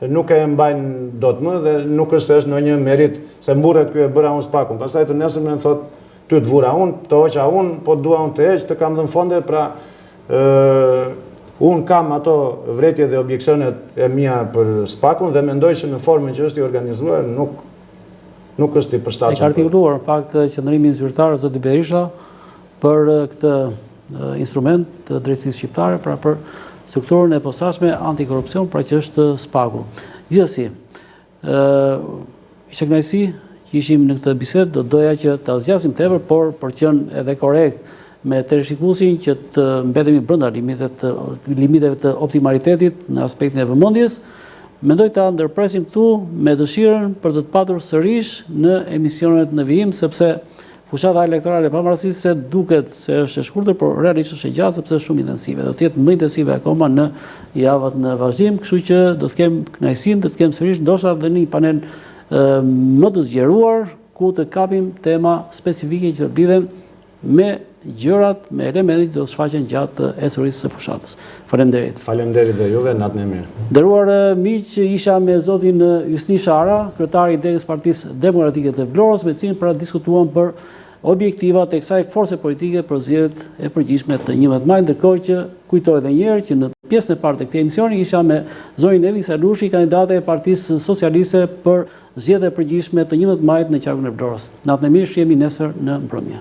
nuk e mbajnë dot më dhe nuk është se është në një merit se mburret ky e bëra unë SPAK-un. Pastaj të nesër më thot ty të vura unë, të hoqa unë, po dua unë të heq, të kam dhënë fonde, pra unë kam ato vretje dhe objeksionet e mia për SPAK-un dhe mendoj që në formën që është i organizuar nuk është i përshtatshëm. E ka artikuluar në fakt qendrimi zyrtar zoti Berisha për këtë instrument të drejtësisë shqiptare, pra për strukturën e posaçme antikorrupsion, pra që është SPAK-u. Gjithsesi, ishte kënaqësi që ishim në këtë bisedë, do doja që ta zgjasim tepër, por për të qenë edhe korrekt me televizionistësin që të mbetemi brenda limiteve të optimalitetit në aspektin e vëmendjes, mendoj ta ndërpresim këtu me dëshirën për të patur sërish në emisionet në vijim, sepse fushata elektorale pavarësisht se duket se është e shkurtër, por realisht është e gjatë sepse është shumë intensive. Do të jetë më intensive akoma në javët në vazhdim, kështu që do të kem kënaqësinë të kem sërish ndoshta edhe në një panel më të zgjeruar ku të kapim tema specifike që lidhen me gjërat, me elementet që do të shfaqen gjatë ecurisë së fushatës. Faleminderit. Faleminderit dhe juve, natën e mirë. Nderuar miq, isha me zotin Yusni Shara, kryetari i degës Partisë Demokratike të Vlorës, me cilin pra diskutuam për objektivat e kësaj force politike për zgjedhjet e përgjithshme të 11 maj, ndërkohë që kujtoj edhe një herë që në pjesën e parë të këtij emisioni isha me zonjën Elisa Lushi, kandidate e Partisë Socialiste për zgjedhjet e përgjithshme të 11 majit në qarkun e Vlorës. Natën e mirë, shihemi nesër në mbrëmje.